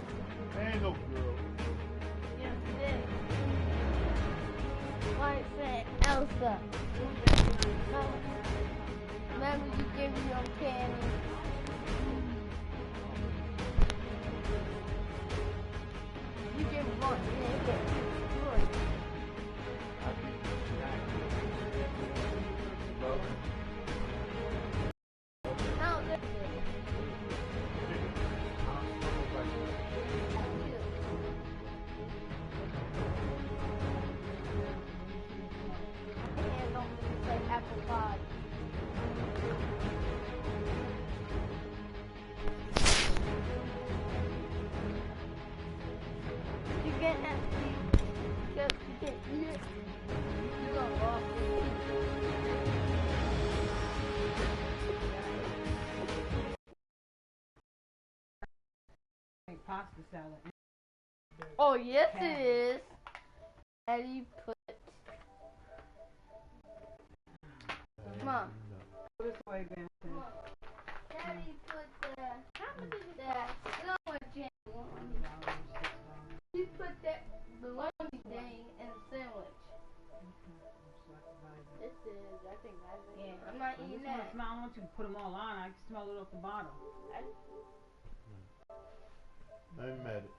Ain't no girl. Yes, it is. Why it said Elsa? Remember you gave me your candy? You gave me one. Now this is. And don't say apple pie. You can't have to because you can't eat it. You're gonna walk Make pasta salad. Oh, yes it is. Eddie put. Come on. This way, Barrington. Daddy put the. not When eating you smell, that. smell, I don't want you to put them all on. I can smell it off the bottom. I met it.